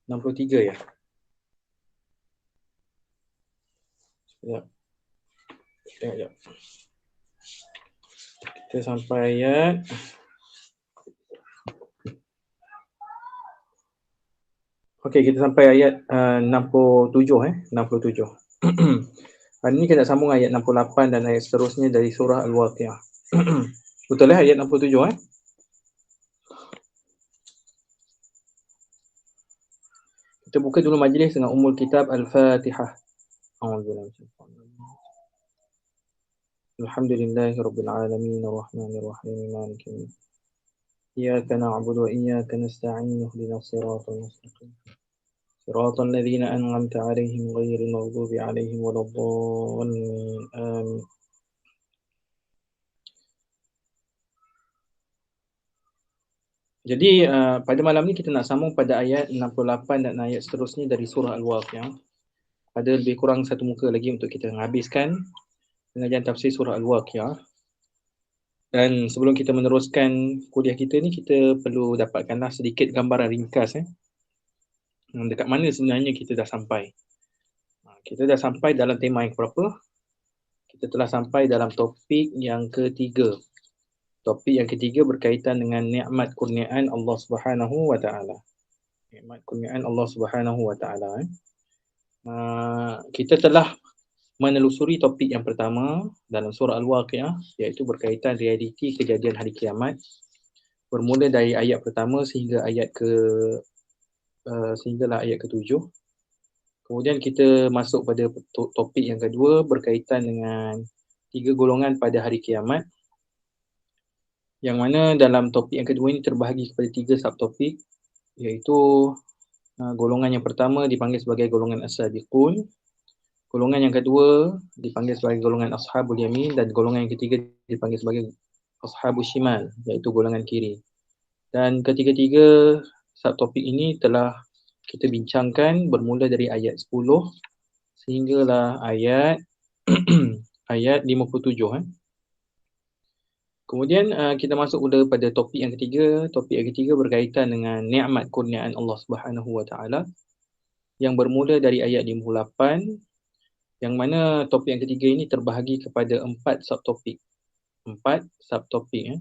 63 ya. Sekejap. Sekejap. Kita sampai ayat okey, kita sampai ayat 67 67. Hari ni kita sambung ayat 68 dan ayat seterusnya dari surah Al-Waqiah. Betul ayat 67 Kita buka dulu majlis dengan Ummul Kitab Al-Fatihah. Alhamdulillahirabbil alamin arrahmanir rahim maliki yaumiddin. Iyyaka na'budu wa iyyaka nasta'in ihdinas siratal mustaqim. Siratal ladzina an'amta 'alaihim ghairil maghdubi 'alaihim waladdallin. Amin. Jadi pada malam ni kita nak sambung pada ayat 68 dan ayat seterusnya dari surah Al-Waqiah. Ada lebih kurang satu muka lagi untuk kita menghabiskan pengajian tafsir surah Al-Waqiah. Dan sebelum kita meneruskan kuliah kita ni, kita perlu dapatkanlah sedikit gambaran ringkas dekat mana sebenarnya kita dah sampai. Kita dah sampai dalam tema yang berapa? Kita telah sampai dalam topik yang ketiga. Topik yang ketiga berkaitan dengan nikmat kurniaan Allah Subhanahu wa taala. Nikmat kurniaan Allah Subhanahu wa taala. Kita telah menelusuri topik yang pertama dalam surah Al-Waqiah, iaitu berkaitan realiti kejadian hari kiamat. Bermula dari ayat pertama sehingga ayat sehinggalah ayat ke-7. Kemudian kita masuk pada topik yang kedua berkaitan dengan 3 golongan pada hari kiamat. Yang mana dalam topik yang kedua ini terbahagi kepada 3 subtopik, iaitu golongan yang pertama dipanggil sebagai golongan as-sabiqun, golongan yang kedua dipanggil sebagai golongan ashabul yamin, dan golongan yang ketiga dipanggil sebagai ashabul shimal, iaitu golongan kiri. Dan ketiga-tiga subtopik ini telah kita bincangkan bermula dari ayat 10 sehinggalah ayat ayat 57. Kemudian kita masuk pada topik yang ketiga. Topik yang ketiga berkaitan dengan nikmat kurniaan Allah Subhanahu wa taala yang bermula dari ayat 58, yang mana topik yang ketiga ini terbahagi kepada 4 subtopik. 4 subtopik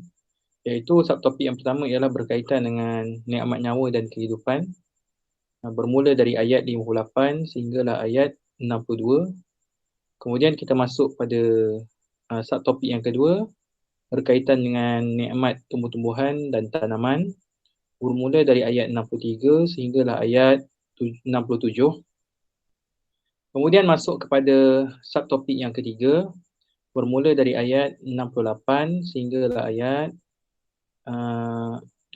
iaitu subtopik yang pertama ialah berkaitan dengan nikmat nyawa dan kehidupan. Bermula dari ayat 58 sehinggalah ayat 62. Kemudian kita masuk pada subtopik yang kedua berkaitan dengan nikmat tumbuh-tumbuhan dan tanaman, bermula dari ayat 63 sehinggalah ayat 67. Kemudian masuk kepada subtopik yang ketiga, bermula dari ayat 68 sehinggalah ayat 70.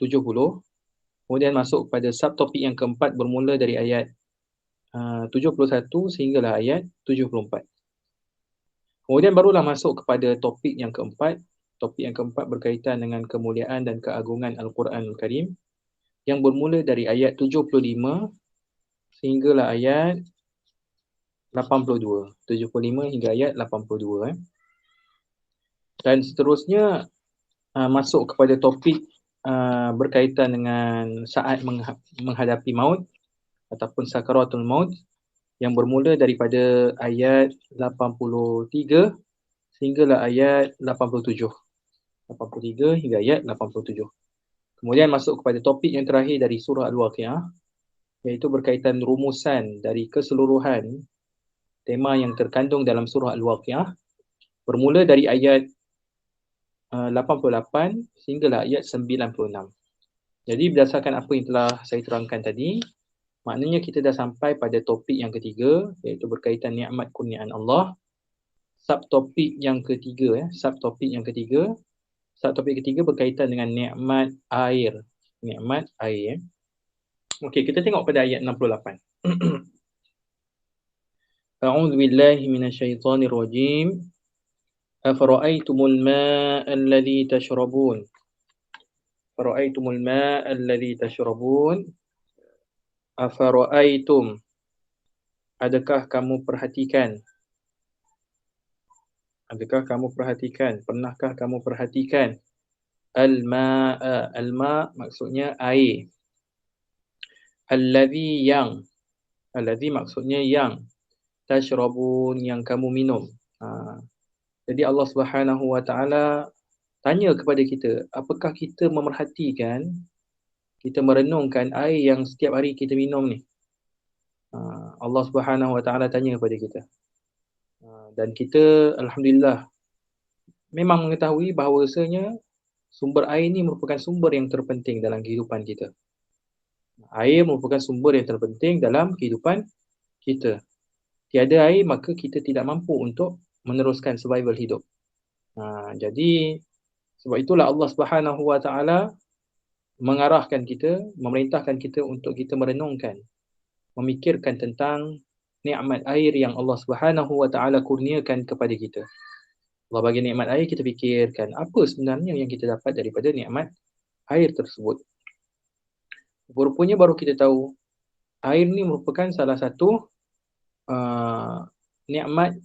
Kemudian masuk kepada subtopik yang keempat, bermula dari ayat 71 sehinggalah ayat 74. Kemudian barulah masuk kepada topik yang keempat. Topik yang keempat berkaitan dengan kemuliaan dan keagungan Al-Quran Al-Karim yang bermula dari ayat 75 sehinggalah ayat 82. 75 hingga ayat 82. Dan seterusnya masuk kepada topik berkaitan dengan saat menghadapi maut ataupun sakaratul maut yang bermula daripada ayat 83 sehinggalah ayat 87. 83 hingga ayat 87. Kemudian masuk kepada topik yang terakhir dari surah Al-Waqiah, iaitu berkaitan rumusan dari keseluruhan tema yang terkandung dalam surah Al-Waqiah, bermula dari ayat 88 sehinggalah ayat 96. Jadi berdasarkan apa yang telah saya terangkan tadi, maknanya kita dah sampai pada topik yang ketiga, iaitu berkaitan nikmat kurniaan Allah. Subtopik yang ketiga, subtopik ketiga berkaitan dengan nikmat air. Nikmat air. Okey, kita tengok pada ayat 68. A'udzu billahi minasyaitonir rajim. Afara'aytumul ma'a alladhi tashrabun. Afara'aytumul ma'a alladhi tashrabun. Afara'aytum. Adakah kamu perhatikan? Adakah kamu perhatikan? Pernahkah kamu perhatikan? Al-ma'a. Al-ma' maksudnya air. Allazi yang. Allazi maksudnya yang. Tashrabun, yang kamu minum. Jadi Allah Subhanahu Wa Taala tanya kepada kita, apakah kita memerhatikan, kita merenungkan air yang setiap hari kita minum ni? Allah Subhanahu Wa Taala tanya kepada kita. Dan kita alhamdulillah memang mengetahui bahawasanya sumber air ni merupakan sumber yang terpenting dalam kehidupan kita. Air merupakan sumber yang terpenting dalam kehidupan kita. Tiada air maka kita tidak mampu untuk meneruskan survival hidup. Jadi sebab itulah Allah Subhanahu Wa Taala mengarahkan kita, memerintahkan kita untuk kita merenungkan, memikirkan tentang nikmat air yang Allah Subhanahu Wa Taala kurniakan kepada kita. Allah bagi nikmat air, kita fikirkan apa sebenarnya yang kita dapat daripada nikmat air tersebut. Rupanya baru kita tahu air ni merupakan salah satu nikmat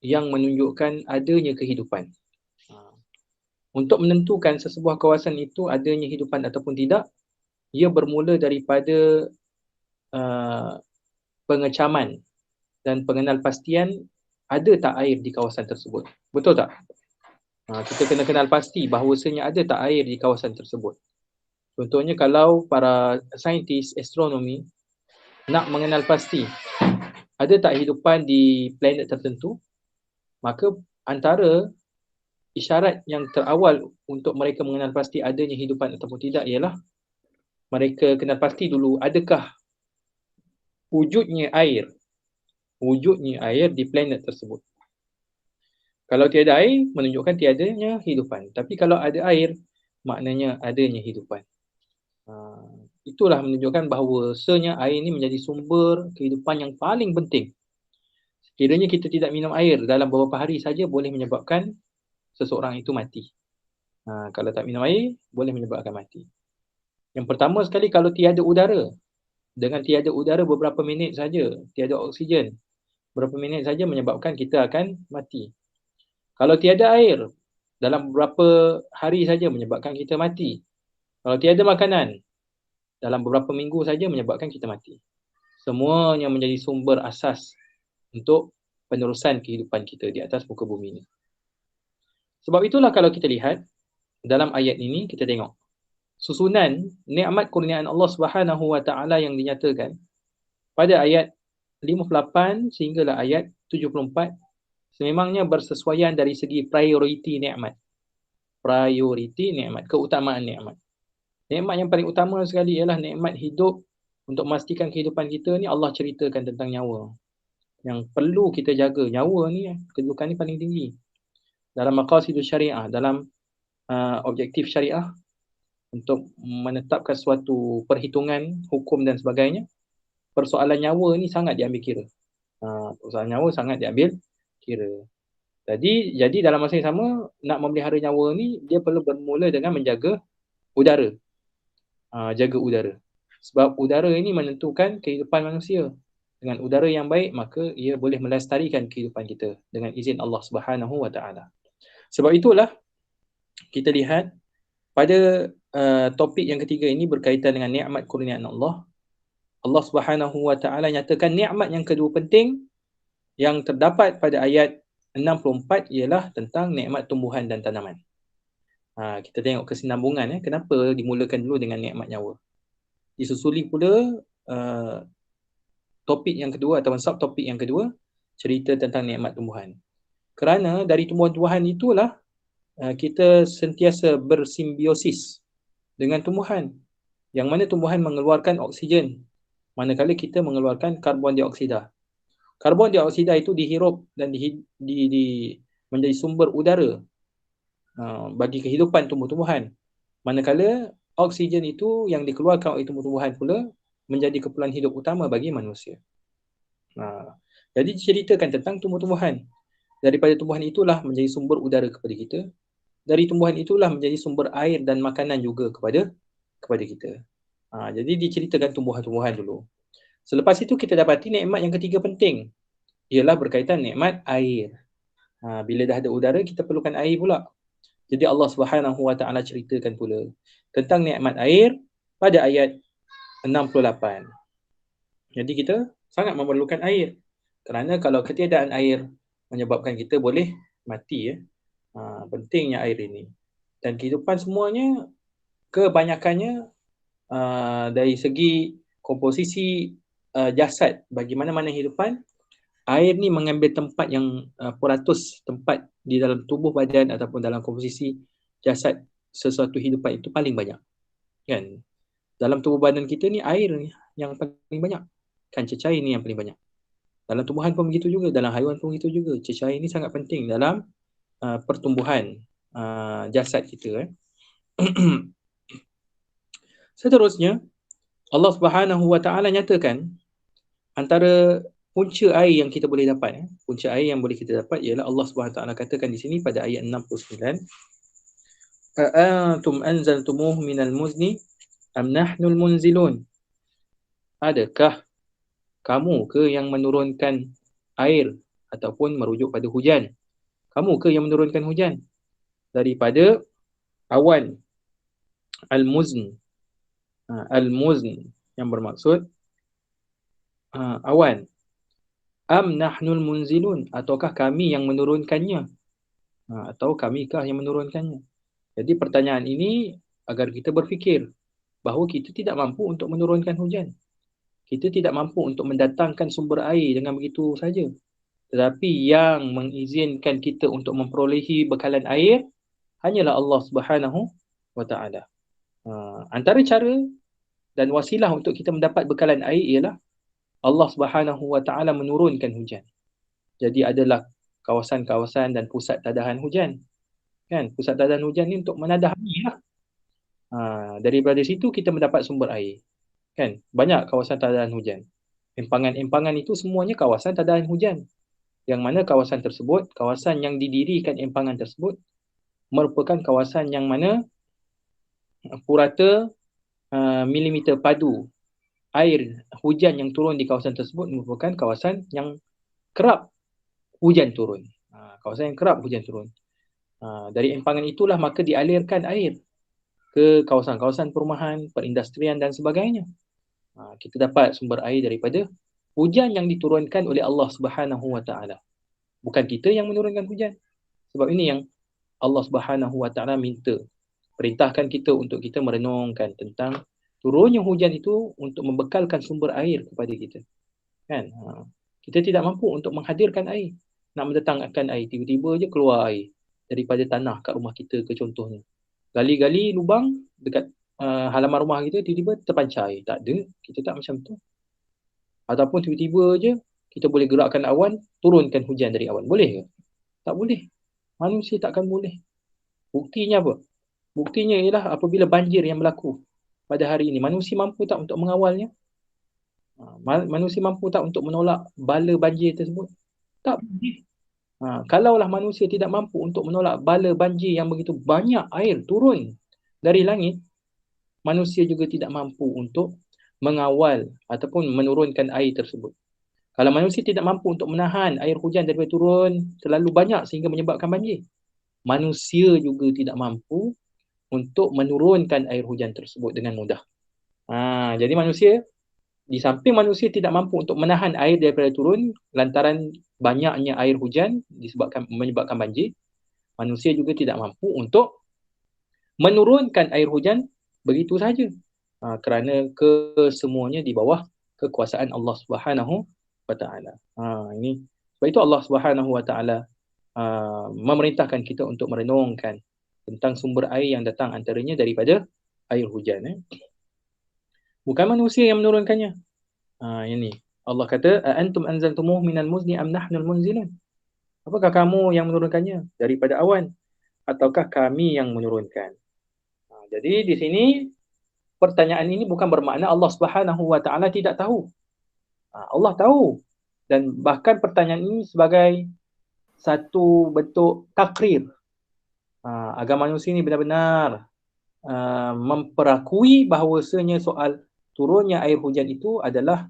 yang menunjukkan adanya kehidupan. Untuk menentukan sesebuah kawasan itu adanya kehidupan ataupun tidak, ia bermula daripada pengecaman dan pengenalpastian ada tak air di kawasan tersebut. Betul tak? Kita kena kenal pasti bahawasanya ada tak air di kawasan tersebut. Contohnya kalau para saintis astronomi nak mengenal pasti ada tak kehidupan di planet tertentu, maka antara isyarat yang terawal untuk mereka mengenal pasti adanya kehidupan ataupun tidak ialah mereka kenal pasti dulu adakah wujudnya air di planet tersebut. Kalau tiada air menunjukkan tiadanya kehidupan, tapi kalau ada air maknanya adanya kehidupan. Itulah menunjukkan bahawasanya air ini menjadi sumber kehidupan yang paling penting. Sekiranya kita tidak minum air dalam beberapa hari saja boleh menyebabkan seseorang itu mati. Kalau tak minum air boleh menyebabkan mati. Yang pertama sekali, kalau tiada udara, dengan tiada udara beberapa minit saja, tiada oksigen, beberapa minit saja menyebabkan kita akan mati. Kalau tiada air, dalam beberapa hari saja menyebabkan kita mati. Kalau tiada makanan, dalam beberapa minggu saja menyebabkan kita mati. Semuanya menjadi sumber asas untuk penerusan kehidupan kita di atas muka bumi ini. Sebab itulah kalau kita lihat dalam ayat ini, kita tengok susunan nikmat kurniaan Allah Subhanahu Wa Taala yang dinyatakan pada ayat 58 sehinggalah ayat 74 sememangnya bersesuaian dari segi prioriti nikmat. Prioriti nikmat, keutamaan nikmat. Nikmat yang paling utama sekali ialah nikmat hidup. Untuk memastikan kehidupan kita ni, Allah ceritakan tentang nyawa. Yang perlu kita jaga. Nyawa ni, kedudukan ni paling tinggi. Dalam maqasidus syariah, dalam objektif syariah, untuk menetapkan suatu perhitungan, hukum dan sebagainya, persoalan nyawa ni sangat diambil kira. Persoalan nyawa sangat diambil kira. Jadi dalam masa yang sama, nak memelihara nyawa ni, dia perlu bermula dengan menjaga udara. Jaga udara. Sebab udara ini menentukan kehidupan manusia. Dengan udara yang baik, maka ia boleh melestarikan kehidupan kita dengan izin Allah Subhanahu Wa Taala. Sebab itulah kita lihat pada topik yang ketiga ini berkaitan dengan nikmat kurniaan Allah. Allah Subhanahu Wa Taala nyatakan nikmat yang kedua penting yang terdapat pada ayat 64 ialah tentang nikmat tumbuhan dan tanaman. Kita tengok kesinambungan kenapa dimulakan dulu dengan nikmat nyawa. Disusuli pula topik yang kedua atau subtopik yang kedua, cerita tentang nikmat tumbuhan. Kerana dari tumbuhan-tumbuhan itulah kita sentiasa bersimbiosis dengan tumbuhan. Yang mana tumbuhan mengeluarkan oksigen, manakala kita mengeluarkan karbon dioksida. Karbon dioksida itu dihirup dan menjadi sumber udara bagi kehidupan tumbuh-tumbuhan. Manakala oksigen itu yang dikeluarkan oleh tumbuh-tumbuhan pula menjadi keperluan hidup utama bagi manusia. Jadi diceritakan tentang tumbuh-tumbuhan. Daripada tumbuhan itulah menjadi sumber udara kepada kita. Dari tumbuhan itulah menjadi sumber air dan makanan juga kepada kita. Jadi diceritakan tumbuhan-tumbuhan dulu. Selepas itu kita dapati nikmat yang ketiga penting. Ialah berkaitan nikmat air. Bila dah ada udara, kita perlukan air pula. Jadi Allah Subhanahu Wa Taala ceritakan pula tentang nikmat air pada ayat 68. Jadi kita sangat memerlukan air. Kerana kalau ketiadaan air menyebabkan kita boleh mati, ya. Pentingnya air ini. Dan kehidupan semuanya, kebanyakannya dari segi komposisi jasad bagi mana-mana hidupan, air ni mengambil tempat yang peratus tempat di dalam tubuh badan ataupun dalam komposisi jasad sesuatu hidupan itu paling banyak. Kan? Dalam tubuh badan kita ni air ni yang paling banyak. Kan cecair ni yang paling banyak. Dalam tumbuhan pun begitu juga, dalam haiwan pun begitu juga. Cecair ni sangat penting dalam pertumbuhan jasad kita. Seterusnya, Allah Subhanahu Wa Taala nyatakan antara punca air yang kita boleh dapat, punca air yang boleh kita dapat ialah Allah Subhanahu Wa Taala katakan di sini pada ayat 69, "A'antum anzaltumuhu minal muzni am nahnul munzilun?" Adakah kamu ke yang menurunkan air ataupun merujuk pada hujan? Kamu ke yang menurunkan hujan daripada awan? Al-muzn. Al-muzn yang bermaksud awan. Am nahnul munzilun, ataukah kami yang menurunkannya? Atau kamikah yang menurunkannya? Jadi pertanyaan ini agar kita berfikir bahawa kita tidak mampu untuk menurunkan hujan. Kita tidak mampu untuk mendatangkan sumber air dengan begitu saja. Tetapi yang mengizinkan kita untuk memperolehi bekalan air hanyalah Allah Subhanahu Wa Taala. Antara cara dan wasilah untuk kita mendapat bekalan air ialah Allah Subhanahu Wa Taala menurunkan hujan. Jadi adalah kawasan-kawasan dan pusat tadahan hujan. Kan? Pusat tadahan hujan ni untuk menadah air lah. Daripada situ kita mendapat sumber air. Kan? Banyak kawasan tadahan hujan. Empangan-empangan itu semuanya kawasan tadahan hujan. Yang mana kawasan tersebut, kawasan yang didirikan empangan tersebut merupakan kawasan yang mana purata milimeter padu air hujan yang turun di kawasan tersebut merupakan kawasan yang kerap hujan turun. Kawasan yang kerap hujan turun. Dari empangan itulah maka dialirkan air ke kawasan-kawasan perumahan, perindustrian dan sebagainya. Kita dapat sumber air daripada hujan yang diturunkan oleh Allah Subhanahu Wa Taala. Bukan kita yang menurunkan hujan. Sebab ini yang Allah Subhanahu Wa Taala minta, perintahkan kita untuk kita merenungkan tentang turunnya hujan itu untuk membekalkan sumber air kepada kita. Kan? Kita tidak mampu untuk menghadirkan air. Nak mendatangkan air, tiba-tiba je keluar air daripada tanah kat rumah kita ke contohnya. Gali-gali lubang dekat halaman rumah kita, tiba-tiba terpancar air. Tak ada, kita tak macam tu. Ataupun tiba-tiba je kita boleh gerakkan awan, turunkan hujan dari awan. Boleh ke? Tak boleh. Manusia takkan boleh. Buktinya apa? Buktinya ialah apabila banjir yang berlaku pada hari ini, manusia mampu tak untuk mengawalnya? Manusia mampu tak untuk menolak bala banjir tersebut? Tak boleh. Kalaulah manusia tidak mampu untuk menolak bala banjir yang begitu banyak air turun dari langit, manusia juga tidak mampu untuk mengawal ataupun menurunkan air tersebut. Kalau manusia tidak mampu untuk menahan air hujan daripada turun terlalu banyak sehingga menyebabkan banjir, manusia juga tidak mampu untuk menurunkan air hujan tersebut dengan mudah. Jadi manusia, di samping manusia tidak mampu untuk menahan air daripada turun lantaran banyaknya air hujan menyebabkan banjir, manusia juga tidak mampu untuk menurunkan air hujan begitu saja. Kerana kesemuanya di bawah kekuasaan Allah Subhanahu Wa Taala. Ini sebab itu Allah Subhanahu Wa Taala memerintahkan kita untuk merenungkan tentang sumber air yang datang antaranya daripada air hujan. Bukan manusia yang menurunkannya. Ini Allah kata, "Antum anzaltumuhu minal muzni am nahnul munzilun?" Apakah kamu yang menurunkannya daripada awan ataukah kami yang menurunkan? Jadi di sini pertanyaan ini bukan bermakna Allah Subhanahu Wa Taala tidak tahu. Allah tahu, dan bahkan pertanyaan ini sebagai satu bentuk takrir agar manusia ini benar-benar memperakui bahawasanya soal turunnya air hujan itu adalah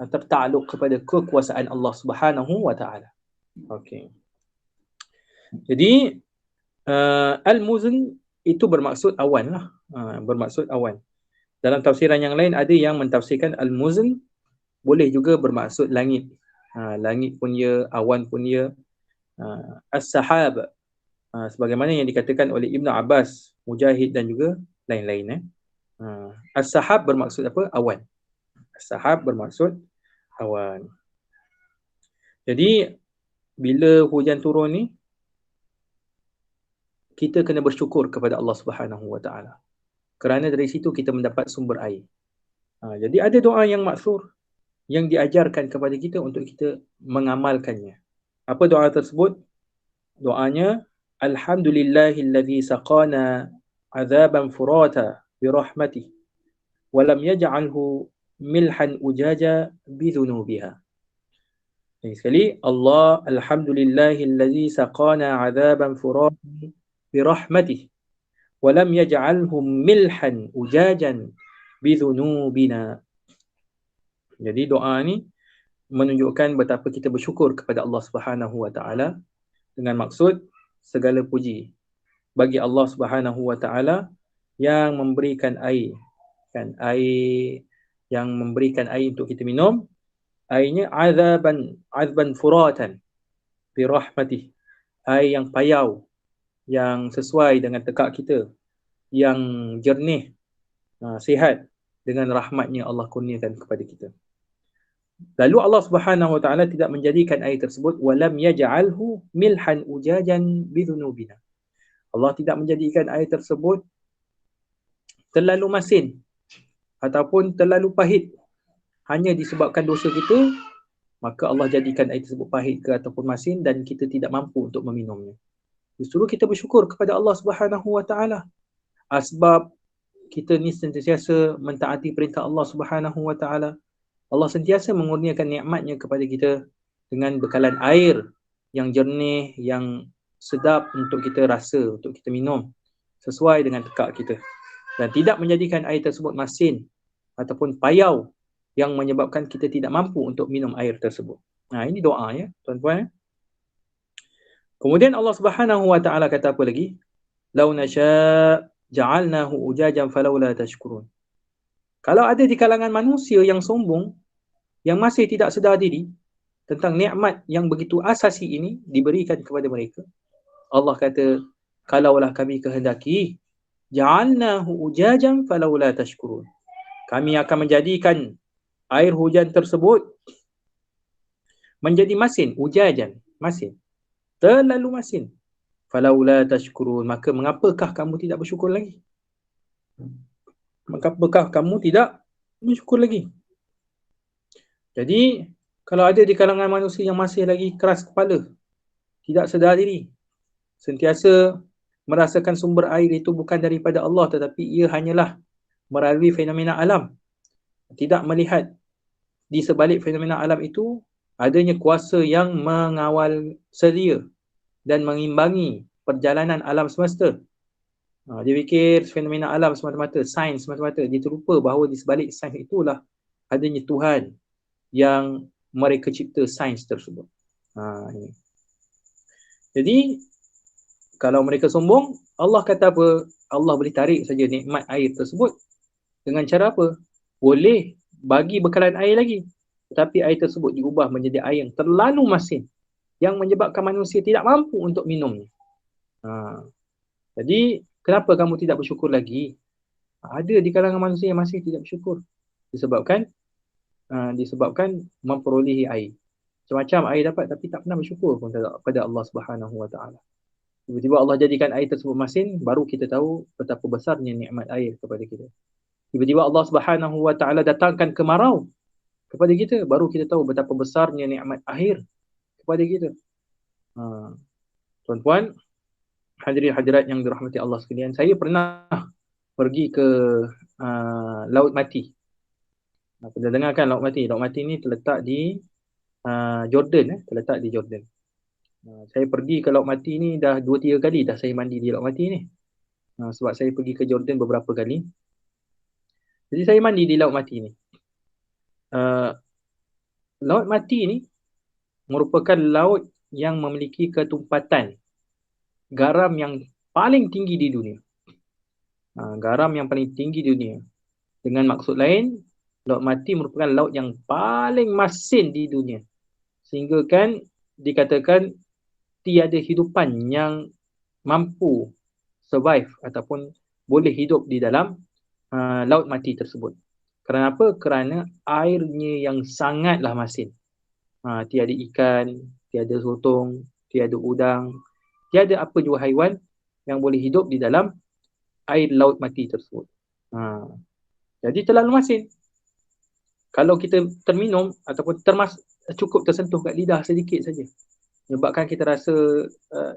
tertakluk kepada kekuasaan Allah Subhanahu Wa Taala. Okey. Jadi al-muzn itu bermaksud awan lah. Bermaksud awan. Dalam tafsiran yang lain ada yang mentafsirkan al-muzn boleh juga bermaksud langit. Langit pun ya, awan pun ya. As-sahab, sebagaimana yang dikatakan oleh Ibn Abbas, Mujahid dan juga lain-lain. As-sahab bermaksud apa? Awan. As-sahab bermaksud awan. Jadi bila hujan turun ni, kita kena bersyukur kepada Allah Subhanahu Wa Taala. Kerana dari situ kita mendapat sumber air. Jadi ada doa yang maksur yang diajarkan kepada kita untuk kita mengamalkannya. Apa doa tersebut? Doanya, Alhamdulillahilladzi saqana azaban furata birahmatih wa lam yaj'alhu milhan ujaja bidhunubiha. Lagi sekali, Alhamdulillahilladzi saqana azaban furata birahmatih wa lam yaj'alhu milhan ujajan bidhunubina. Jadi doa ni menunjukkan betapa kita bersyukur kepada Allah Subhanahu Wa Taala dengan maksud segala puji bagi Allah Subhanahu Wa Taala yang memberikan air, kan, air yang memberikan air untuk kita minum. Airnya azban furatan bi rahmatih, air yang payau, yang sesuai dengan tekak kita, yang jernih, sihat, dengan rahmatnya Allah kurniakan kepada kita. Lalu Allah Subhanahu Wa Taala tidak menjadikan air tersebut walam yaj'alhu milhan ujajan bidhunubina. Allah tidak menjadikan air tersebut terlalu masin ataupun terlalu pahit hanya disebabkan dosa kita, maka Allah jadikan air tersebut pahit ke ataupun masin dan kita tidak mampu untuk meminumnya. Justru kita bersyukur kepada Allah Subhanahu Wa Taala sebab kita ni sentiasa mentaati perintah Allah Subhanahu Wa Taala. Allah sentiasa mengurniakan nikmatnya kepada kita dengan bekalan air yang jernih, yang sedap untuk kita rasa, untuk kita minum sesuai dengan tekak kita, dan tidak menjadikan air tersebut masin ataupun payau yang menyebabkan kita tidak mampu untuk minum air tersebut. Ini doa ya tuan-tuan. Kemudian Allah Subhanahu Wa Taala kata apa lagi? Lau nasya ja'alnahu ujajan falawla tashkurun. Kalau ada di kalangan manusia yang sombong, yang masih tidak sedar diri tentang nikmat yang begitu asasi ini diberikan kepada mereka, Allah kata, kalaulah kami kehendaki, ja'alnahu ujajan falawla tashkurun. Kami akan menjadikan air hujan tersebut menjadi masin, ujajan, masin, terlalu masin. Falawla tashkurun, maka mengapakah kamu tidak bersyukur lagi? Mengapakah kamu tidak bersyukur lagi? Jadi, kalau ada di kalangan manusia yang masih lagi keras kepala, tidak sedar diri, sentiasa merasakan sumber air itu bukan daripada Allah, tetapi ia hanyalah melalui fenomena alam, tidak melihat di sebalik fenomena alam itu adanya kuasa yang mengawal sedia dan mengimbangi perjalanan alam semesta. Dia fikir fenomena alam semata-mata, sains semata-mata. Dia terlupa bahawa di sebalik sains itulah adanya Tuhan yang mereka cipta sains tersebut. Ini. Jadi, kalau mereka sombong, Allah kata apa? Allah boleh tarik saja nikmat air tersebut. Dengan cara apa? Boleh bagi bekalan air lagi. Tetapi air tersebut diubah menjadi air yang terlalu masin, yang menyebabkan manusia tidak mampu untuk minumnya. Jadi, kenapa kamu tidak bersyukur lagi? Ada di kalangan manusia yang masih tidak bersyukur. Disebabkan memperolehi air. Macam-macam air dapat tapi tak pernah bersyukur pun kepada Allah Subhanahu Wa Taala. Tiba-tiba Allah jadikan air tersebut masin, baru kita tahu betapa besarnya nikmat air kepada kita. Tiba-tiba Allah Subhanahu Wa Taala datangkan kemarau kepada kita, baru kita tahu betapa besarnya nikmat air kepada kita. Tuan-tuan, hadirin hadirat yang dirahmati Allah sekalian, saya pernah pergi ke Laut Mati. Pernah dengar kan Laut Mati? Laut Mati ni terletak di Jordan. Terletak di Jordan. Saya pergi ke Laut Mati ni dah 2-3 kali dah saya mandi di Laut Mati ni. Sebab saya pergi ke Jordan beberapa kali. Jadi saya mandi di Laut Mati ni. Laut Mati ni merupakan laut yang memiliki ketumpatan garam yang paling tinggi di dunia. Garam yang paling tinggi di dunia. Dengan maksud lain, laut mati merupakan laut yang paling masin di dunia. Sehingga kan dikatakan tiada hidupan yang mampu survive ataupun boleh hidup di dalam laut mati tersebut. Kerana apa? Kerana airnya yang sangatlah masin. Tiada ikan, tiada sotong, tiada udang, tiada apa jua haiwan yang boleh hidup di dalam air laut mati tersebut. Jadi terlalu masin. Kalau kita terminum ataupun cukup tersentuh kat lidah sedikit saja, menyebabkan kita rasa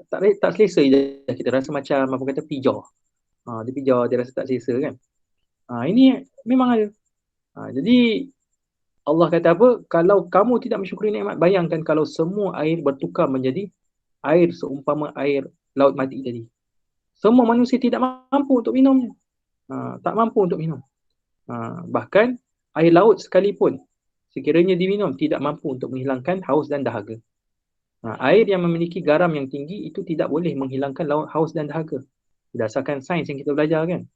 tak selesa je. Kita rasa macam apa kata pijar. Dia pijar, dia rasa tak selesa kan. Ini memang ada. Jadi Allah kata apa? Kalau kamu tidak mensyukuri nikmat, bayangkan kalau semua air bertukar menjadi air seumpama air laut mati tadi. Semua manusia tidak mampu untuk minumnya. Tak mampu untuk minum. Bahkan air laut sekalipun, sekiranya diminum, tidak mampu untuk menghilangkan haus dan dahaga. Air yang memiliki garam yang tinggi itu tidak boleh menghilangkan haus dan dahaga. Berdasarkan sains yang kita belajar kan.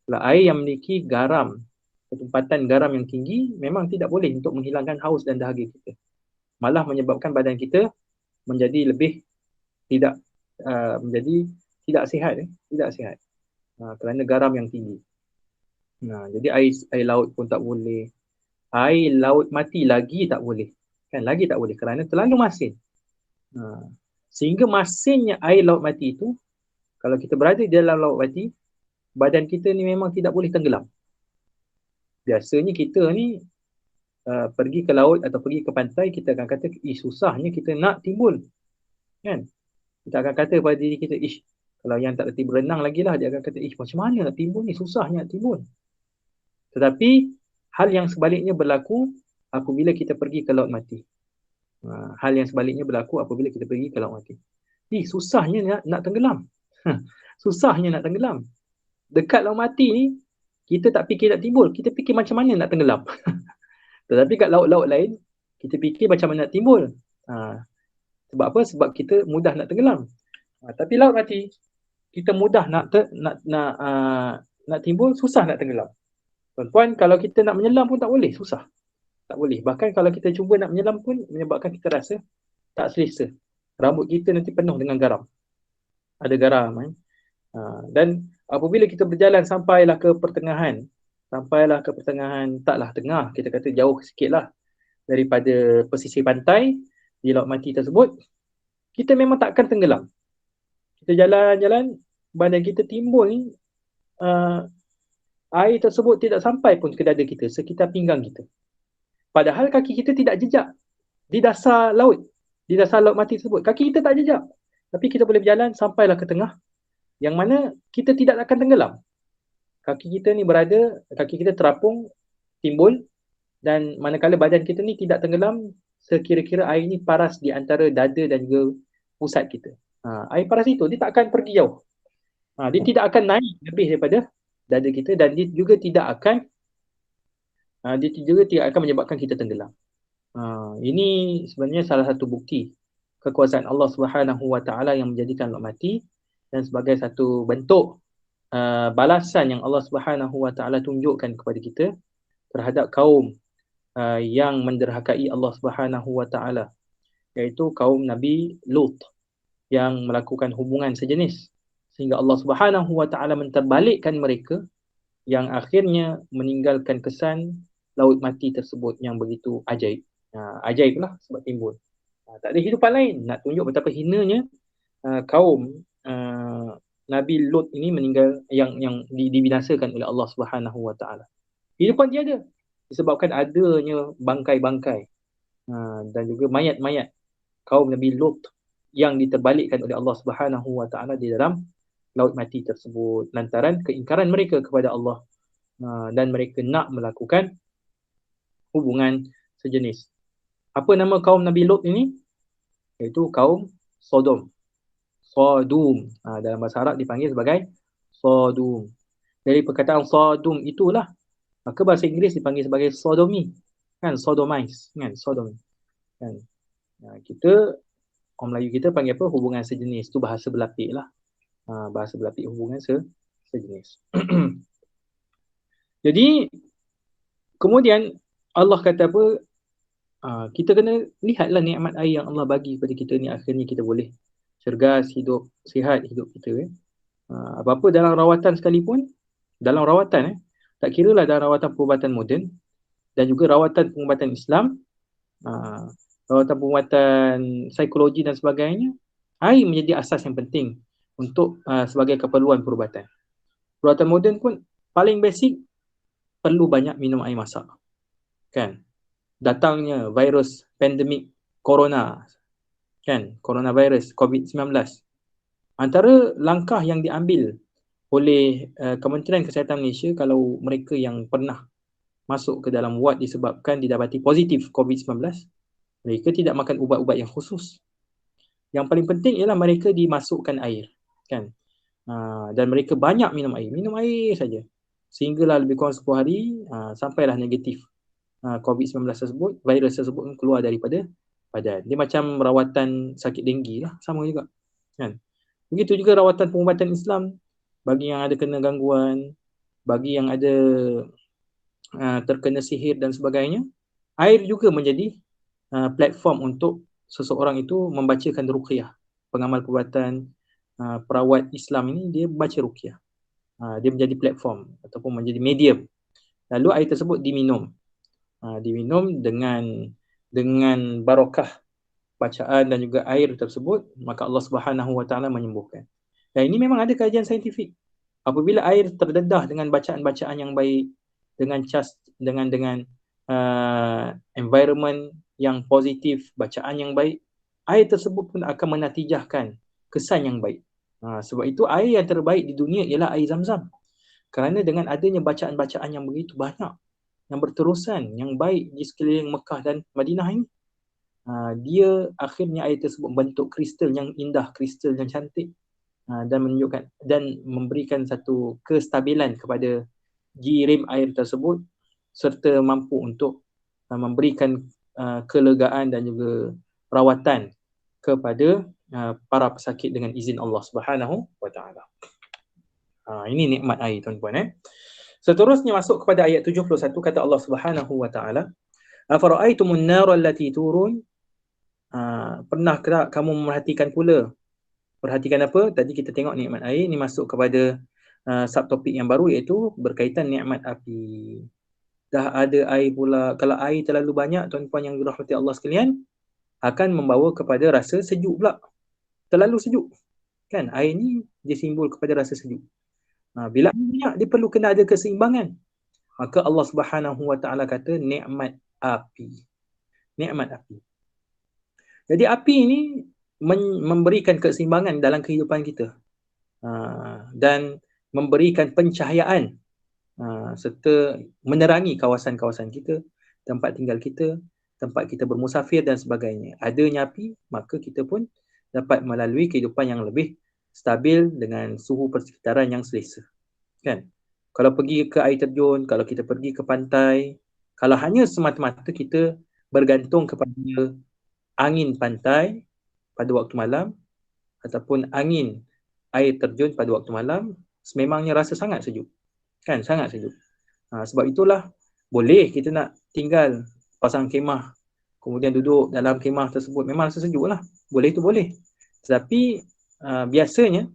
Kalau air yang memiliki garam, ketempatan garam yang tinggi, memang tidak boleh untuk menghilangkan haus dan dahaga kita. Malah menyebabkan badan kita menjadi lebih tidak menjadi tidak sihat. Tidak sihat. Kerana garam yang tinggi. Jadi air laut pun tak boleh. Air laut mati lagi tak boleh. Kan lagi tak boleh kerana terlalu masin. Sehingga masinnya air laut mati itu, kalau kita berada di dalam laut mati, badan kita ni memang tidak boleh tenggelam. Biasanya kita ni pergi ke laut atau pergi ke pantai, kita akan kata, susahnya kita nak timbul. Kan? Kita akan kata pada diri kita, kalau yang tak reti berenang lagi lah, dia akan kata, macam mana nak timbul ni? Susahnya nak timbul. Tetapi, hal yang sebaliknya berlaku apabila kita pergi ke laut mati. Hal yang sebaliknya berlaku apabila kita pergi ke laut mati. Susahnya nak tenggelam. Susahnya nak tenggelam. Dekat laut mati ni, kita tak fikir nak timbul. Kita fikir macam mana nak tenggelam. Tetapi kat laut-laut lain, kita fikir macam mana nak timbul. Sebab apa? Sebab kita mudah nak tenggelam. Tapi laut mati, kita mudah nak timbul, susah nak tenggelam. Tuan-tuan, kalau kita nak menyelam pun tak boleh, susah. Tak boleh. Bahkan kalau kita cuba nak menyelam pun, menyebabkan kita rasa tak selesa. Rambut kita nanti penuh dengan garam. Ada garam. Dan apabila kita berjalan sampailah ke pertengahan, taklah tengah, kita kata jauh sikit lah daripada pesisir pantai di laut mati tersebut, kita memang takkan tenggelam. Kita jalan-jalan, badan kita timbul ni, air tersebut tidak sampai pun ke dada kita, sekitar pinggang kita. Padahal kaki kita tidak jejak di dasar laut mati tersebut. Kaki kita tak jejak. Tapi kita boleh berjalan sampailah ke tengah, yang mana kita tidak akan tenggelam. Kaki kita terapung, timbul, dan manakala badan kita ni tidak tenggelam, sekira-kira air ni paras di antara dada dan juga pusat kita. Air paras itu, dia tak akan pergi jauh. Dia tidak akan naik lebih daripada dada kita, dan dia juga tidak akan menyebabkan kita tenggelam. Ini sebenarnya salah satu bukti kekuasaan Allah Subhanahu Wa Taala yang menjadikan laut mati, dan sebagai satu bentuk balasan yang Allah Subhanahu Wa Taala tunjukkan kepada kita terhadap kaum yang menderhakai Allah Subhanahu Wa Taala, iaitu kaum Nabi Lut yang melakukan hubungan sejenis, sehingga Allah Subhanahu Wa Taala menterbalikkan mereka, yang akhirnya meninggalkan kesan laut mati tersebut yang begitu ajaib. Ajaib lah sebab timbul. Tak ada hidupan lain. Nak tunjuk betapa hinanya kaum Nabi Lut ini meninggal, yang dibinasakan oleh Allah Subhanahu Wa Taala. Hidupan tiada disebabkan adanya bangkai-bangkai dan juga mayat-mayat kaum Nabi Lut yang diterbalikkan oleh Allah Subhanahu Wa Taala di dalam laut mati tersebut lantaran keingkaran mereka kepada Allah, dan mereka nak melakukan hubungan sejenis. Apa nama kaum Nabi Lut ini? Iaitu kaum Sodom. Dalam bahasa Arab dipanggil sebagai Sodom. Dari perkataan Sodom itulah, maka bahasa Inggeris dipanggil sebagai sodomi. Kan, sodomize. Kan, sodomi. Kan. Kita, orang Melayu kita panggil apa? Hubungan sejenis. Itu bahasa berlapik lah. Bahasa berlapik hubungan sejenis. Jadi, Kemudian Allah kata apa? Kita kena lihatlah nikmat air yang Allah bagi kepada kita ni, akhirnya kita boleh cergas hidup, sihat hidup kita. Apa-apa dalam rawatan sekalipun, dalam rawatan tak kira lah dalam rawatan perubatan moden dan juga rawatan pengubatan Islam, rawatan pengubatan psikologi dan sebagainya, air menjadi asas yang penting untuk sebagai keperluan perubatan. Perubatan moden pun paling basic, perlu banyak minum air masak. Kan? Datangnya virus pandemik corona, kan? Coronavirus COVID-19. Antara langkah yang diambil oleh Kementerian Kesihatan Malaysia, kalau mereka yang pernah masuk ke dalam ward disebabkan didapati positif COVID-19, mereka tidak makan ubat-ubat yang khusus. Yang paling penting ialah mereka dimasukkan air, kan? Dan mereka banyak minum air saja. Sehinggalah lebih kurang 10 hari, sampailah negatif COVID-19 tersebut, virus tersebut keluar daripada badan. Dia macam rawatan sakit denggi lah, sama juga. Kan? Begitu juga rawatan pengubatan Islam, bagi yang ada kena gangguan, bagi yang ada terkena sihir dan sebagainya, air juga menjadi platform untuk seseorang itu membacakan ruqyah. Pengamal perubatan perawat Islam ini, dia baca ruqyah. Dia menjadi platform ataupun menjadi medium. Lalu air tersebut diminum. Diminum dengan barakah bacaan dan juga air tersebut, maka Allah Subhanahu Wa Taala menyembuhkan. Dan ini memang ada kajian saintifik. Apabila air terdedah dengan bacaan-bacaan yang baik, dengan environment yang positif, bacaan yang baik, air tersebut pun akan menatijahkan kesan yang baik. Sebab itu air yang terbaik di dunia ialah air Zam-Zam. Kerana dengan adanya bacaan-bacaan yang begitu banyak, yang berterusan, yang baik di sekeliling Mekah dan Madinah ini, dia akhirnya air tersebut membentuk kristal yang indah, kristal yang cantik, dan menunjukkan dan memberikan satu kestabilan kepada girim air tersebut, serta mampu untuk memberikan kelegaan dan juga rawatan kepada para pesakit dengan izin Allah Subhanahu Wa Taala. Ini nikmat air, tuan-tuan. Seterusnya masuk kepada ayat 71, kata Allah Subhanahu Wa Taala, afara'aitumun nar allati turun. Pernah tak kamu memerhatikan pula? Perhatikan apa? Tadi kita tengok nikmat air, ni masuk kepada subtopik yang baru, iaitu berkaitan nikmat api. Dah ada air pula. Kalau air terlalu banyak, tuan-tuan yang dirahmati Allah sekalian, akan membawa kepada rasa sejuk pula. Terlalu sejuk. Kan? Air ni dia simbol kepada rasa sejuk. Bila banyak, dia perlu kena ada keseimbangan. Maka Allah Subhanahu Wa Taala kata nikmat api. Nikmat api. Jadi api ini memberikan keseimbangan dalam kehidupan kita. Dan memberikan pencahayaan serta menerangi kawasan-kawasan kita, tempat tinggal kita, tempat kita bermusafir dan sebagainya. Adanya api, maka kita pun dapat melalui kehidupan yang lebih stabil dengan suhu persekitaran yang selesa. Kan? Kalau pergi ke air terjun, kalau kita pergi ke pantai, kalau hanya semata-mata kita bergantung kepada angin pantai pada waktu malam ataupun angin air terjun pada waktu malam, sememangnya rasa sangat sejuk. Kan? Sangat sejuk. Sebab itulah boleh kita nak tinggal pasang kemah, kemudian duduk dalam kemah tersebut, memang rasa sejuk lah. Boleh tu boleh. Tetapi biasanya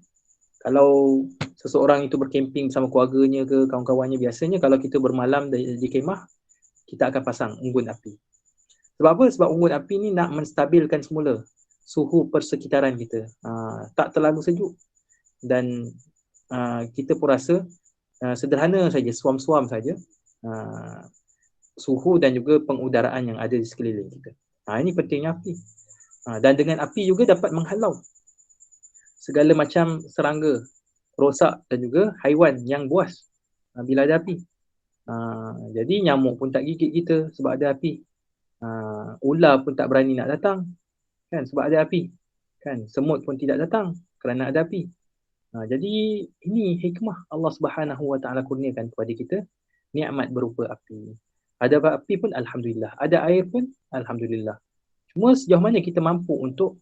kalau seseorang itu berkemping bersama keluarganya ke kawan-kawannya, biasanya kalau kita bermalam di kemah, kita akan pasang unggun api. Sebab apa? Sebab unggun api ni nak menstabilkan semula suhu persekitaran kita. Tak terlalu sejuk. Dan kita pun rasa sederhana saja, suam-suam saja suhu dan juga pengudaraan yang ada di sekeliling kita. Ini pentingnya api. Dan dengan api juga dapat menghalau segala macam serangga, rosak dan juga haiwan yang buas bila ada api. Jadi nyamuk pun tak gigit kita sebab ada api. Ular pun tak berani nak datang, kan, sebab ada api. Kan, semut pun tidak datang kerana ada api. Jadi ini hikmah Allah Subhanahu Wa Taala kurniakan kepada kita nikmat berupa api. Ada api pun alhamdulillah, ada air pun alhamdulillah. Cuma sejauh mana kita mampu untuk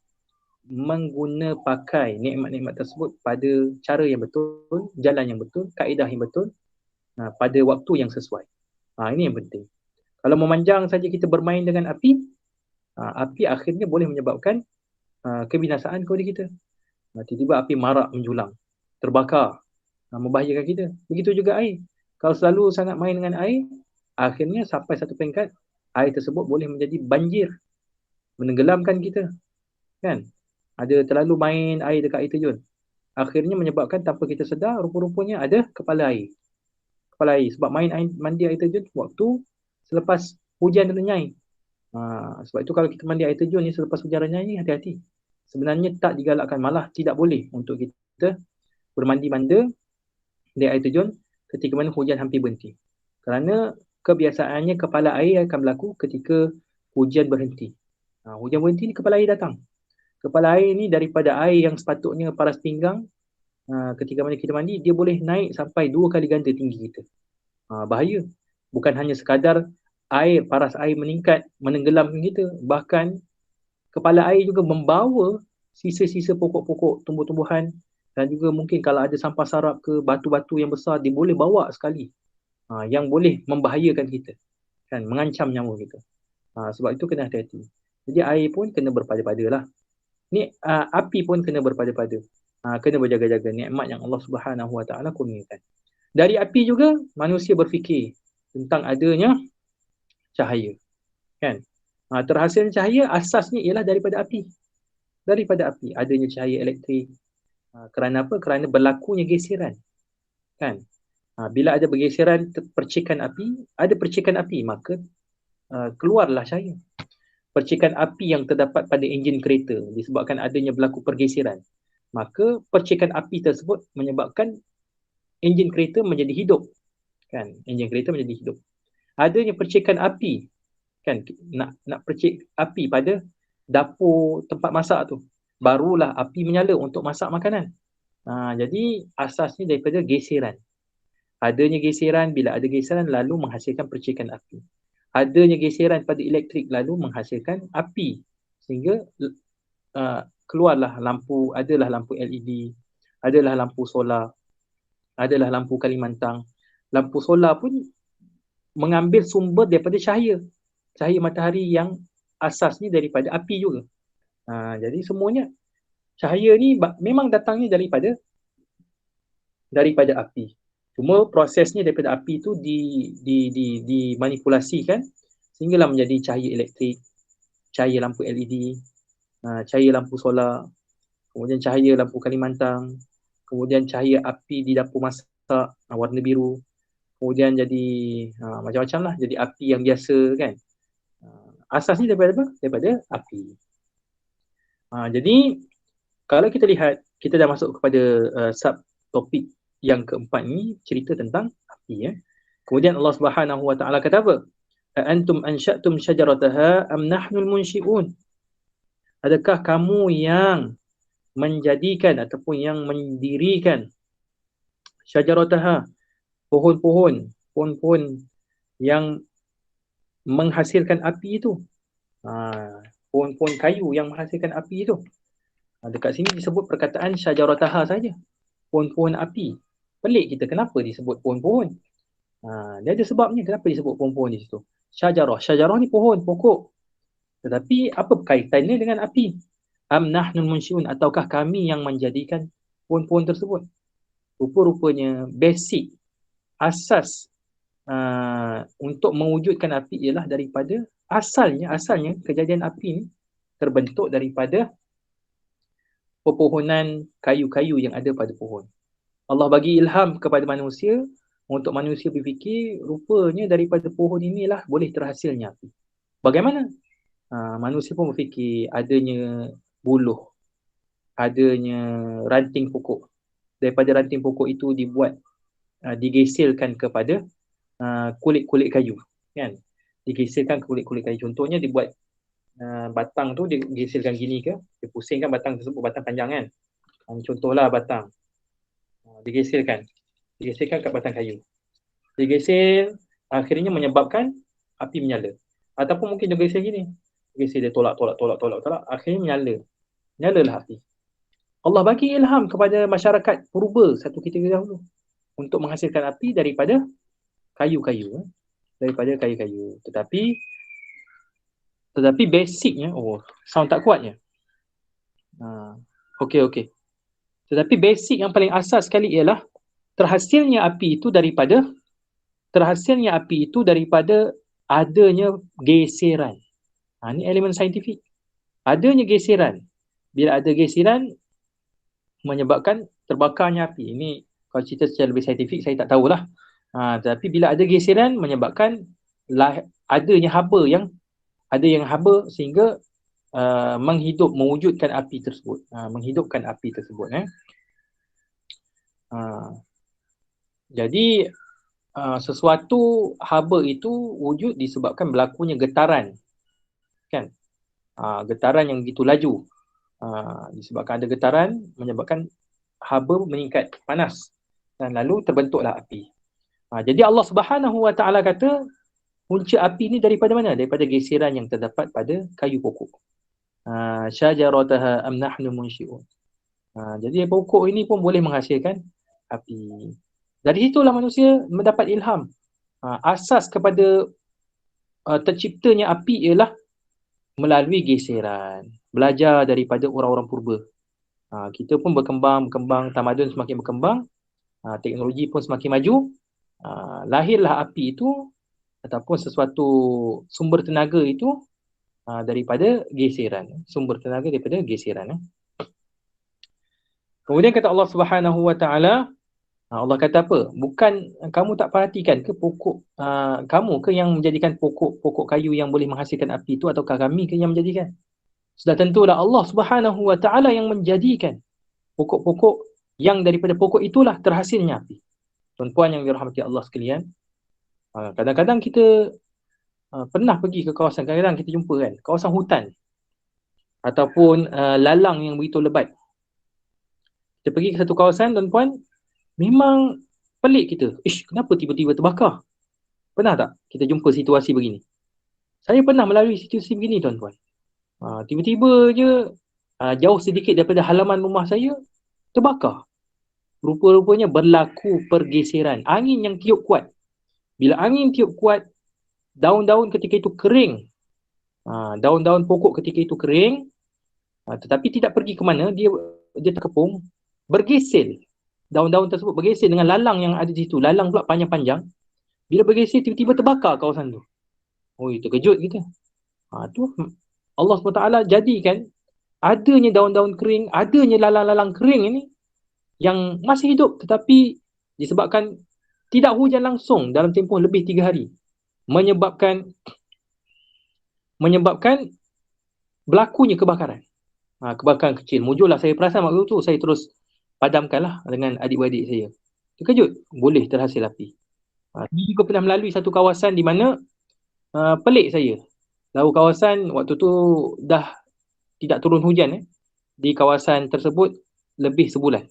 pakai nikmat-nikmat tersebut pada cara yang betul, jalan yang betul, kaedah yang betul, pada waktu yang sesuai. Ini yang penting. Kalau memanjang saja kita bermain dengan api, api akhirnya boleh menyebabkan kebinasaan kepada kita. Tiba-tiba api marak menjulang, terbakar, membahayakan kita. Begitu juga air. Kalau selalu sangat main dengan air, akhirnya sampai satu peringkat, air tersebut boleh menjadi banjir, menenggelamkan kita. Kan? Ada terlalu main air dekat air terjun. Akhirnya menyebabkan tanpa kita sedar, rupa-rupanya ada kepala air. Kepala air. Sebab main air, mandi air terjun waktu selepas hujan renyai. Sebab itu kalau kita mandi air terjun ni selepas hujan renyai ni, hati-hati. Sebenarnya tak digalakkan, malah tidak boleh untuk kita bermandi-manda di air terjun ketika mana hujan hampir berhenti. Kerana kebiasaannya kepala air akan berlaku ketika hujan berhenti. Hujan berhenti ni kepala air datang. Kepala air ni daripada air yang sepatutnya paras pinggang, ketika mana kita mandi, dia boleh naik sampai 2 kali ganda tinggi kita. Bahaya. Bukan hanya sekadar paras air meningkat, menenggelamkan kita. Bahkan kepala air juga membawa sisa-sisa pokok-pokok, tumbuh-tumbuhan, dan juga mungkin kalau ada sampah sarap ke batu-batu yang besar, dia boleh bawa sekali. Yang boleh membahayakan kita. Kan, mengancam nyawa kita. Sebab itu kena hati-hati. Jadi air pun kena berpada-pada lah. Ni api pun kena berpada-pada. Kena berjaga-jaga nikmat yang Allah Subhanahu Wa Taala kurniakan. Dari api juga manusia berfikir tentang adanya cahaya. Kan? Terhasilnya cahaya asasnya ialah daripada api. Daripada api adanya cahaya elektrik. Kerana apa? Kerana berlakunya geseran. Kan? Bila ada bergeseran percikan api, ada percikan api, maka keluarlah cahaya. Percikan api yang terdapat pada enjin kereta disebabkan adanya berlaku pergeseran, maka percikan api tersebut menyebabkan enjin kereta menjadi hidup. Kan? Enjin kereta menjadi hidup. Adanya percikan api, kan, nak percik api pada dapur tempat masak tu, barulah api menyala untuk masak makanan. Jadi asasnya daripada geseran. Adanya geseran, bila ada geseran lalu menghasilkan percikan api. Adanya geseran pada elektrik lalu menghasilkan api. Sehingga keluarlah lampu, adalah lampu LED, adalah lampu solar, adalah lampu Kalimantan. Lampu solar pun mengambil sumber daripada cahaya. Cahaya matahari yang asasnya daripada api juga. Jadi semuanya cahaya ni memang datangnya daripada api. Cuma prosesnya daripada api tu dimanipulasikan sehinggalah menjadi cahaya elektrik, cahaya lampu LED, cahaya lampu solar, kemudian cahaya lampu Kalimantan, kemudian cahaya api di dapur masak warna biru, kemudian jadi macam-macam lah, jadi api yang biasa kan. Asasnya daripada apa? Daripada api. Jadi kalau kita lihat, kita dah masuk kepada sub topik yang keempat ni, cerita tentang api. Kemudian Allah Subhanahu Wa Taala kata apa? Antum ansha'tum syajarataha am nahnul munsyi'un? Adakah kamu yang menjadikan ataupun yang mendirikan syajarataha, pohon-pohon yang menghasilkan api itu? Pohon-pohon kayu yang menghasilkan api itu. Dekat sini disebut perkataan syajarataha saja, pohon-pohon api. Pelik kita, kenapa disebut pohon-pohon? Dia ada sebabnya kenapa disebut pohon-pohon di situ. Syajarah ni pohon, pokok. Tetapi apa kaitannya dengan api? Am nahnul munsyi'un, ataukah kami yang menjadikan pohon-pohon tersebut? Rupa-rupanya basic, asas untuk mewujudkan api ialah daripada asalnya kejadian api ni terbentuk daripada pepohonan kayu-kayu yang ada pada pohon. Allah bagi ilham kepada manusia untuk manusia berfikir rupanya daripada pohon inilah boleh terhasilnya api. Bagaimana? Manusia pun berfikir adanya buluh, adanya ranting pokok. Daripada ranting pokok itu digesilkan kepada kulit-kulit kayu. Kan? Digesilkan ke kulit-kulit kayu. Contohnya dibuat batang tu digesilkan gini ke, dia pusingkan batang tersebut, batang panjang kan. Contohlah batang. Digesilkan kat batang kayu. Digesil, akhirnya menyebabkan api menyala. Ataupun mungkin dia gesil gini. Gesil dia tolak, akhirnya menyala. Nyalalah api. Allah bagi ilham kepada masyarakat purba satu ketika dahulu untuk menghasilkan api daripada kayu-kayu. daripada kayu-kayu. Tetapi basicnya, sound tak kuatnya. Okey. Tetapi basic yang paling asas sekali ialah terhasilnya api itu daripada adanya geseran. Ini elemen saintifik. Adanya geseran. Bila ada geseran menyebabkan terbakarnya api. Ini kalau cerita secara lebih saintifik saya tak tahulah. Tapi bila ada geseran menyebabkan adanya haba sehingga mewujudkan api tersebut. Jadi sesuatu haba itu wujud disebabkan berlakunya getaran, kan? Getaran yang begitu laju. Disebabkan ada getaran menyebabkan haba meningkat panas dan lalu terbentuklah api. Jadi Allah Subhanahu Wa Taala kata punca api ini daripada mana? Daripada geseran yang terdapat pada kayu pokok. Syajarataha am nahnu munsyi'un. Jadi pokok ini pun boleh menghasilkan api. Dari itulah manusia mendapat ilham. Asas kepada terciptanya api ialah melalui geseran. Belajar daripada orang-orang purba. Kita pun berkembang, tamadun semakin berkembang, teknologi pun semakin maju. Lahirlah api itu ataupun sesuatu sumber tenaga itu daripada geseran. Kemudian kata Allah Subhanahu Wa Taala, Allah kata apa? Bukan kamu tak perhatikan ke pokok kamu ke yang menjadikan pokok kayu yang boleh menghasilkan api itu, ataukah kami ke yang menjadikan? Sudah tentulah Allah Subhanahu Wa Taala yang menjadikan pokok-pokok yang daripada pokok itulah terhasilnya api. Tuan-puan yang dirahmati Allah sekalian, kadang-kadang kita pernah pergi ke kawasan, kadang-kadang kita jumpa kan, kawasan hutan ataupun lalang yang begitu lebat. Kita pergi ke satu kawasan, tuan-puan, memang pelik kita. Kenapa tiba-tiba terbakar? Pernah tak kita jumpa situasi begini? Saya pernah melalui situasi begini, tuan-puan. Tiba-tiba je jauh sedikit daripada halaman rumah saya terbakar. Rupa-rupanya berlaku pergeseran. Angin yang tiup kuat. Bila angin tiup kuat, daun-daun ketika itu kering. Daun-daun pokok ketika itu kering, tetapi tidak pergi ke mana, dia terkepung, bergeser. Daun-daun tersebut bergeser dengan lalang yang ada di situ. Lalang pula panjang-panjang. Bila bergeser, tiba-tiba terbakar kawasan tu. Terkejut kita. Tu Allah SWT jadikan adanya daun-daun kering, adanya lalang-lalang kering ini yang masih hidup, tetapi disebabkan tidak hujan langsung dalam tempoh lebih 3 hari, menyebabkan berlakunya kebakaran. Kebakaran kecil. Mujurlah saya perasan waktu tu, saya terus padamkanlah dengan adik-beradik saya. Terkejut, boleh terhasil api. Saya juga pernah melalui satu kawasan di mana pelik saya. Lalu kawasan waktu tu dah tidak turun hujan di kawasan tersebut lebih sebulan.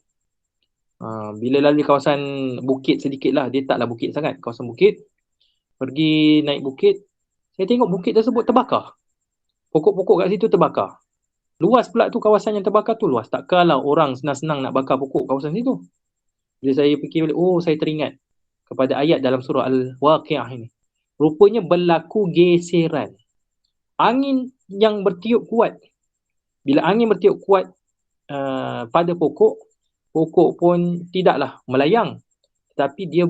Bila lalui kawasan bukit sedikit lah, dia taklah bukit sangat, kawasan bukit. Pergi naik bukit, saya tengok bukit tersebut terbakar. Pokok-pokok kat situ terbakar. Luas pula tu, kawasan yang terbakar tu luas. Takkanlah orang senang-senang nak bakar pokok kawasan situ. Bila saya fikir balik, saya teringat kepada ayat dalam surah Al-Waqi'ah ini. Rupanya berlaku geseran. Angin yang bertiup kuat. Bila angin bertiup kuat pada pokok pun tidaklah melayang, tapi dia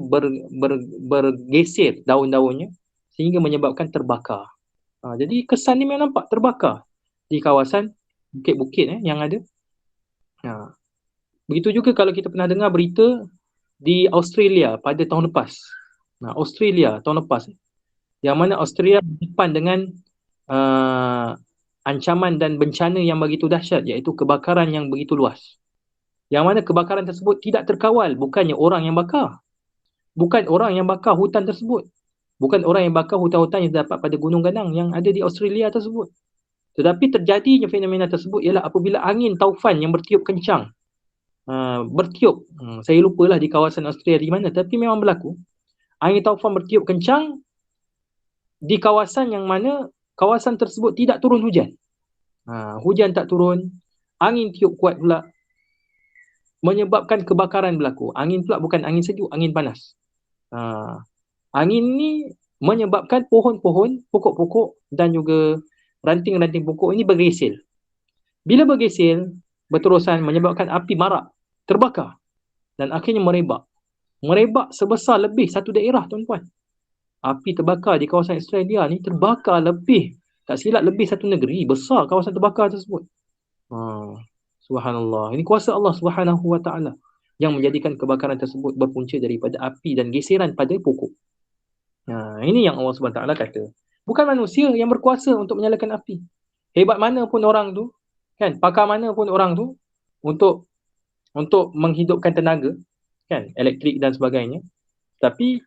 bergeser daun-daunnya sehingga menyebabkan terbakar. Jadi kesan ni memang nampak terbakar di kawasan bukit-bukit yang ada. Begitu juga kalau kita pernah dengar berita di Australia pada tahun lepas. Australia tahun lepas, yang mana Australia berdepan dengan ancaman dan bencana yang begitu dahsyat, iaitu kebakaran yang begitu luas. Yang mana kebakaran tersebut tidak terkawal. Bukannya orang yang bakar. Bukan orang yang bakar hutan tersebut. Bukan orang yang bakar hutan-hutan yang terdapat pada gunung ganang yang ada di Australia tersebut. Tetapi terjadinya fenomena tersebut ialah apabila angin taufan yang bertiup kencang. Bertiup. Saya lupalah di kawasan Australia di mana. Tapi memang berlaku. Angin taufan bertiup kencang di kawasan yang mana kawasan tersebut tidak turun hujan. Hujan tak turun. Angin tiup kuat pula, menyebabkan kebakaran berlaku. Angin pula bukan angin sejuk, angin panas. Angin ni menyebabkan pohon-pohon, pokok-pokok dan juga ranting-ranting pokok ini bergesil. Bila bergesil, berterusan menyebabkan api marak, terbakar dan akhirnya merebak. Merebak sebesar lebih satu daerah, tuan-tuan. Api terbakar di kawasan Australia ni terbakar lebih, tak silap lebih satu negeri besar kawasan terbakar tersebut. Subhanallah. Ini kuasa Allah Subhanahu Wa Taala yang menjadikan kebakaran tersebut berpunca daripada api dan geseran pada pokok. Ini yang Allah Subhanahu Wa Taala kata. Bukan manusia yang berkuasa untuk menyalakan api. Hebat mana pun orang tu, kan, pakar mana pun orang tu untuk menghidupkan tenaga, kan, elektrik dan sebagainya. Tapi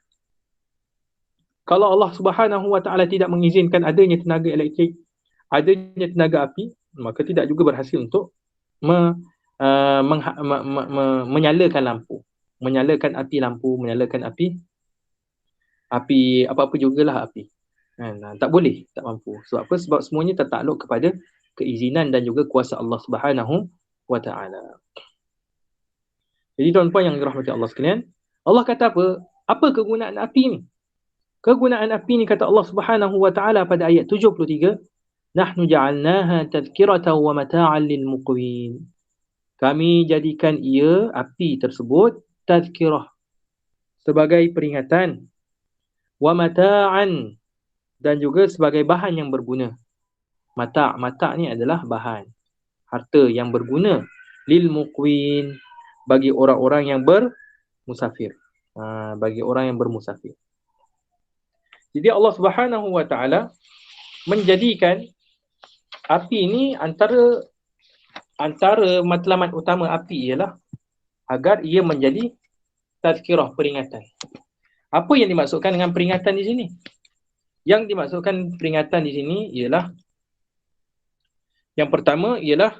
kalau Allah Subhanahu Wa Taala tidak mengizinkan adanya tenaga elektrik, adanya tenaga api, maka tidak juga berhasil untuk menyalakan lampu, menyalakan api lampu, menyalakan api apa-apa jugalah api. Tak boleh, tak mampu. Sebab apa? Sebab semuanya tertakluk kepada keizinan dan juga kuasa Allah Subhanahu Wa Taala. Jadi tuan-tuan yang dirahmati Allah sekalian, Allah kata apa? Apa kegunaan api ni? Kegunaan api ni kata Allah Subhanahu Wa Taala pada ayat 73, nahnu ja'alnaha tadhkiratan wa mata'an lil muqwin. Kami jadikan ia, api tersebut, tazkirah, sebagai peringatan, wa mata'an, dan juga sebagai bahan yang berguna. Mata' ni adalah bahan, harta yang berguna, lil muqwin, bagi orang-orang yang bermusafir. Bagi orang yang bermusafir. Jadi Allah Subhanahu Wa Taala menjadikan api ini antara matlamat utama api ialah agar ia menjadi tazkirah, peringatan. Apa yang dimaksudkan dengan peringatan di sini? Yang dimaksudkan peringatan di sini ialah, yang pertama ialah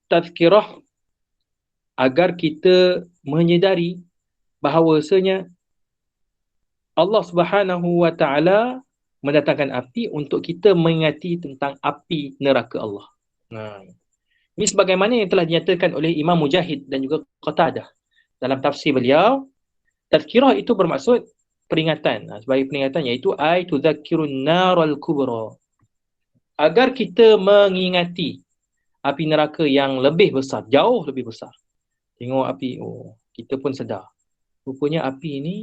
tazkirah agar kita menyedari bahawasanya Allah Subhanahu Wa Taala mendatangkan api untuk kita mengingati tentang api neraka Allah. Ini sebagaimana yang telah dinyatakan oleh Imam Mujahid dan juga Qatadah dalam tafsir beliau. Tazkirah itu bermaksud peringatan, sebagai peringatan, iaitu ay tudzakkirun naral kubra, agar kita mengingati api neraka yang lebih besar, jauh lebih besar. Tengok api, kita pun sedar, rupanya api ini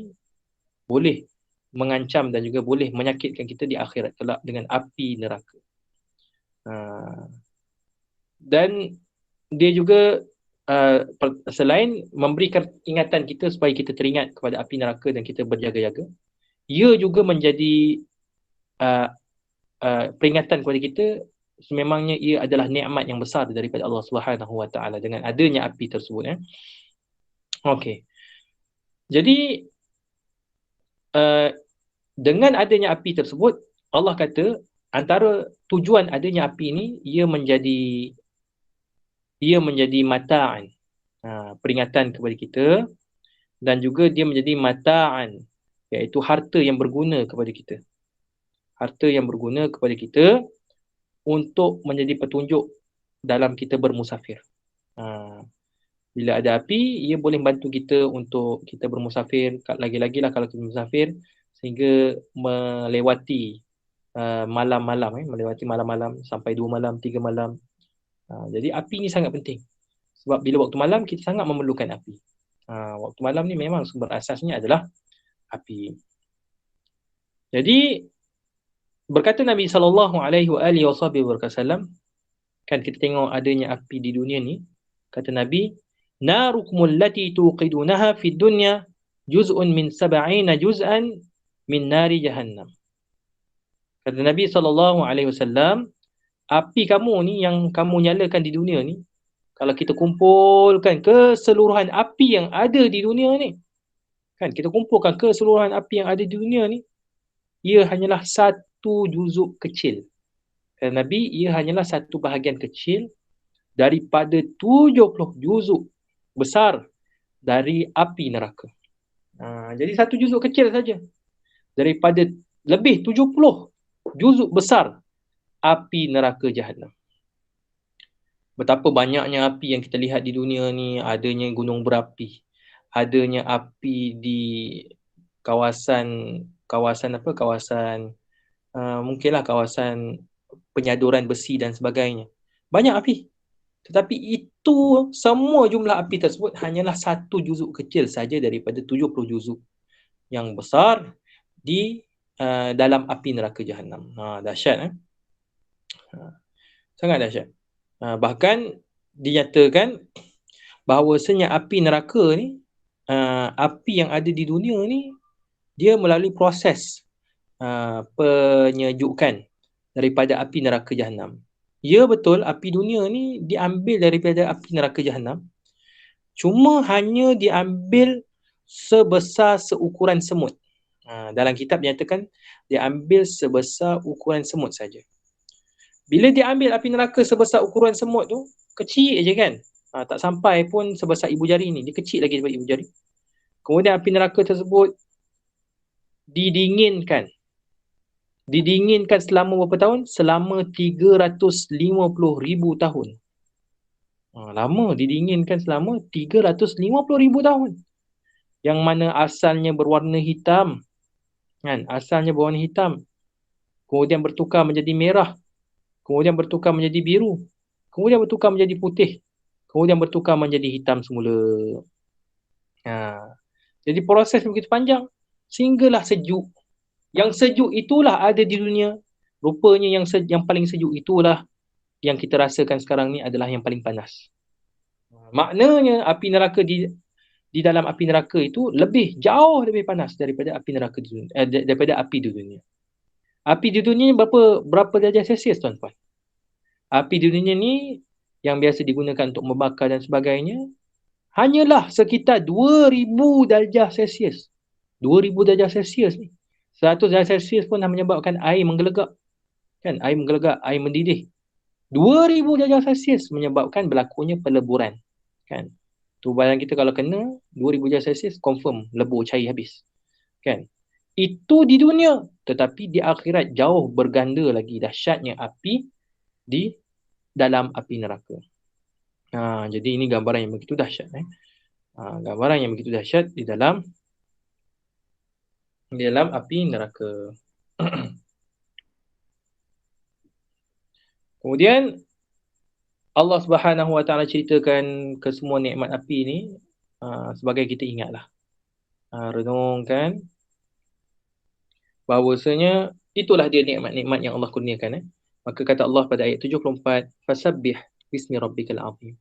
boleh mengancam dan juga boleh menyakitkan kita di akhirat kelak dengan api neraka. Dan dia juga selain memberikan ingatan kita supaya kita teringat kepada api neraka dan kita berjaga-jaga, ia juga menjadi peringatan kepada kita sememangnya ia adalah nikmat yang besar daripada Allah Subhanahu Wa Taala dengan adanya api tersebut. Okey. Jadi dengan adanya api tersebut, Allah kata antara tujuan adanya api ini ia menjadi mata'an, peringatan kepada kita, dan juga dia menjadi mata'an, iaitu harta yang berguna kepada kita. Harta yang berguna kepada kita untuk menjadi petunjuk dalam kita bermusafir. Bila ada api, ia boleh membantu kita untuk kita bermusafir, lagi-lagilah kalau kita bermusafir, sehingga melewati malam-malam, melewati malam-malam sampai 2 malam, 3 malam. Jadi api ni sangat penting. Sebab bila waktu malam kita sangat memerlukan api. Waktu malam ni memang sumber asasnya adalah api. Jadi berkata Nabi SAW, kan kita tengok adanya api di dunia ni, kata Nabi, narukumul lati tuqidunaha fid dunya juz'un min 70 juz'an min nari jahannam. Kata Nabi SAW, api kamu ni yang kamu nyalakan di dunia ni, kalau kita kumpulkan keseluruhan api yang ada di dunia ni, kan, kita kumpulkan keseluruhan api yang ada di dunia ni, ia hanyalah satu juzuk kecil. Kata Nabi, ia hanyalah satu bahagian kecil daripada 70 juzuk besar dari api neraka. Jadi satu juzuk kecil saja daripada lebih 70 juzuk besar api neraka Jahannam. Betapa banyaknya api yang kita lihat di dunia ni, adanya gunung berapi, adanya api di kawasan kawasan mungkinlah kawasan penyaduran besi dan sebagainya. Banyak api. Tetapi itu semua jumlah api tersebut hanyalah satu juzuk kecil saja daripada 70 juzuk yang besar di dalam api neraka Jahannam. Dahsyat. Sangat dahsyat. Bahkan dinyatakan bahawasanya api neraka ni, api yang ada di dunia ni, dia melalui proses penyejukan daripada api neraka Jahannam. Ya betul, api dunia ni diambil daripada api neraka Jahannam. Cuma hanya diambil sebesar seukuran semut. Dalam kitab dinyatakan diambil sebesar ukuran semut saja. Bila diambil api neraka sebesar ukuran semut tu, kecil je kan. Tak sampai pun sebesar ibu jari ni. Dia kecil lagi daripada ibu jari. Kemudian api neraka tersebut didinginkan. Didinginkan selama berapa tahun? Selama 350,000 tahun. Lama didinginkan selama 350,000 tahun. Yang mana asalnya berwarna hitam. Kan? Asalnya berwarna hitam. Kemudian bertukar menjadi merah. Kemudian bertukar menjadi biru. Kemudian bertukar menjadi putih. Kemudian bertukar menjadi hitam semula. Jadi proses begitu panjang. Sehinggalah sejuk. Yang sejuk itulah ada di dunia. Rupanya yang paling sejuk itulah yang kita rasakan sekarang ni adalah yang paling panas. Maknanya api neraka di dalam api neraka itu jauh lebih panas daripada api neraka daripada api di dunia. Api di dunia berapa darjah Celsius, tuan-tuan? Api di dunia ni yang biasa digunakan untuk membakar dan sebagainya hanyalah sekitar 2000 darjah Celsius. 2000 darjah Celsius ni. 100 darjah Celsius pun dah menyebabkan air menggelegak. Kan? Air menggelegak, air mendidih. 2000 darjah Celsius menyebabkan berlakunya peleburan. Kan? Tu badan kita kalau kena 2000 darjah Celsius confirm lebur cair habis. Kan? Itu di dunia, tetapi di akhirat jauh berganda lagi dahsyatnya api di dalam api neraka. Jadi ini gambaran yang begitu dahsyat. Gambaran yang begitu dahsyat di dalam api neraka. Kemudian Allah Subhanahu Wa Taala ceritakan ke semua nikmat api ni sebagai kita ingatlah. Renungkan bahawasanya itulah dia nikmat-nikmat yang Allah kurniakan. Maka kata Allah pada ayat 74, fasabbih bismi rabbikal azim.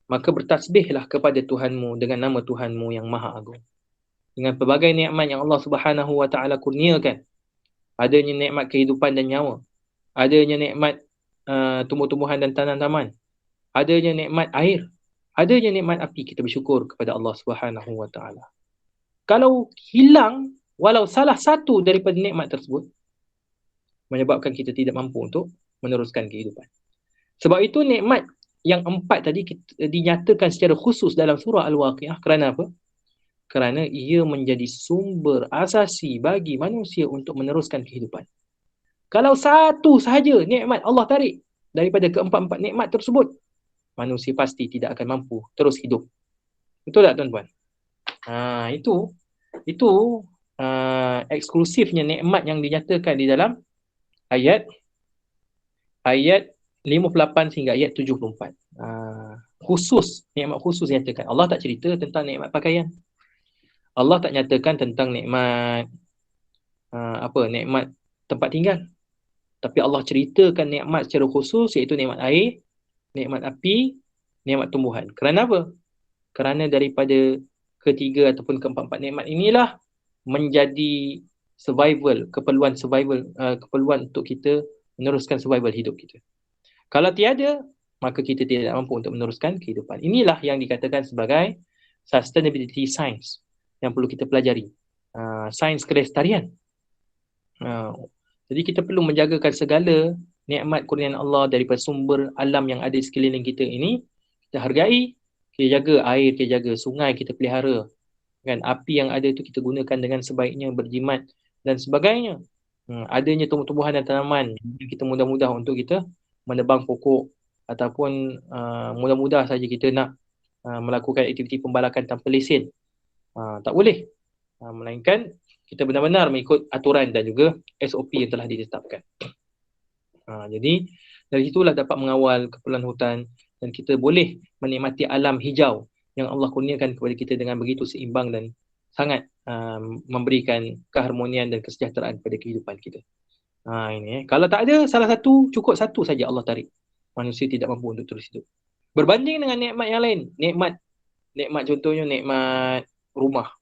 Maka bertasbihlah kepada Tuhanmu dengan nama Tuhanmu yang Maha Agung. Dengan pelbagai nikmat yang Allah Subhanahu Wa Taala kurniakan. Adanya nikmat kehidupan dan nyawa. Adanya nikmat tumbuh-tumbuhan dan tanaman. Adanya nikmat air. Adanya nikmat api. Kita bersyukur kepada Allah Subhanahu Wa Taala. Kalau hilang walau salah satu daripada nikmat tersebut, menyebabkan kita tidak mampu untuk meneruskan kehidupan. Sebab itu nikmat yang 4 tadi dinyatakan secara khusus dalam surah Al-Waqiah. Kerana apa? Kerana ia menjadi sumber asasi bagi manusia untuk meneruskan kehidupan. Kalau satu sahaja nikmat Allah tarik daripada keempat-empat nikmat tersebut, manusia pasti tidak akan mampu terus hidup. Betul tak, tuan-tuan? Itu eksklusifnya nikmat yang dinyatakan di dalam ayat 58 hingga ayat 74. Nikmat khusus dinyatakan. Allah tak cerita tentang nikmat pakaian. Allah tak nyatakan tentang nikmat nikmat tempat tinggal. Tapi Allah ceritakan nikmat secara khusus, iaitu nikmat air, nikmat api, nikmat tumbuhan. Kerana apa? Kerana daripada ketiga ataupun keempat-empat nikmat inilah menjadi keperluan untuk kita meneruskan survival hidup kita. Kalau tiada, maka kita tidak mampu untuk meneruskan kehidupan. Inilah yang dikatakan sebagai sustainability science yang perlu kita pelajari. Sains kelestarian. Jadi kita perlu menjagakan segala nikmat kurniaan Allah daripada sumber alam yang ada di sekeliling kita ini. Kita hargai, kita jaga air, kita jaga sungai, kita pelihara. Kan, api yang ada itu kita gunakan dengan sebaiknya, berjimat dan sebagainya. Adanya tumbuh-tumbuhan dan tanaman, kita mudah-mudah untuk kita menebang pokok ataupun mudah-mudah saja kita nak melakukan aktiviti pembalakan tanpa lesen. Tak boleh. Melainkan Kita benar-benar mengikut aturan dan juga SOP yang telah ditetapkan. Jadi dari situlah dapat mengawal keperluan hutan dan kita boleh menikmati alam hijau yang Allah kurniakan kepada kita dengan begitu seimbang dan sangat memberikan keharmonian dan kesejahteraan kepada kehidupan kita. Ini kalau tak ada salah satu, cukup satu saja Allah tarik. Manusia tidak mampu untuk terus hidup. Berbanding dengan nikmat yang lain, nikmat contohnya nikmat rumah.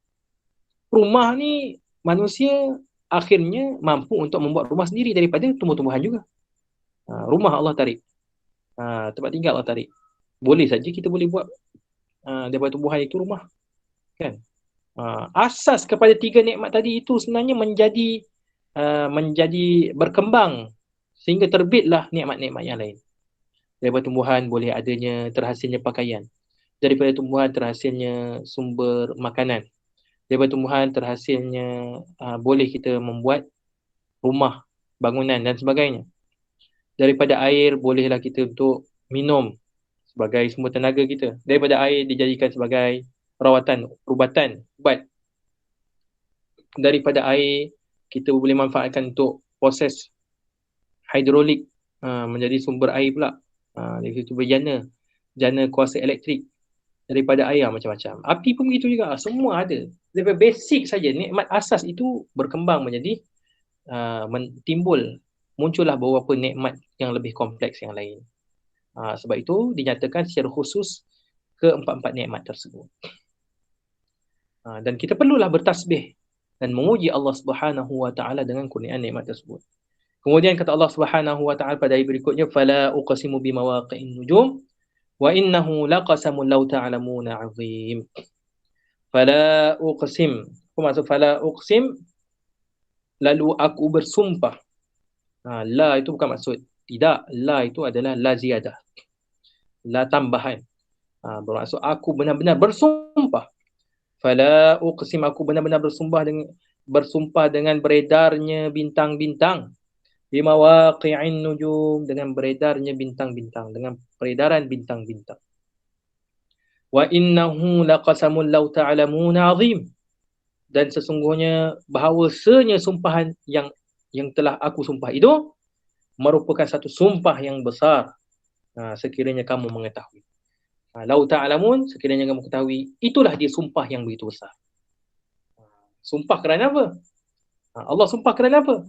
Rumah ni manusia akhirnya mampu untuk membuat rumah sendiri daripada tumbuh-tumbuhan juga. Rumah Allah tarik. Tempat tinggal Allah tarik. Boleh saja kita boleh buat daripada tumbuhan itu rumah. Kan? Asas kepada tiga nikmat tadi itu sebenarnya menjadi berkembang sehingga terbitlah nikmat-nikmat yang lain. Daripada tumbuhan boleh adanya terhasilnya pakaian. Daripada tumbuhan terhasilnya sumber makanan. Daripada tumbuhan terhasilnya boleh kita membuat rumah, bangunan dan sebagainya. Daripada air bolehlah kita untuk minum sebagai sumber tenaga kita. Daripada air dijadikan sebagai rawatan, ubat. Daripada air kita boleh manfaatkan untuk proses hidrolik menjadi sumber air pula. Dari situ berjana kuasa elektrik daripada air macam-macam. Api pun begitu juga, semua ada. Daripada basic saja, nikmat asas itu berkembang menjadi muncullah beberapa nikmat yang lebih kompleks yang lain. Sebab itu dinyatakan secara khusus keempat-empat nikmat tersebut. Dan kita perlulah bertasbih dan memuji Allah Subhanahu wa taala dengan kurniaan nikmat tersebut. Kemudian kata Allah Subhanahu wa taala pada ayat berikutnya, fala uqsimu bimawaqi'in nujum wa innahu laqasamun law ta'lamuna 'azim. Fala uqsim. Apa maksud fala uqsim? Lalu aku bersumpah. La itu bukan maksud tidak. La itu adalah la ziyadah. La tambahan. Bermaksud aku benar-benar bersumpah. Fala uqsim, aku benar-benar bersumpah dengan beredarnya bintang-bintang. Bimawaqi'in nujum, dengan beredarnya bintang-bintang, dengan peredaran bintang-bintang. Wa innahu laqasamul law ta'lamuna 'azim. Dan sesungguhnya bahawasanya sumpahan yang telah aku sumpah itu merupakan satu sumpah yang besar. Sekiranya kamu mengetahui. Law ta'lamun, sekiranya kamu ketahui, itulah dia sumpah yang begitu besar. Sumpah kerana apa? Allah sumpah kerana apa?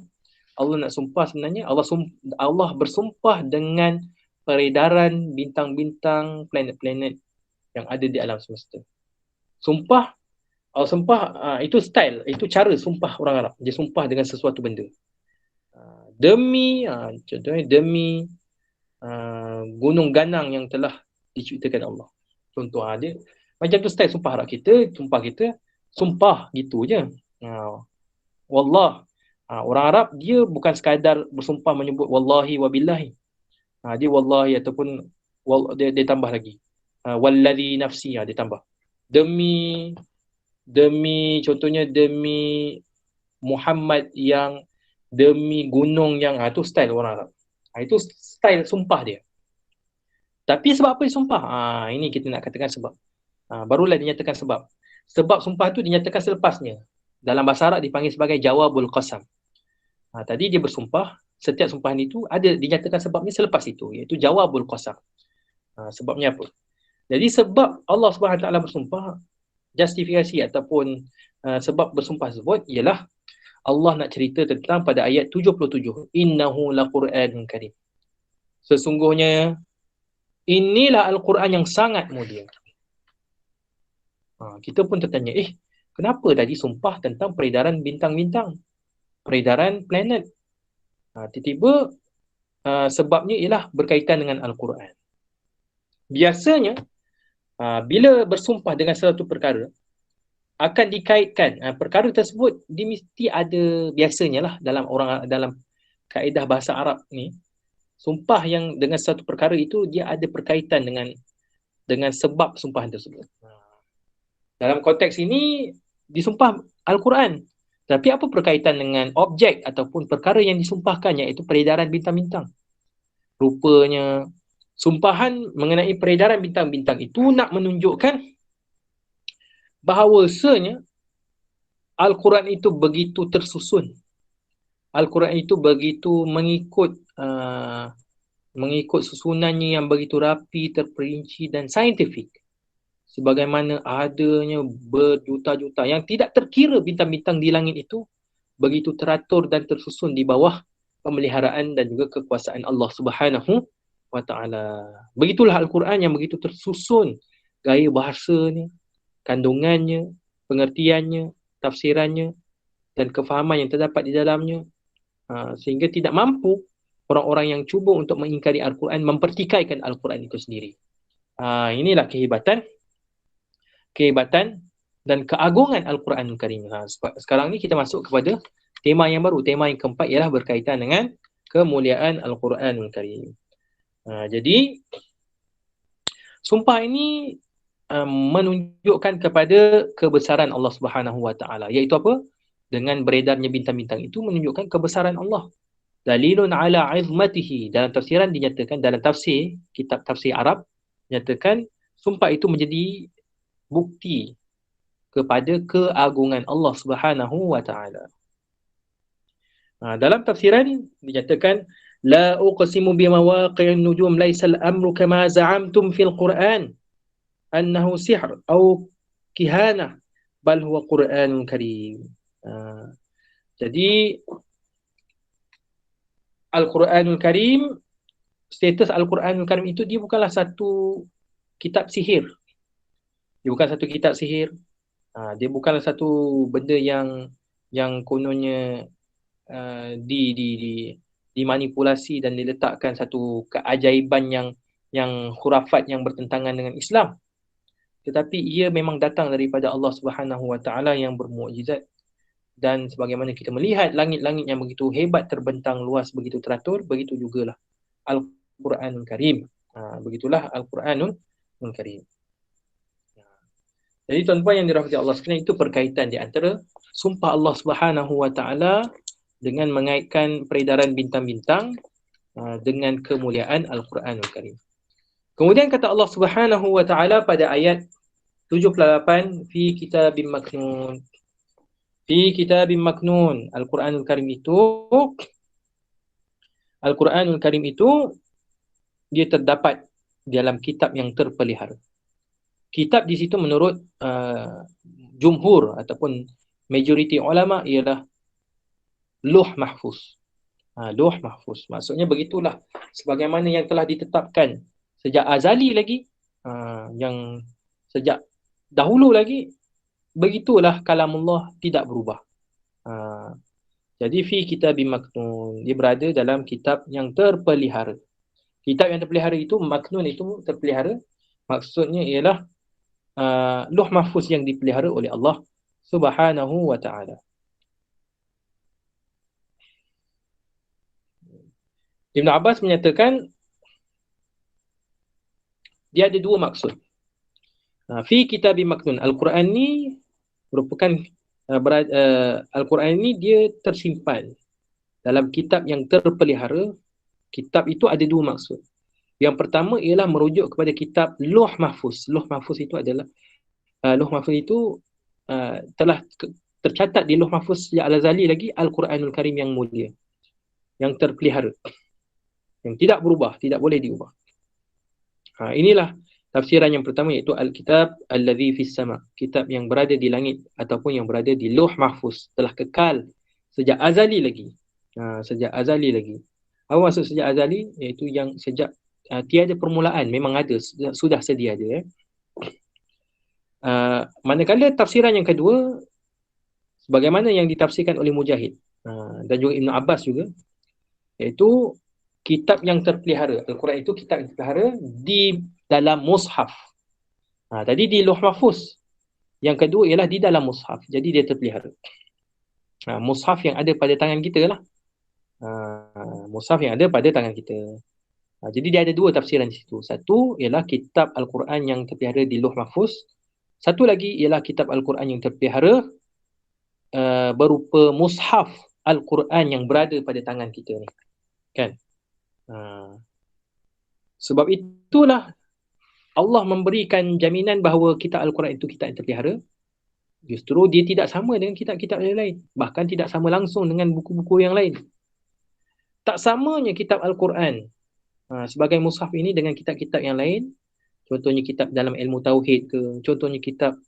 Allah nak sumpah sebenarnya, Allah bersumpah dengan peredaran bintang-bintang, planet-planet yang ada di alam semesta. Sumpah, Allah sumpah, itu style, itu cara sumpah orang Arab. Dia sumpah dengan sesuatu benda. Contohnya demi gunung ganang yang telah diciptakan Allah. Contoh dia macam tu style sumpah Arab kita, sumpah gitu je. Wallah. Orang Arab dia bukan sekadar bersumpah menyebut wallahi wa billahi. Dia wallahi ataupun dia tambah lagi. Wallazi nafsi, dia tambah. Demi contohnya demi Muhammad yang, demi gunung yang, itu style orang Arab. Itu style sumpah dia. Tapi sebab apa dia sumpah? Ini kita nak katakan sebab. Barulah dinyatakan sebab. Sebab sumpah tu dinyatakan selepasnya. Dalam bahasa Arab dipanggil sebagai jawabul qasam. Tadi dia bersumpah, setiap sumpahan itu ada dinyatakan sebabnya selepas itu, iaitu jawabul qasam. Sebabnya apa? Jadi sebab Allah Subhanahu taala bersumpah, justifikasi ataupun sebab bersumpah tersebut ialah Allah nak cerita tentang pada ayat 77, innahu laqur'anun karim. Sesungguhnya inilah Al-Quran yang sangat mulia. Kita pun tertanya, kenapa tadi sumpah tentang peredaran bintang-bintang, peredaran planet? Tiba-tiba sebabnya ialah berkaitan dengan Al-Quran. Biasanya bila bersumpah dengan suatu perkara akan dikaitkan perkara tersebut, dia mesti ada, biasanya lah dalam kaedah bahasa Arab ni, sumpah yang dengan satu perkara itu dia ada perkaitan dengan sebab sumpahan tersebut. Dalam konteks ini disumpah Al-Quran. Tapi apa berkaitan dengan objek ataupun perkara yang disumpahkan, iaitu peredaran bintang-bintang? Rupanya sumpahan mengenai peredaran bintang-bintang itu nak menunjukkan bahawasanya Al-Quran itu begitu tersusun. Al-Quran itu begitu mengikut susunannya yang begitu rapi, terperinci dan saintifik. Sebagaimana adanya berjuta-juta yang tidak terkira bintang-bintang di langit itu begitu teratur dan tersusun di bawah pemeliharaan dan juga kekuasaan Allah Subhanahu wa taala. Begitulah Al-Quran yang begitu tersusun, gaya bahasanya, kandungannya, pengertiannya, tafsirannya dan kefahaman yang terdapat di dalamnya, sehingga tidak mampu orang-orang yang cuba untuk mengingkari Al-Quran mempertikaikan Al-Quran itu sendiri. Inilah kehebatan dan keagungan Al-Quranul Karim. Sekarang ni kita masuk kepada tema yang baru. Tema yang keempat ialah berkaitan dengan kemuliaan Al-Quranul Karim. Jadi, sumpah ini menunjukkan kepada kebesaran Allah Subhanahu Wa Taala. Iaitu apa? Dengan beredarnya bintang-bintang itu menunjukkan kebesaran Allah. Dalilun ala izmatihi. Dalam tafsiran dinyatakan, dalam tafsir, kitab tafsir Arab, nyatakan sumpah itu menjadi bukti kepada keagungan Allah Subhanahu wa taala. Dalam tafsiran dinyatakan la uqsimu bimawaqi'in nujum laisa al-amru kama za'amtum fil Quran annahu sihr atau kihanah bal huwa Quranun Karim. Jadi Al-Quranul Karim, status Al-Quranul Karim itu dia bukanlah satu kitab sihir. Dia bukan satu kitab sihir. Dia bukanlah satu benda yang kononnya dimanipulasi dan diletakkan satu keajaiban yang khurafat yang bertentangan dengan Islam. Tetapi ia memang datang daripada Allah Subhanahu Wa Taala yang bermukjizat. Dan sebagaimana kita melihat langit-langit yang begitu hebat terbentang luas, begitu teratur, begitu jugalah Al-Quranul Karim. Begitulah Al-Quranul Karim. Jadi tuan-tuan yang dirahmati Allah sekalian, itu berkaitan di antara sumpah Allah Subhanahu Wa Taala dengan mengaitkan peredaran bintang-bintang dengan kemuliaan Al-Quranul Karim. Kemudian kata Allah Subhanahu Wa Taala pada ayat 78, fi kitabim maknun. Fi kitabim maknun. Al-Quranul Karim itu dia terdapat dalam kitab yang terpelihara. Kitab di situ menurut jumhur ataupun majoriti ulama ialah Lauh Mahfuz. Lauh Mahfuz. Maksudnya begitulah sebagaimana yang telah ditetapkan sejak azali lagi, yang sejak dahulu lagi, begitulah kalamullah tidak berubah. Jadi fi kitabim maknun, dia berada dalam kitab yang terpelihara. Kitab yang terpelihara itu, maknun itu terpelihara, maksudnya ialah Lauh Mahfuz yang dipelihara oleh Allah Subhanahu wa taala. Ibn Abbas menyatakan dia ada dua maksud. Fi kitabim maknun, Al-Quran ni merupakan Al-Quran ini dia tersimpan dalam kitab yang terpelihara. Kitab itu ada dua maksud. Yang pertama ialah merujuk kepada kitab Lauh Mahfuz. Lauh Mahfuz itu adalah Lauh Mahfuz itu telah tercatat di Lauh Mahfuz sejak Al-Azali lagi Al-Quranul Karim yang mulia, yang terpelihara, yang tidak berubah, tidak boleh diubah. Inilah tafsiran yang pertama, iaitu Al-Kitab Alladhi Fis Sama', kitab yang berada di langit ataupun yang berada di Lauh Mahfuz, telah kekal sejak azali lagi. Sejak azali lagi. Apa maksud sejak azali? Iaitu yang sejak tiada permulaan, memang ada, sudah sedia ada. Manakala tafsiran yang kedua, sebagaimana yang ditafsirkan oleh Mujahid dan juga Ibn Abbas juga, iaitu kitab yang terpelihara. Al-Quran itu kitab yang terpelihara di dalam mushaf. Tadi di Lauh Mahfuz. Yang kedua ialah di dalam mushaf. Jadi dia terpelihara. Mushaf yang ada pada tangan kita lah. Mushaf yang ada pada tangan kita. Jadi dia ada dua tafsiran di situ. Satu ialah kitab Al-Quran yang terpelihara di Lauh Mahfuz. Satu lagi ialah kitab Al-Quran yang terpelihara berupa mushaf Al-Quran yang berada pada tangan kita ni. Kan? Sebab itulah Allah memberikan jaminan bahawa kitab Al-Quran itu kitab yang terpelihara Justru dia tidak sama dengan kitab-kitab yang lain. Bahkan tidak sama langsung dengan buku-buku yang lain. Tak samanya kitab Al-Quran sebagai mushaf ini dengan kitab-kitab yang lain. Contohnya kitab dalam ilmu tauhid ke, contohnya kitab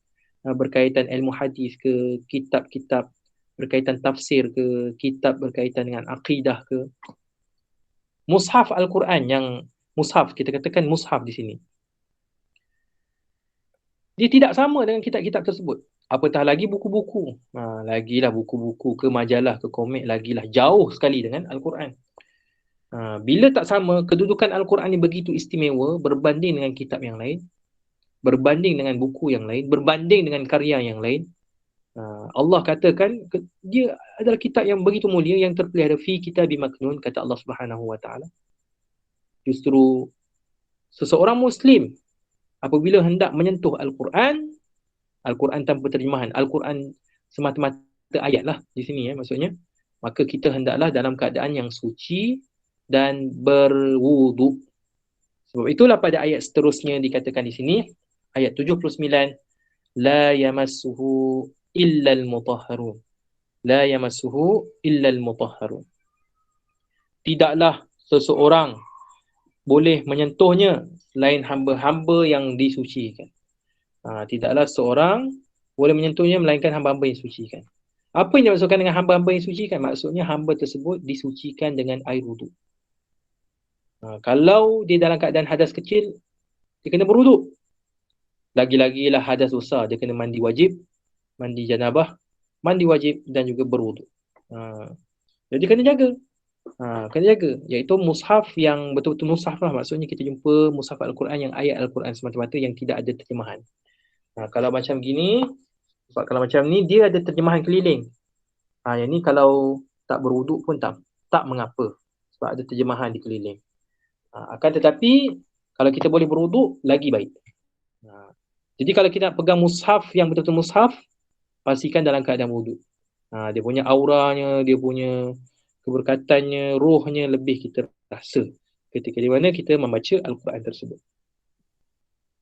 berkaitan ilmu hadis ke, kitab-kitab berkaitan tafsir ke, kitab berkaitan dengan akidah ke. Mushaf Al-Quran yang mushaf, kita katakan mushaf di sini. Dia tidak sama dengan kitab-kitab tersebut. Apatah lagi buku-buku. Lagilah buku-buku ke majalah ke komik, lagilah jauh sekali dengan Al-Quran. Bila tak sama, kedudukan Al-Quran ini begitu istimewa berbanding dengan kitab yang lain, berbanding dengan buku yang lain, berbanding dengan karya yang lain. Allah katakan dia adalah kitab yang begitu mulia yang terpelihara fi kitabi maknun, kata Allah Subhanahu wa taala. Justru seseorang muslim apabila hendak menyentuh Al-Quran, Al-Quran tanpa terjemahan, Al-Quran semata-mata ayat lah di sini maksudnya, maka kita hendaklah dalam keadaan yang suci dan berwuduk. Sebab itulah pada ayat seterusnya dikatakan di sini, ayat 79, la yamassuhu illa al-mutahharun. La yamassuhu illa al-mutahharun. Tidaklah seseorang boleh menyentuhnya selain hamba-hamba yang disucikan. Tidaklah seorang boleh menyentuhnya melainkan hamba-hamba yang disucikan. Apa yang dimaksudkan dengan hamba-hamba yang disucikan? Maksudnya hamba tersebut disucikan dengan air wuduk. Kalau dia dalam keadaan hadas kecil, dia kena berwuduk. Lagi-lagilah hadas besar, dia kena mandi wajib, mandi janabah, mandi wajib dan juga berwuduk. Jadi kena jaga. Kena jaga. Iaitu mushaf yang betul-betul mushaf lah. Maksudnya kita jumpa mushaf Al-Quran yang ayat Al-Quran semata-mata yang tidak ada terjemahan. Kalau macam gini, sebab kalau macam ni dia ada terjemahan keliling. Yang ni kalau tak berwuduk pun tak mengapa. Sebab ada terjemahan di keliling. Akan tetapi kalau kita boleh berwuduk, lagi baik. Jadi kalau kita nak pegang mushaf yang betul-betul mushaf, pastikan dalam keadaan wuduk. Dia punya auranya, dia punya keberkatannya, rohnya lebih kita rasa ketika di mana kita membaca Al-Quran tersebut.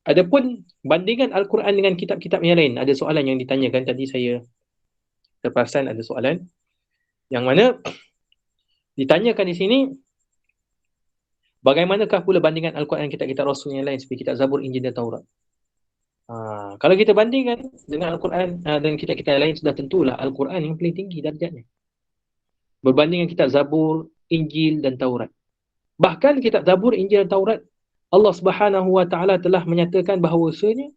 Adapun bandingan Al-Quran dengan kitab-kitab yang lain, ada soalan yang ditanyakan tadi, saya terperasan ada soalan yang mana ditanyakan di sini, bagaimanakah pula bandingan Al-Quran kitab-kitab Rasul yang lain seperti kitab Zabur, Injil dan Taurat? Kalau kita bandingkan dengan Al-Quran dengan kitab-kitab yang lain, sudah tentulah Al-Quran yang paling tinggi darjatnya berbanding dengan kitab Zabur, Injil dan Taurat. Bahkan kitab Zabur, Injil dan Taurat, Allah Subhanahu wa taala telah menyatakan bahawasanya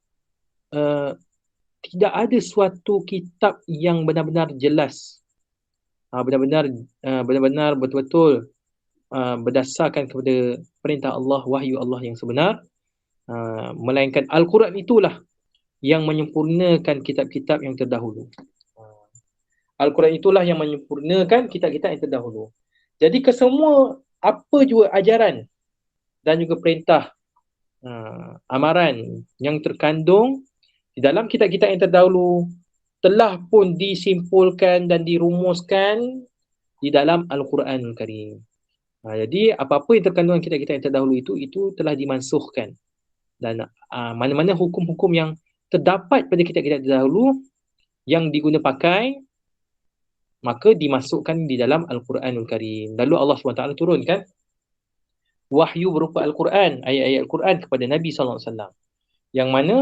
tidak ada suatu kitab yang benar-benar jelas, benar-benar betul-betul berdasarkan kepada perintah Allah, wahyu Allah yang sebenar, melainkan Al-Quran itulah yang menyempurnakan kitab-kitab yang terdahulu. Al-Quran itulah yang menyempurnakan kitab-kitab yang terdahulu. Jadi kesemua apa juga ajaran dan juga perintah, amaran yang terkandung di dalam kitab-kitab yang terdahulu telah pun disimpulkan dan dirumuskan di dalam Al-Quran Al-Karim. Jadi apa-apa yang terkandung dalam kitab-kitab yang terdahulu itu telah dimansuhkan. Dan mana-mana hukum-hukum yang terdapat pada kitab-kitab terdahulu yang diguna pakai, maka dimasukkan di dalam Al-Quranul Karim. Lalu Allah SWT turunkan wahyu berupa Al-Quran, ayat-ayat Al-Quran kepada Nabi SAW. Yang mana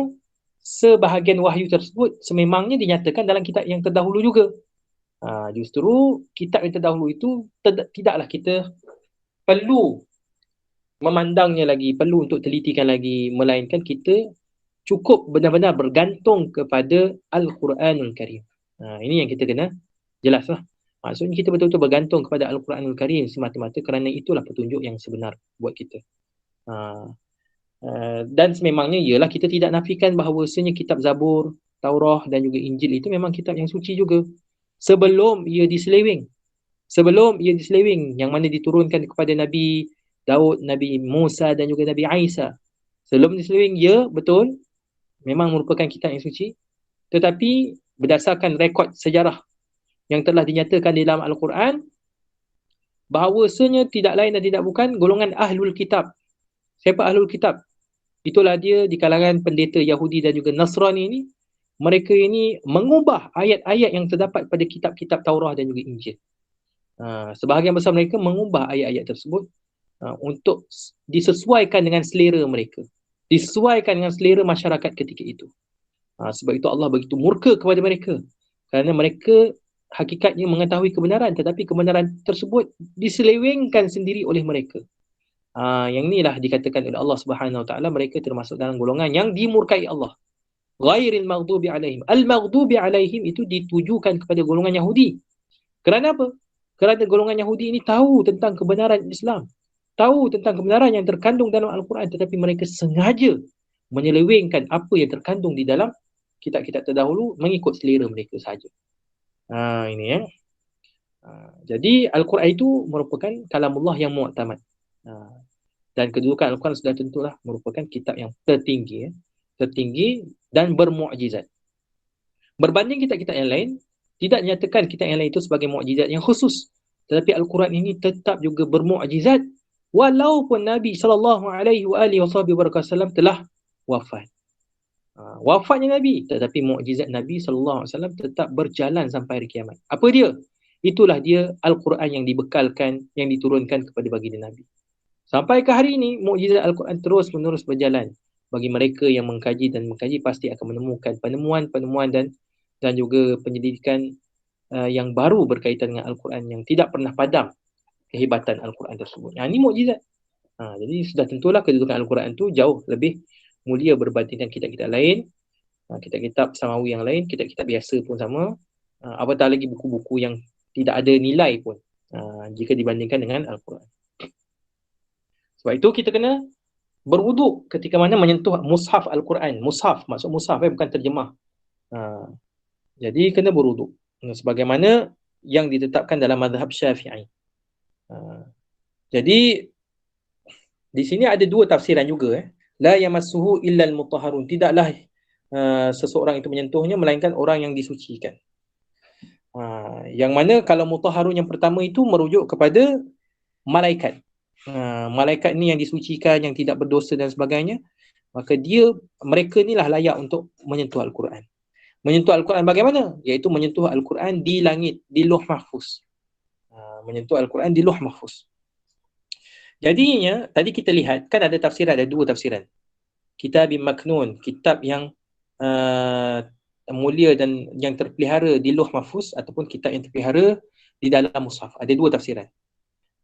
sebahagian wahyu tersebut sememangnya dinyatakan dalam kitab yang terdahulu juga. Justru kitab yang terdahulu itu tidaklah kita perlu memandangnya lagi, perlu untuk telitikan lagi, melainkan kita cukup benar-benar bergantung kepada Al-Quranul Karim. Ini yang kita kena jelaslah. Maksudnya kita betul-betul bergantung kepada Al-Quranul Karim semata-mata kerana itulah petunjuk yang sebenar buat kita. Dan sememangnya ialah kita tidak nafikan bahawasanya kitab Zabur, Taurah dan juga Injil itu memang kitab yang suci juga. Sebelum ia diseleweng. Yang mana diturunkan kepada Nabi Daud, Nabi Musa dan juga Nabi Isa. Sebelum diseleweng, ya betul, memang merupakan kitab yang suci. Tetapi berdasarkan rekod sejarah yang telah dinyatakan di dalam Al-Quran, bahawasanya tidak lain dan tidak bukan golongan Ahlul Kitab. Siapa Ahlul Kitab? Itulah dia di kalangan pendeta Yahudi dan juga Nasrani ini mereka ini mengubah ayat-ayat yang terdapat pada kitab-kitab Taurah dan juga Injil. Sebahagian besar mereka mengubah ayat-ayat tersebut untuk disesuaikan dengan selera mereka, disesuaikan dengan selera masyarakat ketika itu. Sebab itu Allah begitu murka kepada mereka, kerana mereka hakikatnya mengetahui kebenaran, tetapi kebenaran tersebut diselewengkan sendiri oleh mereka. Yang inilah dikatakan oleh Allah Subhanahu Wa Taala, mereka termasuk dalam golongan yang dimurkai Allah. Ghairil maghdubi alaihim. Al-maghdubi alaihim itu ditujukan kepada golongan Yahudi. Kerana apa? Kerana golongan Yahudi ini tahu tentang kebenaran Islam, tahu tentang kebenaran yang terkandung dalam Al-Quran, tetapi mereka sengaja menyelewengkan apa yang terkandung di dalam kitab-kitab terdahulu mengikut selera mereka sahaja. Ini ya. Jadi Al-Quran itu merupakan kalamullah yang mu'tamad. Dan kedudukan Al-Quran sudah tentulah merupakan kitab yang tertinggi, tertinggi dan bermukjizat. Berbanding kitab-kitab yang lain, tidak nyatakan kitab yang lain itu sebagai mukjizat yang khusus. Tetapi Al-Quran ini tetap juga bermukjizat walaupun Nabi SAW telah wafat. Wafatnya Nabi, tetapi mukjizat Nabi SAW tetap berjalan sampai hari kiamat. Apa dia? Itulah dia Al-Quran yang dibekalkan, yang diturunkan kepada baginda Nabi. Sampai ke hari ini, mukjizat Al-Quran terus menerus berjalan. Bagi mereka yang mengkaji dan mengkaji, pasti akan menemukan penemuan-penemuan dan juga penyelidikan yang baru berkaitan dengan Al-Quran yang tidak pernah padam kehebatan Al-Quran tersebut. Ini mukjizat. Jadi sudah tentulah kedudukan Al-Quran itu jauh lebih mulia berbandingkan kitab-kitab lain, kitab-kitab samawi yang lain, kitab-kitab biasa pun sama, apatah lagi buku-buku yang tidak ada nilai pun jika dibandingkan dengan Al-Quran. Sebab itu kita kena berwuduk ketika mana menyentuh mushaf Al-Quran. Mushaf, maksud mushaf bukan terjemah. Jadi kena berwuduk sebagaimana yang ditetapkan dalam mazhab Syafi'i. Jadi di sini ada dua tafsiran juga. La yamassuhu illal mutahharun. Tidaklah seseorang itu menyentuhnya melainkan orang yang disucikan. Yang mana kalau mutahharun yang pertama itu merujuk kepada malaikat. Malaikat ni yang disucikan, yang tidak berdosa dan sebagainya, maka mereka inilah layak untuk menyentuh Al-Quran. Menyentuh Al-Quran bagaimana? Iaitu menyentuh Al-Quran di langit, di Lauh Mahfuz. Menyentuh Al-Quran di Lauh Mahfuz. Jadinya, tadi kita lihat, kan ada tafsiran, ada dua tafsiran. Kitab Maknun, kitab yang mulia dan yang terpelihara di Lauh Mahfuz, ataupun kitab yang terpelihara di dalam mushaf. Ada dua tafsiran.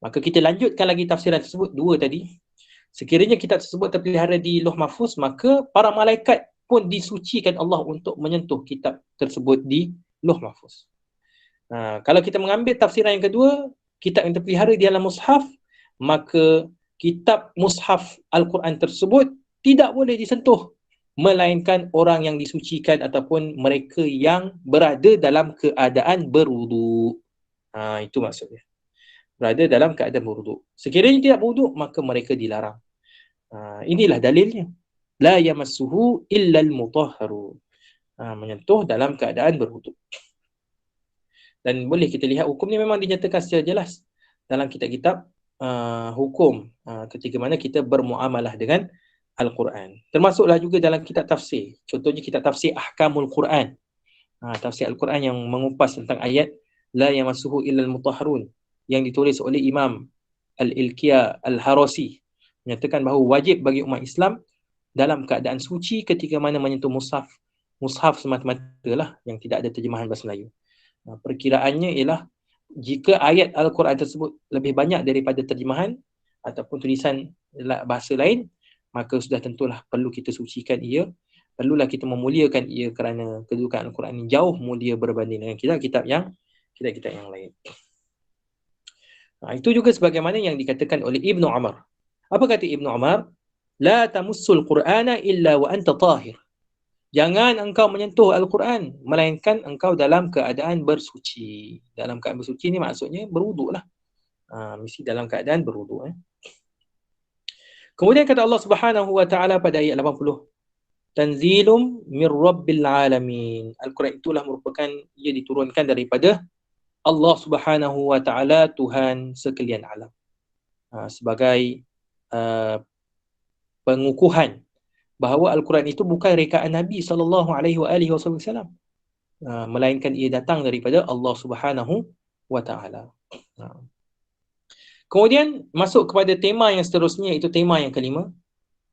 Maka kita lanjutkan lagi tafsiran tersebut, dua tadi. Sekiranya kitab tersebut terpelihara di Lauh Mahfuz, maka para malaikat pun disucikan Allah untuk menyentuh kitab tersebut di Lauh Mahfuz. Kalau kita mengambil tafsiran yang kedua, kitab yang terpelihara di dalam mushaf, maka kitab mushaf Al-Quran tersebut tidak boleh disentuh, melainkan orang yang disucikan ataupun mereka yang berada dalam keadaan berwuduk. Itu maksudnya. Berada dalam keadaan berwuduk. Sekiranya tidak berwuduk, maka mereka dilarang. Inilah dalilnya. La yamassuhu illal mutahharu. Menyentuh dalam keadaan berwuduk. Dan boleh kita lihat hukum ni memang dinyatakan secara jelas dalam kitab-kitab hukum ketika mana kita bermuamalah dengan Al-Quran. Termasuklah juga dalam kitab tafsir. Contohnya kitab tafsir Ahkamul Quran. Tafsir Al-Quran yang mengupas tentang ayat La yamassuhu illal mutahharun, yang ditulis oleh Imam Al-Ilqiya Al-Harasi, menyatakan bahawa wajib bagi umat Islam dalam keadaan suci ketika mana menyentuh mushaf. Mushaf semata-mata lah yang tidak ada terjemahan bahasa Melayu. Perkiraannya ialah jika ayat Al-Quran tersebut lebih banyak daripada terjemahan ataupun tulisan bahasa lain, maka sudah tentulah perlu kita sucikan ia, perlulah kita memuliakan ia kerana kedudukan Al-Quran ini jauh mulia berbanding dengan kitab-kitab yang lain. Itu juga sebagaimana yang dikatakan oleh Ibnu Umar. Apa kata Ibnu Umar? La tamussul Qur'ana illa wa anta tahir. Jangan engkau menyentuh Al-Quran melainkan engkau dalam keadaan bersuci. Dalam keadaan bersuci ni maksudnya berwuduklah. Mesti dalam keadaan berwuduk. Kemudian kata Allah Subhanahu wa taala pada ayat 80, Tanzilum mir rabbil alamin. Al-Quran itulah merupakan, ia diturunkan daripada Allah Subhanahu wa taala, Tuhan sekalian alam. Sebagai pengukuhan bahawa Al-Quran itu bukan rekaan Nabi SAW, melainkan ia datang daripada Allah Subhanahu wa Ta'ala. Kemudian masuk kepada tema yang seterusnya, iaitu tema yang kelima.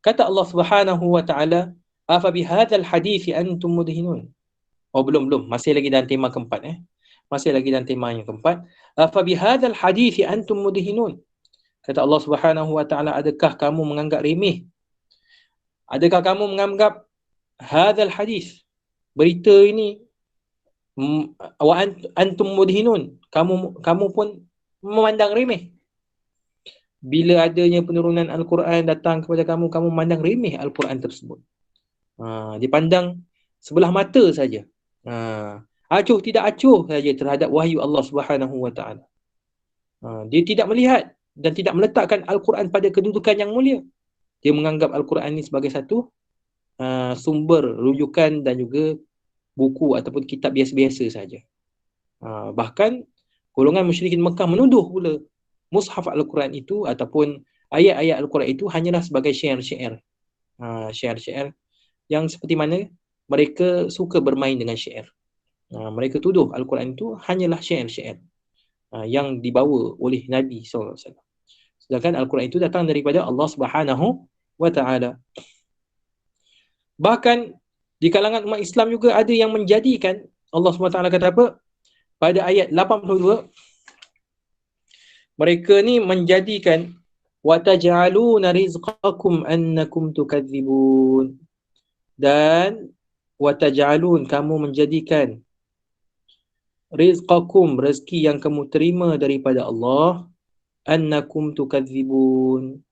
Kata Allah Subhanahu wa Ta'ala, afa bihadzal hadithi antum mudhinun. Oh, belum, masih lagi dalam tema keempat. Masih lagi dalam tema yang keempat. Afa bihadzal hadithi antum mudhinun. Kata Allah Subhanahu wa Ta'ala, adakah kamu menganggap remeh? Adakah kamu menganggap hadzal hadis, berita ini, wa antum mudhinun, kamu pun memandang remeh? Bila adanya penurunan Al-Quran datang kepada kamu, kamu memandang remeh Al-Quran tersebut. Dipandang sebelah mata saja. Acuh tidak acuh saja terhadap wahyu Allah Subhanahu wa Ta'ala. Dia tidak melihat dan tidak meletakkan Al-Quran pada kedudukan yang mulia. Dia menganggap Al-Quran ini sebagai satu sumber rujukan dan juga buku ataupun kitab biasa-biasa saja. Bahkan golongan musyrikin Mekah menuduh pula mushaf Al-Quran itu ataupun ayat-ayat Al-Quran itu hanyalah sebagai syair-syair. Syair-syair yang seperti mana mereka suka bermain dengan syair. Mereka tuduh Al-Quran itu hanyalah syair-syair yang dibawa oleh Nabi SAW. Sedangkan Al-Quran itu datang daripada Allah Subhanahu wa Ta'ala. Bahkan di kalangan umat Islam juga ada yang menjadikan, Allah SWT kata apa? Pada ayat 82, mereka ni menjadikan وَتَجْعَلُونَ رِزْقَكُمْ أَنَّكُمْ تُكَذِّبُونَ, dan وَتَجْعَلُونَ, kamu menjadikan, rizqakum, rezeki yang kamu terima daripada Allah, annakum tukadzibun,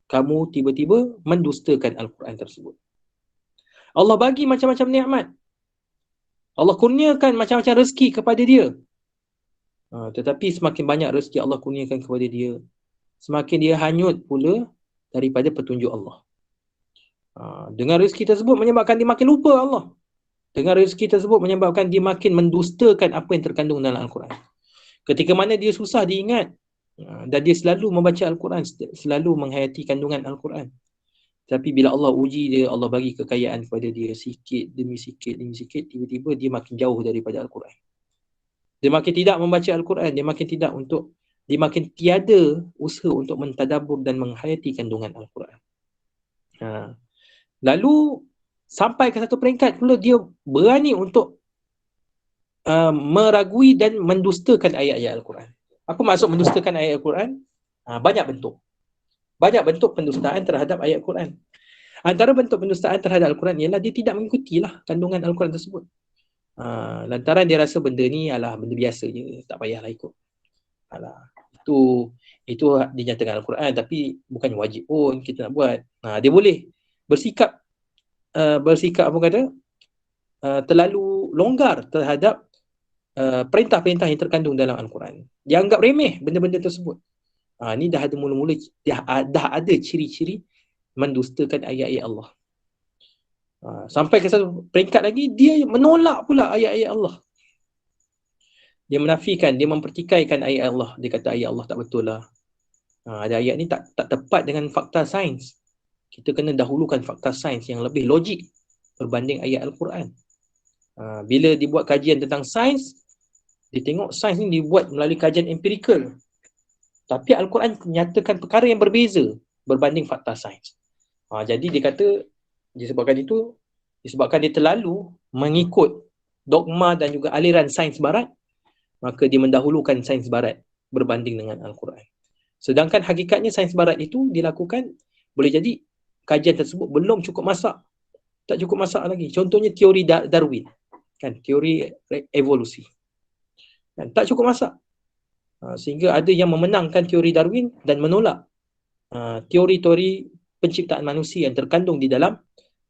kamu tiba-tiba mendustakan Al-Quran tersebut. Allah bagi macam-macam nikmat, Allah kurniakan macam-macam rezeki kepada dia, tetapi semakin banyak rezeki Allah kurniakan kepada dia, semakin dia hanyut pula daripada petunjuk Allah. Dengan rezeki tersebut menyebabkan dia makin lupa Allah. Dengan rezeki tersebut menyebabkan dia makin mendustakan apa yang terkandung dalam Al-Quran. Ketika mana dia susah diingat, dan dia selalu membaca Al-Quran, selalu menghayati kandungan Al-Quran. Tapi bila Allah uji dia, Allah bagi kekayaan kepada dia sikit demi sikit, tiba-tiba dia makin jauh daripada Al-Quran. Dia makin tidak membaca Al-Quran, dia makin tiada usaha untuk mentadabbur dan menghayati kandungan Al-Quran. Lalu sampai ke satu peringkat pula dia berani untuk meragui dan mendustakan ayat-ayat Al-Quran. Apa maksud mendustakan ayat Al-Quran? Banyak bentuk. Banyak bentuk pendustaan terhadap ayat Al-Quran. Antara bentuk pendustaan terhadap Al-Quran ialah dia tidak mengikutilah kandungan Al-Quran tersebut. Lantaran dia rasa benda ni adalah benda biasa je, tak payahlah ikut. Itu dinyatakan Al-Quran, tapi bukan wajib pun kita nak buat. Dia boleh bersikap apa kata, terlalu longgar terhadap perintah-perintah yang terkandung dalam Al-Quran. Dia anggap remeh benda-benda tersebut. Ni dah ada mula-mula, dah ada ciri-ciri mendustakan ayat-ayat Allah. Sampai ke satu peringkat lagi, dia menolak pula ayat-ayat Allah. Dia menafikan, dia mempertikaikan ayat Allah. Dia kata ayat Allah tak betul lah. Ada ayat ni tak tepat dengan fakta sains. Kita kena dahulukan fakta sains yang lebih logik berbanding ayat Al-Quran. Bila dibuat kajian tentang sains, dia tengok sains ni dibuat melalui kajian empirikal. Tapi Al-Quran menyatakan perkara yang berbeza berbanding fakta sains. Jadi dia kata, disebabkan dia terlalu mengikut dogma dan juga aliran sains barat, maka dia mendahulukan sains barat berbanding dengan Al-Quran. Sedangkan hakikatnya sains barat itu dilakukan, boleh jadi kajian tersebut belum cukup masak. Tak cukup masak lagi. Contohnya teori Darwin. Teori evolusi. Tak cukup masak. Sehingga ada yang memenangkan teori Darwin dan menolak teori-teori penciptaan manusia yang terkandung di dalam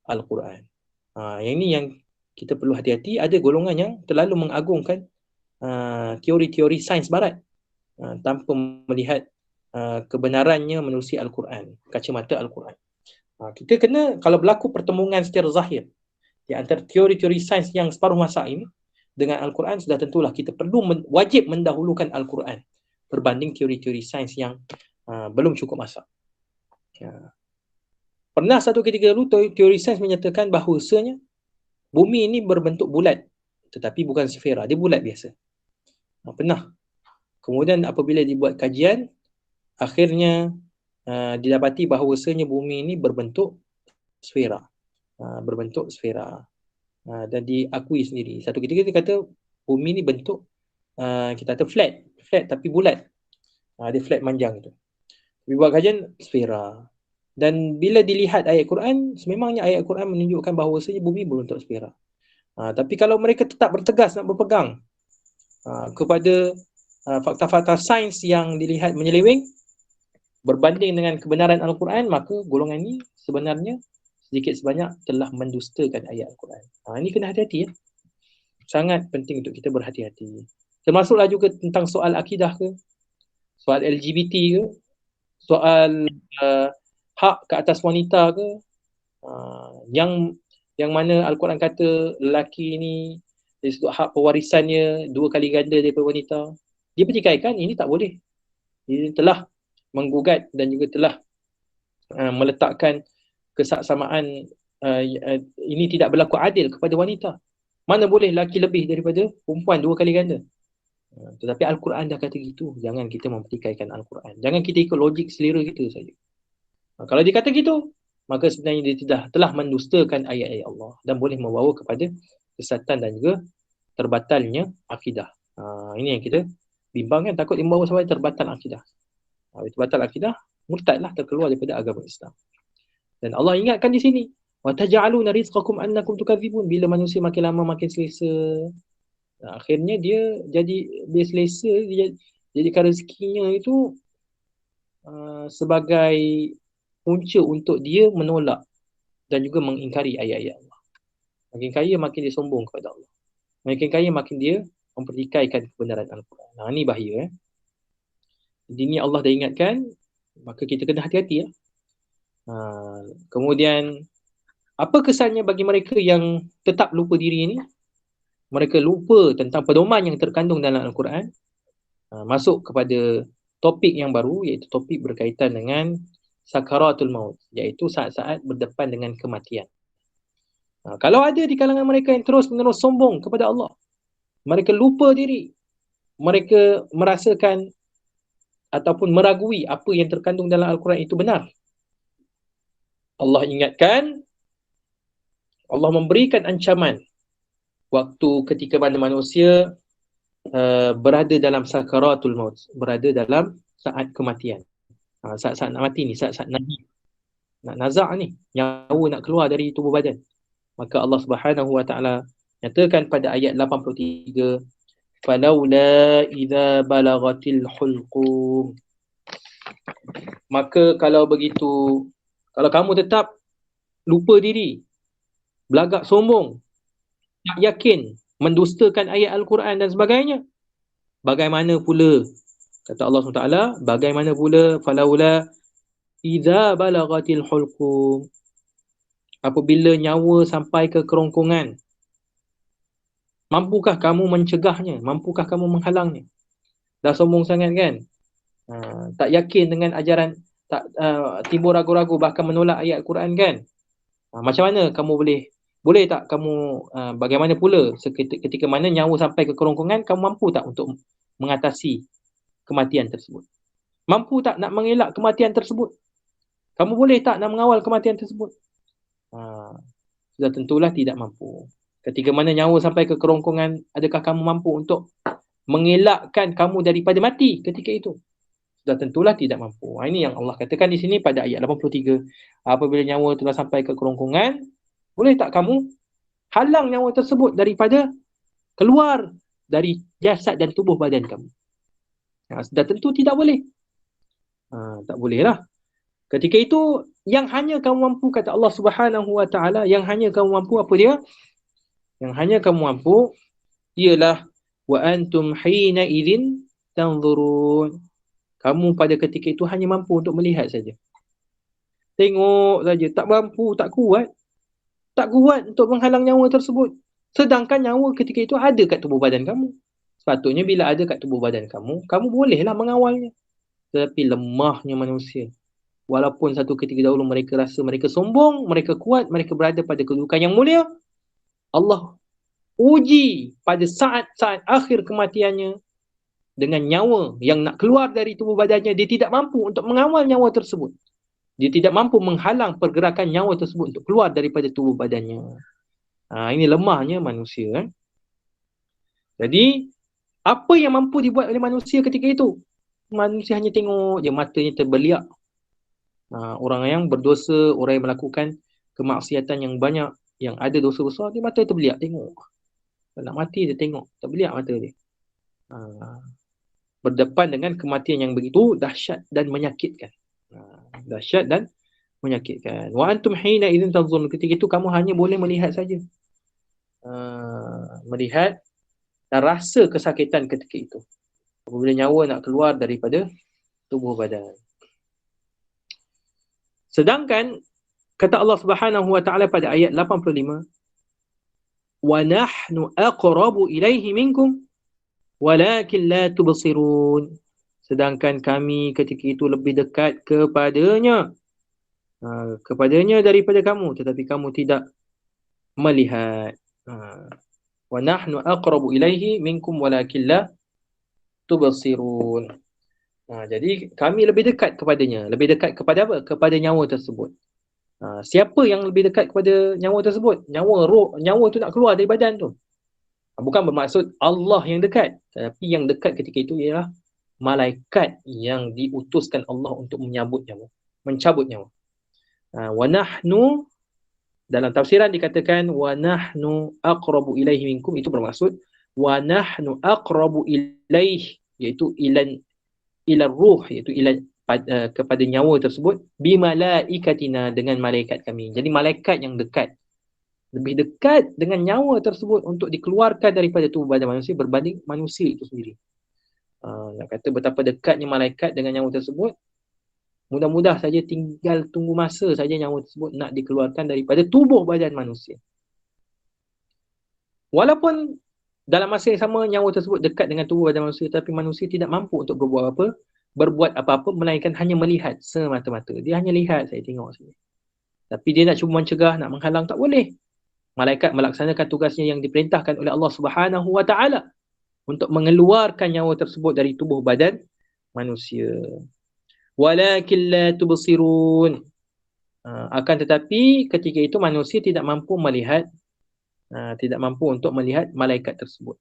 Al-Quran. Yang ini yang kita perlu hati-hati. Ada golongan yang terlalu mengagungkan teori-teori sains barat tanpa melihat kebenarannya menerusi Al-Quran, kacamata Al-Quran. Kita kena, kalau berlaku pertemuan secara zahir di antara teori-teori sains yang separuh masak ini dengan Al-Quran, sudah tentulah kita perlu wajib mendahulukan Al-Quran berbanding teori-teori sains yang belum cukup masak. Pernah satu ketika dulu teori sains menyatakan bahawasanya bumi ini berbentuk bulat, tetapi bukan sfera, dia bulat biasa. Pernah. Kemudian apabila dibuat kajian, akhirnya didapati bahawasanya bumi ini berbentuk sfera. Berbentuk sfera. Dan diakui sendiri. Satu ketika dia kata bumi ini bentuk kita kata flat tapi bulat. Dia flat manjang tu. Dia buat kajian sfera. Dan bila dilihat ayat Quran, sememangnya ayat Quran menunjukkan bahawasanya bumi berbentuk sfera. Tapi kalau mereka tetap bertegas nak berpegang kepada fakta-fakta sains yang dilihat menyeleweng berbanding dengan kebenaran Al-Quran, maka golongan ini sebenarnya sedikit sebanyak telah mendustakan ayat Al-Quran. Ini kena hati-hati ya. Sangat penting untuk kita berhati-hati. Termasuklah juga tentang soal akidah ke, soal LGBT ke, soal hak ke atas wanita ke, yang mana Al-Quran kata lelaki ni dari sudut hak pewarisannya 2 kali ganda daripada wanita. Dia pertikaikan ini tak boleh. Dia telah menggugat dan juga telah meletakkan kesaksamaan ini tidak berlaku adil kepada wanita. Mana boleh lelaki lebih daripada perempuan 2 kali ganda. Tetapi Al-Quran dah kata gitu. Jangan kita mempertikaikan Al-Quran. Jangan kita ikut logik selera kita saja. Kalau dia kata gitu, maka sebenarnya dia telah mendustakan ayat-ayat Allah dan boleh membawa kepada kesesatan dan juga terbatalnya akidah. Ini yang kita bimbangkan, takut dia membawa sampai terbatal akidah. Terbatal akidah, murtadlah, terkeluar daripada agama Islam. Dan Allah ingatkan di sini, wa taj'aluna rizqakum annakum tukadzibun. Bila manusia makin lama makin selesa, akhirnya dia selesa, dia jadikan rezekinya itu sebagai punca untuk dia menolak dan juga mengingkari ayat-ayat Allah. Makin kaya makin dia sombong kepada Allah. Makin kaya makin dia mempertikaikan kebenaran Al-Quran. Ini bahaya. Jadi ni Allah dah ingatkan, maka kita kena hati-hati ya. Kemudian apa kesannya bagi mereka yang tetap lupa diri ini? Mereka lupa tentang pedoman yang terkandung dalam Al-Quran. Masuk kepada topik yang baru, iaitu topik berkaitan dengan sakaratul maut, iaitu saat-saat berdepan dengan kematian. Kalau ada di kalangan mereka yang terus-menerus sombong kepada Allah, mereka lupa diri, mereka merasakan ataupun meragui apa yang terkandung dalam Al-Quran itu benar, Allah ingatkan, Allah memberikan ancaman waktu ketika mana manusia berada dalam sakaratul maut, berada dalam saat kematian. Saat-saat nak mati ni, saat-saat nak nazak ni, nyawa nak keluar dari tubuh badan. Maka Allah Subhanahu wa taala nyatakan pada ayat 83, falaula idza balagatil hulqum. Maka kalau begitu, kalau kamu tetap lupa diri, belagak sombong, tak yakin, mendustakan ayat Al-Quran dan sebagainya, bagaimana pula, kata Allah SWT, bagaimana pula falaula idza balagatil hulqum, apabila nyawa sampai ke kerongkongan, mampukah kamu mencegahnya? Mampukah kamu menghalangnya? Dah sombong sangat kan? Tak yakin dengan ajaran, tak timbul ragu-ragu, bahkan menolak ayat Al-Quran kan? Macam mana kamu boleh tak kamu, bagaimana pula ketika mana nyawa sampai ke kerongkongan, kamu mampu tak untuk mengatasi kematian tersebut? Mampu tak nak mengelak kematian tersebut? Kamu boleh tak nak mengawal kematian tersebut? Sudah tentulah tidak mampu. Ketika mana nyawa sampai ke kerongkongan, adakah kamu mampu untuk mengelakkan kamu daripada mati ketika itu? Sudah tentulah tidak mampu. Ini yang Allah katakan di sini pada ayat 83. Apabila nyawa telah sampai ke kerongkongan, boleh tak kamu halang nyawa tersebut daripada keluar dari jasad dan tubuh badan kamu? Sudah tentu tidak boleh. Tak boleh lah. Ketika itu, yang hanya kamu mampu, kata Allah Subhanahu wa taala, yang hanya kamu mampu apa dia? Yang hanya kamu mampu ialah wa antum hina idzin tanzurun. Kamu pada ketika itu hanya mampu untuk melihat saja. Tengok saja, tak mampu, tak kuat. Tak kuat untuk menghalang nyawa tersebut. Sedangkan nyawa ketika itu ada kat tubuh badan kamu. Sepatutnya bila ada kat tubuh badan kamu, kamu bolehlah mengawalnya. Tetapi lemahnya manusia. Walaupun satu ketika dahulu mereka rasa mereka sombong, mereka kuat, mereka berada pada kedudukan yang mulia, Allah uji pada saat-saat akhir kematiannya dengan nyawa yang nak keluar dari tubuh badannya. Dia tidak mampu untuk mengawal nyawa tersebut. Dia tidak mampu menghalang pergerakan nyawa tersebut untuk keluar daripada tubuh badannya. Ini lemahnya manusia. Jadi, apa yang mampu dibuat oleh manusia ketika itu? Manusia hanya tengok je, matanya terbeliak. Orang yang berdosa, orang yang melakukan kemaksiatan yang banyak, yang ada dosa besar, dia mata terbeliak tengok. Kalau nak mati dia tengok, terbeliak mata dia. Berdepan dengan kematian yang begitu dahsyat dan menyakitkan. Dahsyat dan menyakitkan. Wa antum hina idzin tanzurun, ketika itu kamu hanya boleh melihat saja. Melihat dan rasa kesakitan ketika itu. Apabila nyawa nak keluar daripada tubuh badan. Sedangkan kata Allah Subhanahu wa taala pada ayat 85, wa nahnu aqrabu ilaihi minkum walakin la tubsirun. Sedangkan kami ketika itu lebih dekat kepadanya daripada kamu, tetapi kamu tidak melihat. Wa nahnu aqrabu ilaihi minkum walakin la tubsirun. Jadi kami lebih dekat kepadanya. Lebih dekat kepada apa? Kepada nyawa tersebut. Siapa yang lebih dekat kepada nyawa tersebut? Nyawa tu nak keluar dari badan tu. Bukan bermaksud Allah yang dekat, tapi yang dekat ketika itu ialah malaikat yang diutuskan Allah untuk mencabut nyawa. Wa nahnu, dalam tafsiran dikatakan wa nahnu aqrabu ilaihi minkum, itu bermaksud wa nahnu aqrabu ilaihi, iaitu ila ruh, iaitu kepada nyawa tersebut, bi malaikatina, dengan malaikat kami. Jadi malaikat yang dekat, lebih dekat dengan nyawa tersebut untuk dikeluarkan daripada tubuh badan manusia berbanding manusia itu sendiri. Nak kata betapa dekatnya malaikat dengan nyawa tersebut, mudah-mudah saja tinggal tunggu masa saja nyawa tersebut nak dikeluarkan daripada tubuh badan manusia. Walaupun dalam masa yang sama nyawa tersebut dekat dengan tubuh badan manusia, tapi manusia tidak mampu untuk berbuat apa-apa melainkan hanya melihat semata-mata. Dia hanya lihat, saya tengok saja. Tapi dia nak cuba mencegah, nak menghalang, tak boleh. Malaikat melaksanakan tugasnya yang diperintahkan oleh Allah Subhanahu wa taala untuk mengeluarkan nyawa tersebut dari tubuh badan manusia. Walakin la tubsirun. Akan tetapi ketika itu manusia tidak mampu melihat, tidak mampu untuk melihat malaikat tersebut.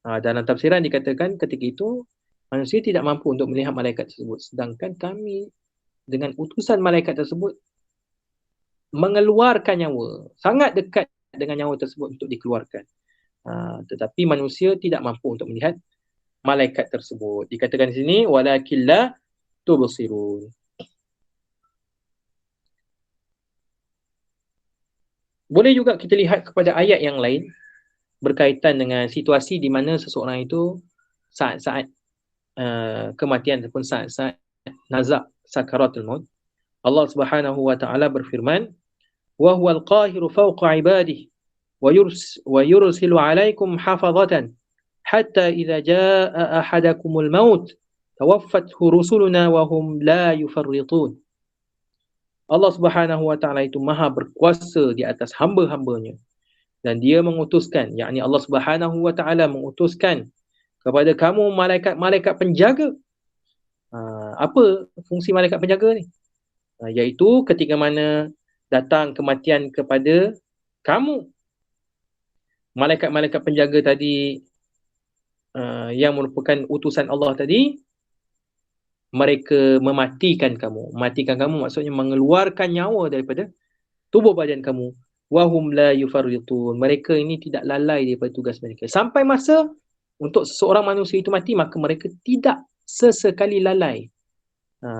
Dalam tafsiran dikatakan ketika itu manusia tidak mampu untuk melihat malaikat tersebut, sedangkan kami dengan utusan malaikat tersebut mengeluarkan nyawa, sangat dekat dengan nyawa tersebut untuk dikeluarkan. Tetapi manusia tidak mampu untuk melihat malaikat tersebut. Dikatakan di sini walakin la tubsirun. Boleh juga kita lihat kepada ayat yang lain berkaitan dengan situasi di mana seseorang itu saat-saat kematian ataupun saat-saat nazak sakaratul maut. Allah Subhanahu wa taala berfirman, wa huwal qahiru fawqa ibadihi wa yursilu 'alaikum hafazatan hatta idza jaa ahadakumul maut tawaffathu rusuluna wa hum la yufarritun. Allah Subhanahu wa taala itu maha berkuasa di atas hamba-hambanya, dan dia mengutuskan, yakni Allah Subhanahu wa taala mengutuskan kepada kamu malaikat-malaikat penjaga. Apa fungsi malaikat penjaga ni? Iaitu ketika mana datang kematian kepada kamu, malaikat-malaikat penjaga tadi yang merupakan utusan Allah tadi, mereka mematikan kamu. Mematikan kamu maksudnya mengeluarkan nyawa daripada tubuh badan kamu. Wahum la yufarritun. Mereka ini tidak lalai daripada tugas mereka. Sampai masa untuk seseorang manusia itu mati, maka mereka tidak sesekali lalai.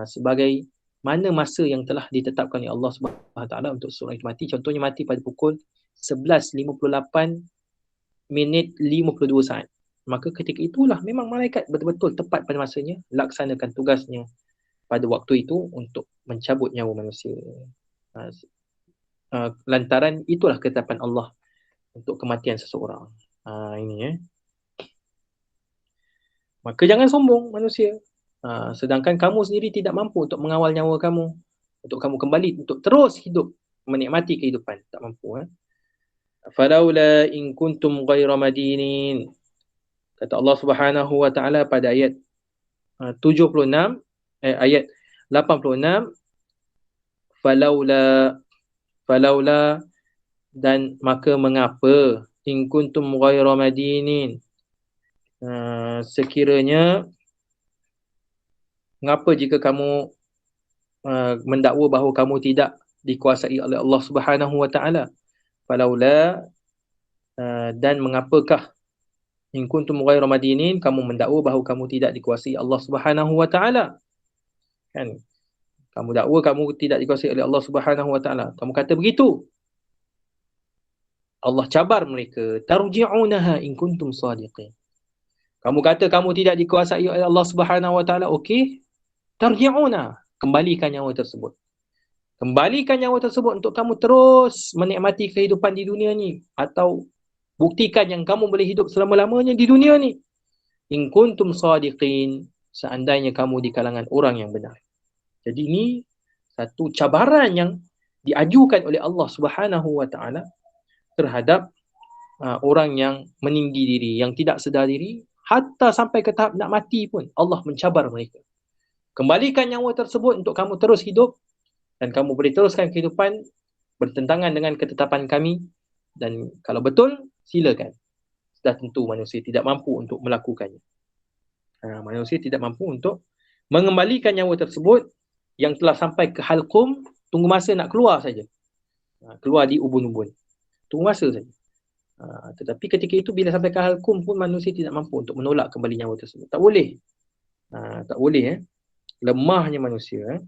Sebagai mana masa yang telah ditetapkan oleh Allah Subhanahu Wa Taala untuk seseorang itu mati. Contohnya mati pada pukul 11.58 minit 52 saat. Maka ketika itulah memang malaikat betul-betul tepat pada masanya laksanakan tugasnya pada waktu itu untuk mencabut nyawa manusia. Lantaran itulah ketetapan Allah untuk kematian seseorang. Ini Maka jangan sombong manusia. Sedangkan kamu sendiri tidak mampu untuk mengawal nyawa kamu, untuk kamu kembali, untuk terus hidup, menikmati kehidupan. Tak mampu. Falaula in kuntum ghaira madinin. Kata Allah Subhanahu wa taala pada ayat 76, ayat 86, falaula, falaula, dan maka mengapa, in kuntum ghaira madinin, sekiranya, mengapa jika kamu mendakwa bahawa kamu tidak dikuasai oleh Allah Subhanahu wa taala. Falaula, dan mengapakah, in kuntum ghaira madinin, kamu mendakwa bahawa kamu tidak dikuasai Allah Subhanahu wa taala. Kan? Kamu dakwa kamu tidak dikuasai oleh Allah Subhanahu wa taala. Kamu kata begitu. Allah cabar mereka, tarji'unaha in kuntum sadiqin. Kamu kata kamu tidak dikuasai oleh Allah Subhanahu wa taala, okey. Tarji'una, kembalikan nyawa tersebut. Kembalikan nyawa tersebut untuk kamu terus menikmati kehidupan di dunia ni, atau buktikan yang kamu boleh hidup selama-lamanya di dunia ni. In kuntum sadiqin, seandainya kamu di kalangan orang yang benar. Jadi ini satu cabaran yang diajukan oleh Allah Subhanahu wa taala terhadap orang yang meninggi diri, yang tidak sedar diri, hatta sampai ke tahap nak mati pun Allah mencabar mereka. Kembalikan nyawa tersebut untuk kamu terus hidup, dan kamu boleh teruskan kehidupan bertentangan dengan ketetapan kami, dan kalau betul, silakan. Sudah tentu manusia tidak mampu untuk melakukannya. Manusia tidak mampu untuk mengembalikan nyawa tersebut yang telah sampai ke halqum, tunggu masa nak keluar saja. Keluar di ubun-ubun. Tunggu masa saja. Tetapi ketika itu bila sampai ke halqum pun manusia tidak mampu untuk menolak kembali nyawa tersebut. Tak boleh. Tak boleh. Lemahnya manusia.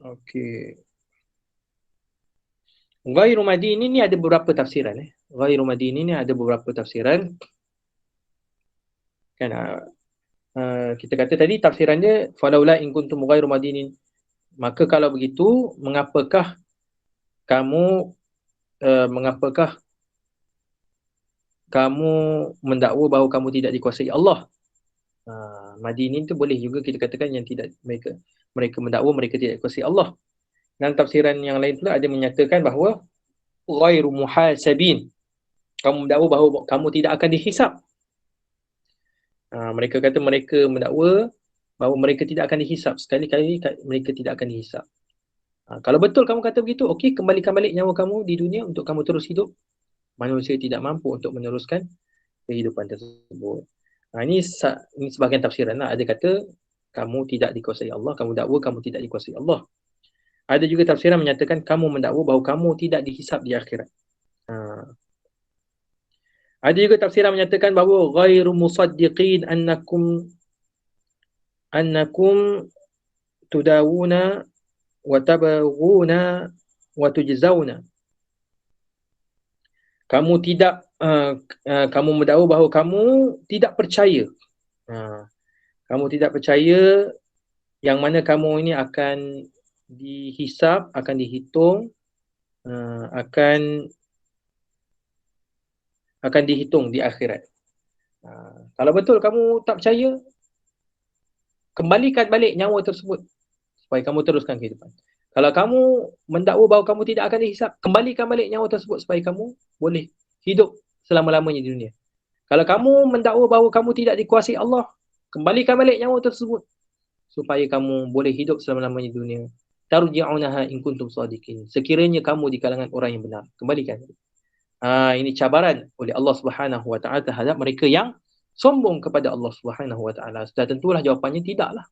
Okey. Ghairu madini ni ada beberapa tafsiran. Ghairu madini ni ada beberapa tafsiran. Kan, kita kata tadi tafsiran dia falaula in kuntum ghairu madinin. Maka kalau begitu, mengapakah kamu mendakwa bahawa kamu tidak dikuasai Allah? Madinin tu boleh juga kita katakan yang tidak, mereka mendakwa mereka tidak dikuasai Allah. Dan tafsiran yang lain pula ada menyatakan bahawa ghairu muhasabin. Kamu mendakwa bahawa kamu tidak akan dihisap. Mereka kata mereka mendakwa bahawa mereka tidak akan dihisap. Sekali-kali mereka tidak akan dihisap. Kalau betul kamu kata begitu, okey, kembalikan balik nyawa kamu di dunia untuk kamu terus hidup. Manusia tidak mampu untuk meneruskan kehidupan tersebut. Ini sebahagian tafsiran lah. Ada kata kamu tidak dikuasai Allah, kamu dakwa kamu tidak dikuasai Allah. Ada juga tafsiran menyatakan kamu mendakwa bahawa kamu tidak dihisap di akhirat. Ada juga tafsiran menyatakan bahawa ghairu musaddiqin annakum tudawuna wa tabaghuna wa tujzauna. Kamu tidak kamu mendakwa bahawa kamu tidak percaya. Kamu tidak percaya yang mana kamu ini akan dihisap, akan dihitung, akan dihitung di akhirat. Kalau betul kamu tak percaya, kembalikan balik nyawa tersebut supaya kamu teruskan kehidupan. Kalau kamu mendakwa bahawa kamu tidak akan dihisap, kembalikan balik nyawa tersebut supaya kamu boleh hidup selama-lamanya di dunia. Kalau kamu mendakwa bahawa kamu tidak dikuasai Allah, kembalikan balik nyawa tersebut supaya kamu boleh hidup selama-lamanya di dunia. Tarji'unaha in kuntum sadiqin. Sekiranya kamu di kalangan orang yang benar, kembalikan. Ini cabaran oleh Allah Subhanahu wa taala terhadap mereka yang sombong kepada Allah Subhanahu wa taala. Sudah tentulah jawapannya tidaklah.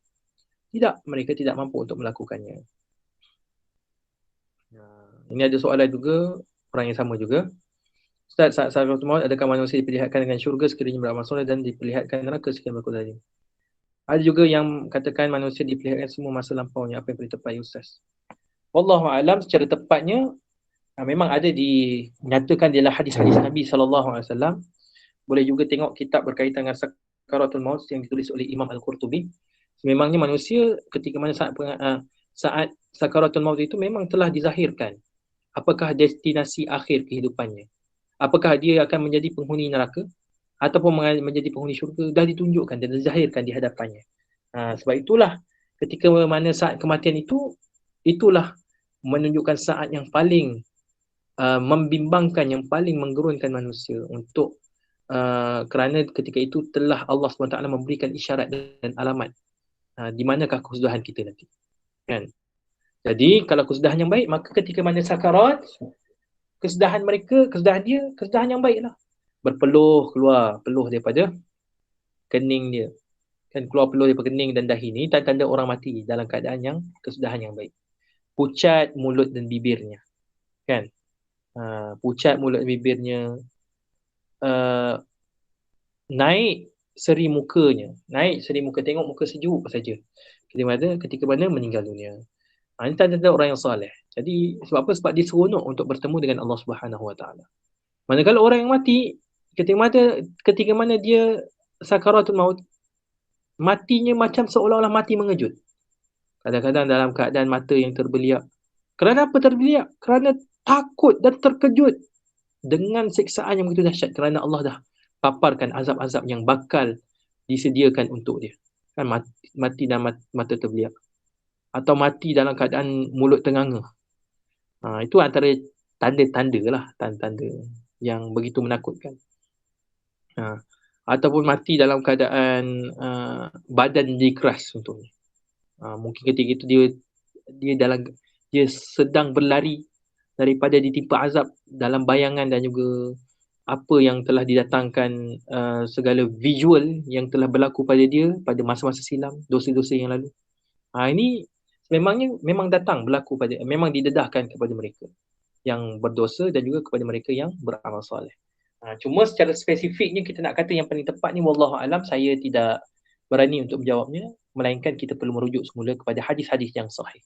Tidak, mereka tidak mampu untuk melakukannya. Ini ada soalan juga, orang yang sama juga. Ustaz, saat sakaratul maut, adakah manusia diperlihatkan dengan syurga sekiranya beramal soleh dan diperlihatkan neraka sekiranya berbuat zalim? Ada juga yang katakan manusia diperlihatkan semua masa lampaunya. Apa yang boleh tepat ya Ustaz? Wallahu a'lam, secara tepatnya memang ada dinyatakan dalam hadis-hadis Nabi SAW. Boleh juga tengok kitab berkaitan dengan sakaratul maut yang ditulis oleh Imam Al-Qurtubi. Memangnya manusia ketika mana saat sakaratul maut itu memang telah dizahirkan apakah destinasi akhir kehidupannya. apakah dia akan menjadi penghuni neraka ataupun menjadi penghuni syurga, dah ditunjukkan dan dizahirkan di hadapannya. Sebab itulah ketika mana saat kematian itu, itulah menunjukkan saat yang paling membimbangkan, yang paling menggerunkan manusia untuk kerana ketika itu telah Allah SWT memberikan isyarat dan alamat di manakah kesudahan kita nanti, kan? Jadi kalau kesudahan yang baik, maka ketika mana sakarat, kesudahan mereka, kesudahan dia, kesudahan yang baik lah. Berpeluh, keluar peluh daripada kening dia, kan, keluar peluh daripada kening dan dahi ni tanda-tanda orang mati dalam keadaan yang kesudahan yang baik. Pucat mulut dan bibirnya, kan, pucat mulut dan bibirnya, naik seri mukanya, tengok muka sejuk saja ketika mana meninggal dunia. Ini tanda-tanda orang yang soleh. Jadi sebab apa? Sebab dia seronok untuk bertemu dengan Allah Subhanahu Wa Taala. Manakala orang yang mati, ketika mana dia sakaratul maut, matinya macam seolah-olah mati mengejut. Kadang-kadang dalam keadaan mata yang terbeliak. Kerana apa terbeliak? Kerana takut dan terkejut dengan siksaan yang begitu dahsyat, kerana Allah dah paparkan azab-azab yang bakal disediakan untuk dia. Kan, mati dan mata terbeliak, atau mati dalam keadaan mulut ternganga. Itu antara tanda-tanda lah, tanda-tanda yang begitu menakutkan. Ataupun mati dalam keadaan badan dikeras contohnya. Mungkin ketika itu dia sedang berlari daripada ditimpa azab dalam bayangan dan juga apa yang telah didatangkan, segala visual yang telah berlaku pada dia pada masa-masa silam, dosa-dosa yang lalu. Ini memang datang berlaku memang didedahkan kepada mereka yang berdosa dan juga kepada mereka yang beramal soleh. Cuma secara spesifiknya kita nak kata yang paling tepat ni, wallahu alam, saya tidak berani untuk menjawabnya, melainkan kita perlu merujuk semula kepada hadis-hadis yang sahih.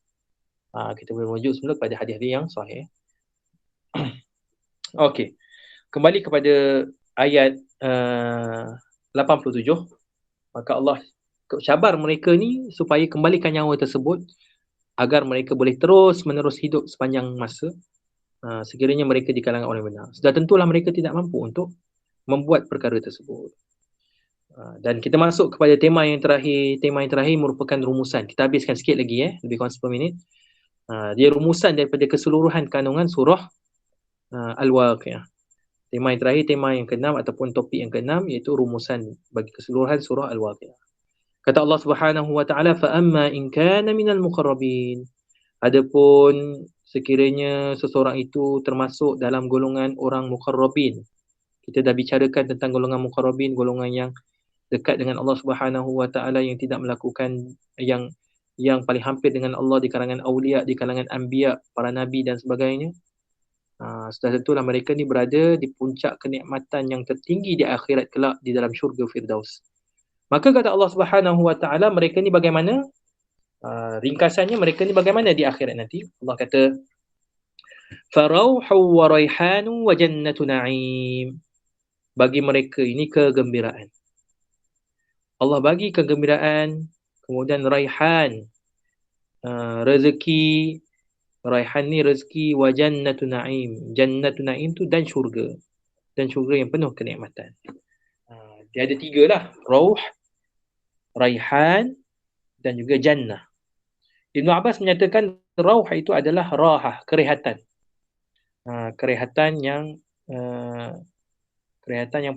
Kita perlu merujuk semula kepada hadis-hadis yang sahih. Okey. Kembali kepada ayat 87. Maka Allah cabar mereka ni supaya kembalikan nyawa tersebut agar mereka boleh terus menerus hidup sepanjang masa, sekiranya mereka di kalangan orang benar. Sudah tentulah mereka tidak mampu untuk membuat perkara tersebut. Dan kita masuk kepada tema yang terakhir. Tema yang terakhir merupakan rumusan. Kita habiskan sikit lagi, lebih kurang 10 minit. Dia rumusan daripada keseluruhan kandungan surah Al-Waqi'ah. Tema yang terakhir, tema yang ke-6 ataupun topik yang ke-6, iaitu rumusan bagi keseluruhan surah Al-Waqi'ah. Kata Allah Subhanahu Wa Taala, fa amma in kana minal muqarrabin. Adapun sekiranya seseorang itu termasuk dalam golongan orang muqarrabin. Kita dah bicarakan tentang golongan muqarrabin, golongan yang dekat dengan Allah Subhanahu Wa Taala, yang tidak melakukan yang paling hampir dengan Allah di kalangan awliya, di kalangan anbiya, para nabi dan sebagainya. Sudah tentulah mereka ni berada di puncak kenikmatan yang tertinggi di akhirat kelak, di dalam syurga Firdaus. Maka kata Allah Subhanahu Wa Taala, mereka ni bagaimana? Ringkasannya, mereka ni bagaimana di akhirat nanti? Allah kata, farauhu wa raihanu wa jannatu na'im. Bagi mereka ini kegembiraan. Allah bagi kegembiraan, kemudian raihan, rezeki. Raihan ni rezeki, wa jannatu na'im. Jannatu na'im tu dan syurga. Dan syurga yang penuh kenikmatan. Dia ada 3 lah. Rauh, raihan dan juga jannah. Ibn Abbas menyatakan rauh itu adalah rahah, kerehatan. Kerehatan yang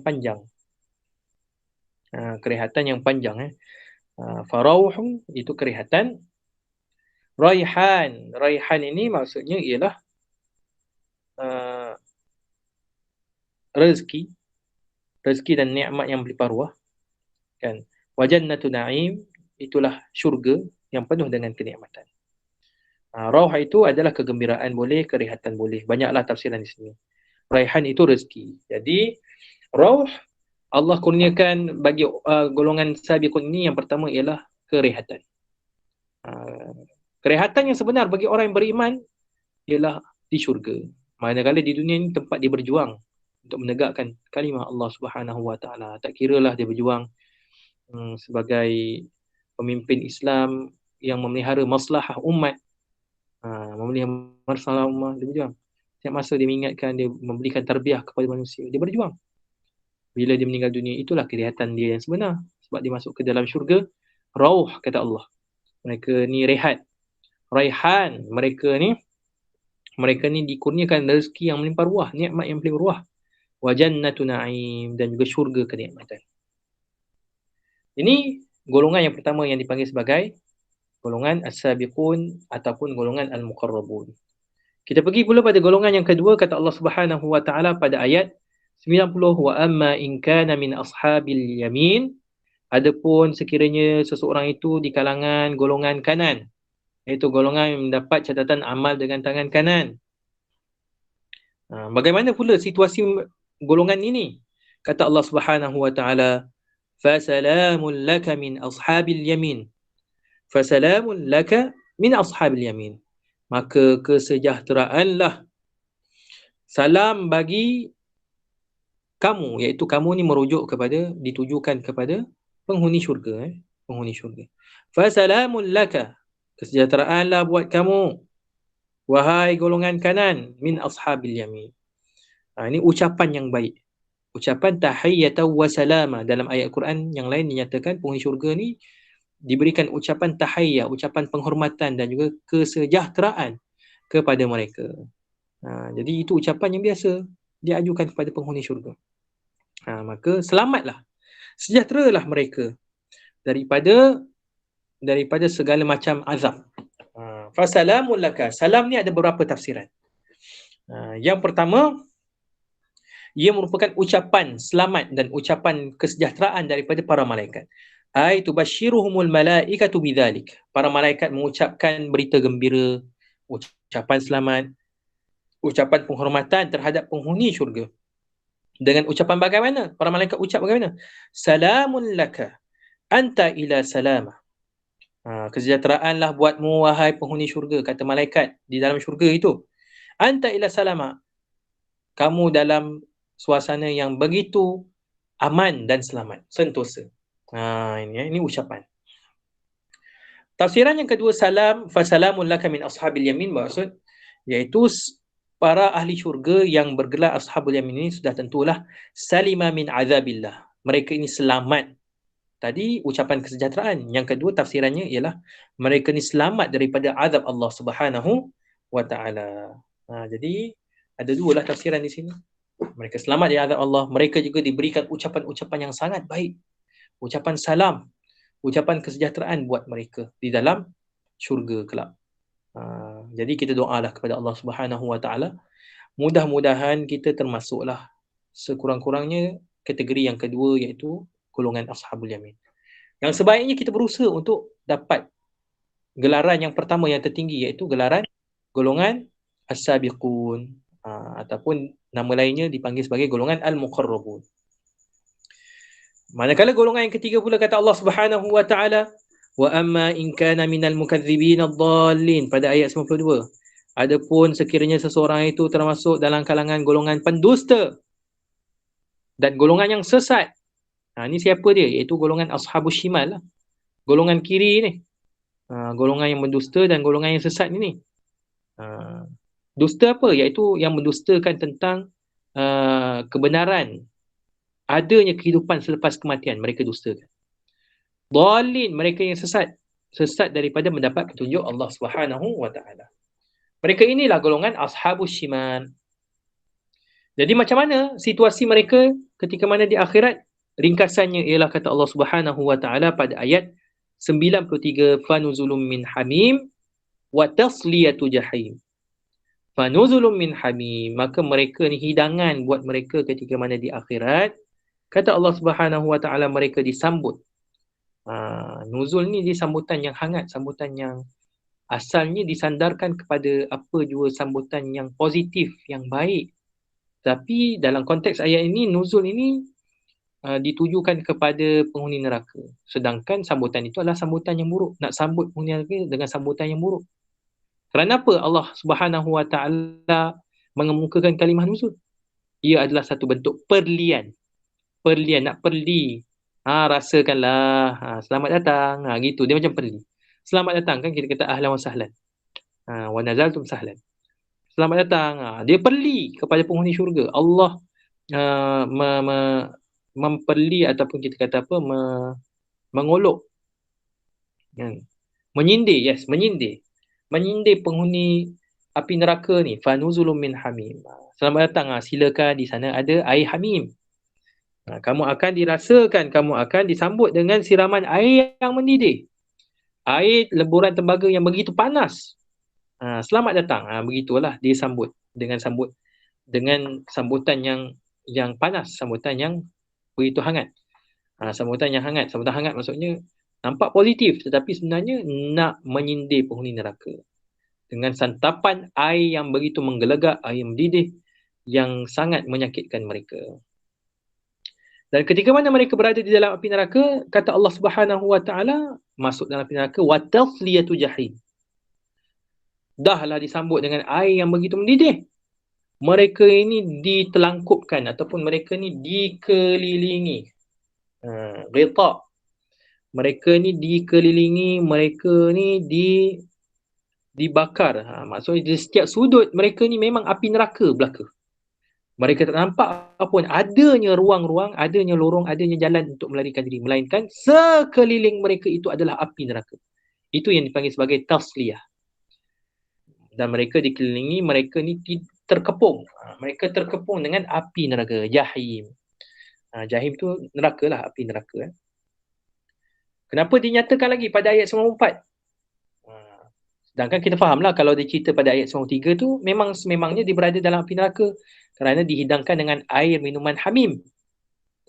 panjang. Kerehatan yang panjang. Farauh itu kerehatan. Raihan ini maksudnya ialah rezeki dan nikmat yang berlimpah ruah, kan. Wa jannatu na'im, itulah syurga yang penuh dengan kenikmatan. Rauh itu adalah kegembiraan boleh, kerehatan boleh. Banyaklah tafsiran di sini. Raihan itu rezeki. Jadi rauh Allah kurniakan bagi golongan sabiqun ini, yang pertama ialah kerehatan. Kerehatan yang sebenar bagi orang yang beriman ialah di syurga. Manakala di dunia ini tempat dia berjuang untuk menegakkan kalimah Allah Subhanahu Wa Taala. Tak kiralah dia berjuang sebagai pemimpin Islam yang memelihara maslahah umat, memelihara masalah umat, dia berjuang. Setiap masa dia mengingatkan, dia memberikan tarbiyah kepada manusia. Dia berjuang. Bila dia meninggal dunia, itulah kelihatan dia yang sebenar. Sebab dia masuk ke dalam syurga, rauh kata Allah. Mereka ni rehat. Raihan. Mereka ni dikurniakan rezeki yang melimpah ruah, nikmat yang paling ruah. Wa jannatu na'im, dan juga syurga kenikmatan. Ini golongan yang pertama yang dipanggil sebagai golongan as-sabiqun ataupun golongan al-muqarrabun. Kita pergi pula pada golongan yang kedua, kata Allah Subhanahu wa taala pada ayat 90, wa amma in kana min ashabil yamin, adapun sekiranya seseorang itu di kalangan golongan kanan, iaitu golongan yang mendapat catatan amal dengan tangan kanan. Bagaimana pula situasi golongan ini? Kata Allah Subhanahu wa taala, fasalamun laka min ashabil yamin. Fasalamun laka min ashabil yamin. Maka kesejahteraanlah, salam bagi kamu, iaitu kamu ni merujuk kepada, ditujukan kepada penghuni syurga, penghuni syurga. Fasalamun laka, kesejahteraanlah buat kamu, wahai golongan kanan, min ashabil yamin. Ini ucapan yang baik. Ucapan tahiyyatan wa salama. Dalam ayat Quran yang lain dinyatakan penghuni syurga ni diberikan ucapan tahiyyah, ucapan penghormatan dan juga kesejahteraan kepada mereka. Jadi itu ucapan yang biasa diajukan kepada penghuni syurga. Maka selamatlah, sejahteralah mereka daripada segala macam azab. Fasalamun laka. Salam ni ada beberapa tafsiran. Yang pertama, ia merupakan ucapan selamat dan ucapan kesejahteraan daripada para malaikat. Ai tubashiruhumul malaikatu bidzalik. Para malaikat mengucapkan berita gembira, ucapan selamat, ucapan penghormatan terhadap penghuni syurga. Dengan ucapan bagaimana? Para malaikat ucap bagaimana? Salamun laka anta ila salama. Kesejahteraanlah buatmu wahai penghuni syurga, kata malaikat di dalam syurga itu. Anta ila salama. Kamu dalam suasana yang begitu aman dan selamat, sentosa. Ini ucapan. Tafsiran yang kedua, salam, fasalamun laka min ashabil yamin, maksud iaitu para ahli syurga yang bergelar ashabul yamin ini sudah tentulah salima min azabillah. Mereka ini selamat. Tadi ucapan kesejahteraan. Yang kedua tafsirannya ialah mereka ini selamat daripada azab Allah Subhanahu wa taala. Jadi ada dua lah tafsiran di sini. Mereka selamat dari azab Allah. Mereka juga diberikan ucapan-ucapan yang sangat baik. Ucapan salam, ucapan kesejahteraan buat mereka di dalam syurga kelak. Jadi kita doalah kepada Allah Subhanahu wa taala, mudah-mudahan kita termasuklah sekurang-kurangnya kategori yang kedua, iaitu golongan ashabul yamin. Yang sebaiknya kita berusaha untuk dapat gelaran yang pertama yang tertinggi, iaitu gelaran golongan as-sabiqun, ataupun nama lainnya dipanggil sebagai golongan al-muqarrabun. Manakala golongan yang ketiga pula, kata Allah Subhanahu wa taala, wa amma in kana minal mukadzibin ad-dallin, pada ayat 92. Adapun sekiranya seseorang itu termasuk dalam kalangan golongan pendusta dan golongan yang sesat. Ini siapa dia? Iaitu golongan ashabus shimal lah. Golongan kiri ni. Golongan yang mendusta dan golongan yang sesat ni. Dusta apa? Iaitu yang mendustakan tentang kebenaran, adanya kehidupan selepas kematian, mereka dustakan. Dhalin, mereka yang sesat. Sesat daripada mendapat petunjuk Allah Subhanahu wa taala. Mereka inilah golongan ashabus shimal. Jadi macam mana situasi mereka ketika mana di akhirat? Ringkasannya ialah kata Allah Subhanahu wa taala pada ayat 93, fanuzulum min hamim wa tasliyatu jahim. Fanuzulum min hamim, maka mereka ni hidangan buat mereka ketika mana di akhirat. Kata Allah Subhanahu wa taala, mereka disambut. Nuzul ni dia sambutan yang hangat, sambutan yang asalnya disandarkan kepada apa jua sambutan yang positif, yang baik. Tapi dalam konteks ayat ini, nuzul ini ditujukan kepada penghuni neraka. Sedangkan sambutan itu adalah sambutan yang buruk. Nak sambut penghuni neraka dengan sambutan yang buruk. Kerana apa Allah Subhanahu wa taala mengemukakan kalimah nuzul? Ia adalah satu bentuk perlian. Perlian, nak perli. Rasakanlah. Selamat datang. Gitu. Dia macam perli. Selamat datang kan, kita kata ahlan wa sahlan. Wa nazaltum sahlan. Selamat datang. Dia perli kepada penghuni syurga. Allah memperli ataupun kita kata apa, mengolok, menyindir, menyindir penghuni api neraka ni. Fanuzulun min hamim. Selamat datang, silakan, di sana ada air hamim. Kamu akan dirasakan, kamu akan disambut dengan siraman air yang mendidih. Air lemburan tembaga yang begitu panas. Selamat datang. Begitulah dia sambut dengan sambutan yang panas, sambutan yang begitu hangat. Sambutan yang hangat, sambutan hangat maksudnya nampak positif tetapi sebenarnya nak menyindir penghuni neraka dengan santapan air yang begitu menggelegak, air mendidih yang sangat menyakitkan mereka. Dan ketika mana mereka berada di dalam api neraka, kata Allah Subhanahu wa taala, masuk dalam api neraka, wa tasliyatu jahim. Dahlah disambut dengan air yang begitu mendidih. Mereka ini ditelangkupkan ataupun mereka ni dikelilingi. Ghita. Mereka ni dikelilingi, mereka ni dibakar. Maksudnya di setiap sudut mereka ni memang api neraka belaka. Mereka tak nampak apapun, adanya ruang-ruang, adanya lorong, adanya jalan untuk melarikan diri. Melainkan sekeliling mereka itu adalah api neraka. Itu yang dipanggil sebagai tasliyah. Dan mereka dikelilingi, mereka ni terkepung. Mereka terkepung dengan api neraka, jahim. Jahim tu neraka lah, api neraka. Kenapa dinyatakan lagi pada ayat 94? Sedangkan kita fahamlah kalau dia cerita pada ayat 93 tu, sememangnya dia berada dalam api neraka kerana dihidangkan dengan air minuman hamim.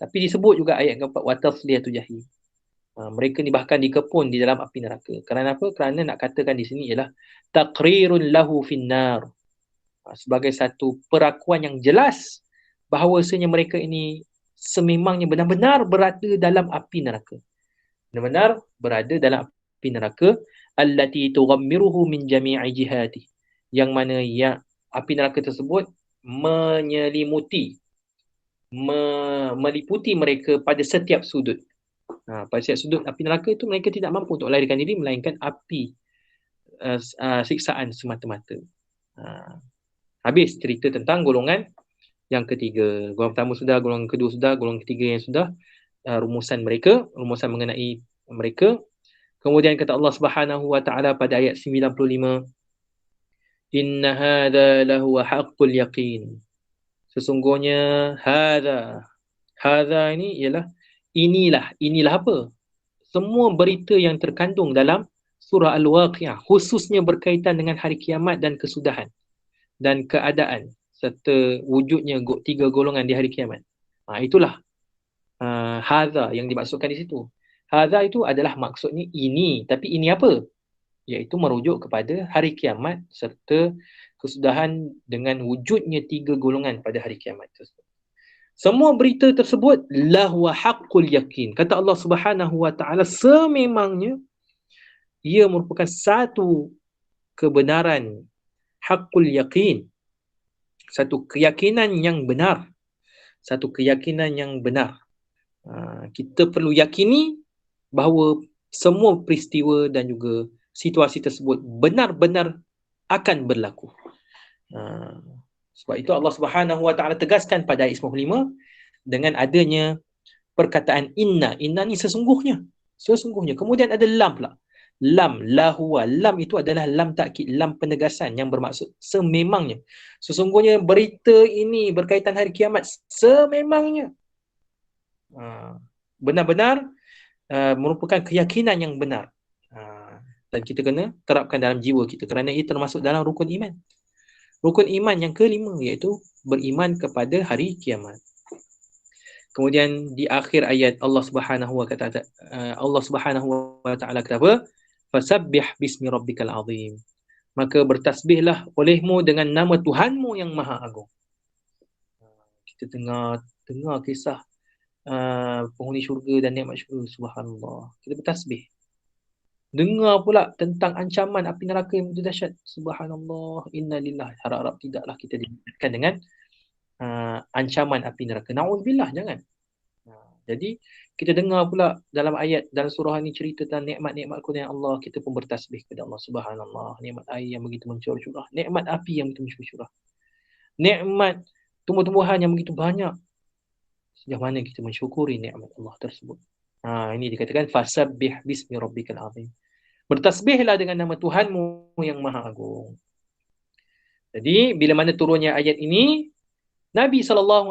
Tapi disebut juga ayat keempat, watasliyatu jahim. Mereka ni bahkan dikepung di dalam api neraka. Kerana apa? Kerana nak katakan di sini ialah taqrirun lahu finnar. Sebagai satu perakuan yang jelas bahawasanya mereka ini sememangnya benar-benar berada dalam api neraka. Benar-benar berada dalam api neraka allati tughammiruhu min jami'i jihati, yang mana api neraka tersebut meliputi mereka pada setiap sudut. Pada setiap sudut api neraka itu mereka tidak mampu untuk melarikan diri melainkan api siksaan semata-mata. Habis cerita tentang golongan yang ketiga. Golongan pertama sudah, golongan kedua sudah, golongan ketiga yang sudah, rumusan mengenai mereka. Kemudian kata Allah Subhanahu wa taala pada ayat 95, inna hadza lahu haqqul yaqin. Sesungguhnya hadza ini ialah inilah apa? Semua berita yang terkandung dalam surah Al-Waqiah, khususnya berkaitan dengan hari kiamat dan kesudahan dan keadaan serta wujudnya tiga golongan di hari kiamat. Itulah hadza yang dimaksudkan di situ. Hadza itu adalah maksudnya ini, tapi ini apa? Iaitu merujuk kepada hari kiamat serta kesudahan dengan wujudnya tiga golongan pada hari kiamat tersebut. Semua berita tersebut lahu haqqul yaqin. Kata Allah Subhanahu wa taala, sememangnya ia merupakan satu kebenaran, haqqul yaqin. Satu keyakinan yang benar. Kita perlu yakini bahawa semua peristiwa dan juga situasi tersebut benar-benar akan berlaku. Sebab itu Allah Subhanahu wa taala tegaskan pada ayat 95 dengan adanya perkataan inna ni sesungguhnya. Kemudian ada lam pula. Lam itu adalah lam takkid, lam penegasan yang bermaksud sememangnya. Sesungguhnya berita ini berkaitan hari kiamat sememangnya. Benar-benar merupakan keyakinan yang benar. Dan kita kena terapkan dalam jiwa kita kerana ia termasuk dalam rukun iman. Rukun iman yang kelima iaitu beriman kepada hari kiamat. Kemudian di akhir ayat Allah Subhanahu wa taala kata apa? Fasabbih bismi rabbikal azim. Maka bertasbihlah olehmu dengan nama Tuhanmu yang Maha Agung. Kita dengar kisah penghuni syurga dan nikmat syurga, subhanallah. Kita bertasbih. Dengar pula tentang ancaman api neraka yang begitu dahsyat, subhanallah, innalillah. Harap-harap tidaklah kita diberikan dengan ancaman api neraka. Na'udzubillah, jangan. Jadi kita dengar pula dalam ayat dalam surah ni cerita tentang nikmat-nikmat kurnia Allah, kita pun bertasbih kepada Allah. Subhanallah, nikmat air yang begitu mencurah-curah, nikmat api yang begitu mencurah-curah, nikmat tumbuh-tumbuhan yang begitu banyak. Sejauh mana kita mensyukuri nikmat Allah tersebut. Ini dikatakan fasabbih bismi rabbikal azim. Bertasbihlah dengan nama Tuhanmu yang maha agung. Jadi bila mana turunnya ayat ini, Nabi SAW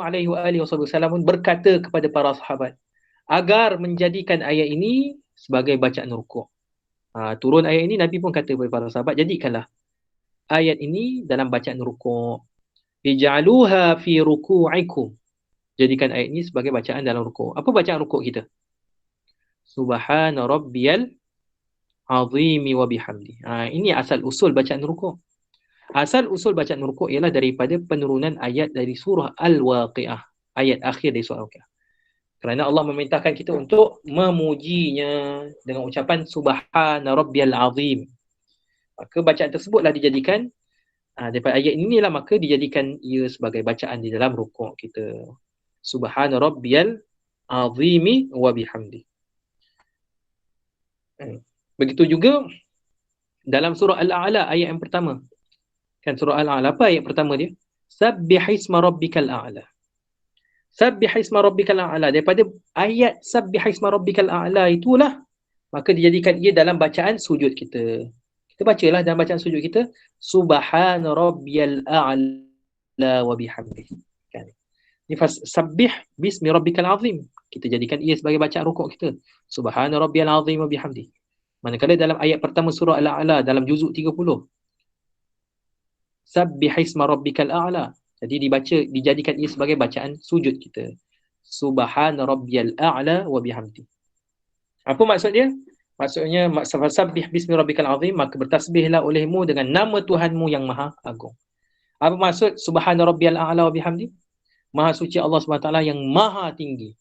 pun berkata kepada para sahabat agar menjadikan ayat ini sebagai bacaan rukuk. Turun ayat ini, Nabi pun kata kepada para sahabat, jadikanlah ayat ini dalam bacaan rukuk. Ij'aluha fi ruku'ikum. Jadikan ayat ini sebagai bacaan dalam rukuk. Apa bacaan rukuk kita? Subhana rabbiyal azimi wa bihamdi. Ini asal usul bacaan rukuk. Asal usul bacaan rukuk ialah daripada penurunan ayat dari surah Al-Waqi'ah. Ayat akhir dari surah Al-Waqi'ah. Kerana Allah memerintahkan kita untuk memujinya dengan ucapan Subhana rabbiyal azim. Maka bacaan tersebutlah dijadikan daripada ayat inilah maka dijadikan ia sebagai bacaan di dalam rukuk kita. Subhana rabbiyal azimi wa bihamdi. Begitu juga dalam surah Al-A'la ayat yang pertama. Kan surah Al-A'la apa ayat pertama dia? Sabbihisma rabbikal a'la. Sabbihisma rabbikal a'la. Daripada ayat Sabbihisma rabbikal a'la itulah maka dijadikan ia dalam bacaan sujud kita. Kita bacalah dalam bacaan sujud kita Subhana rabbiyal a'la wa bihamdihi. Kan? Ini sabbih bismi rabbikal azim. Kita jadikan ia sebagai bacaan rukuk kita. Subhana rabbiyal azim wa bihamdihi. Manakala dalam ayat pertama surah Al-A'la dalam juzuk 30 Sabbihisma rabbikal a'la. Jadi dijadikan ia sebagai bacaan sujud kita. Subhana rabbiyal a'la wa bihamdi. Apa maksud dia? Maksudnya sabbih bismi rabbikal azim, maka bertasbihlah olehmu dengan nama Tuhanmu yang maha agung. Apa maksud subhana rabbiyal a'la wa bihamdi? Maha suci Allah SWT yang maha tinggi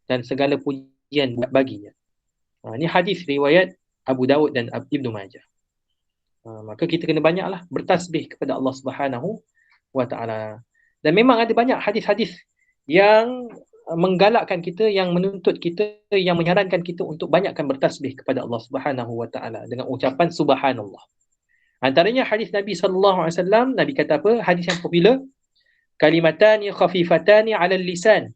dan segala pujian baginya. Ini hadis riwayat Abu Dawud dan Ibnu Majah. Maka kita kena banyaklah bertasbih kepada Allah Subhanahu wa taala. Dan memang ada banyak hadis-hadis yang menggalakkan kita, yang menuntut kita, yang menyarankan kita untuk banyakkan bertasbih kepada Allah Subhanahu wa taala dengan ucapan subhanallah. Antaranya hadis Nabi sallallahu alaihi wasallam, Nabi kata apa? Hadis yang popular, kalimatani khafifatani 'ala lisan,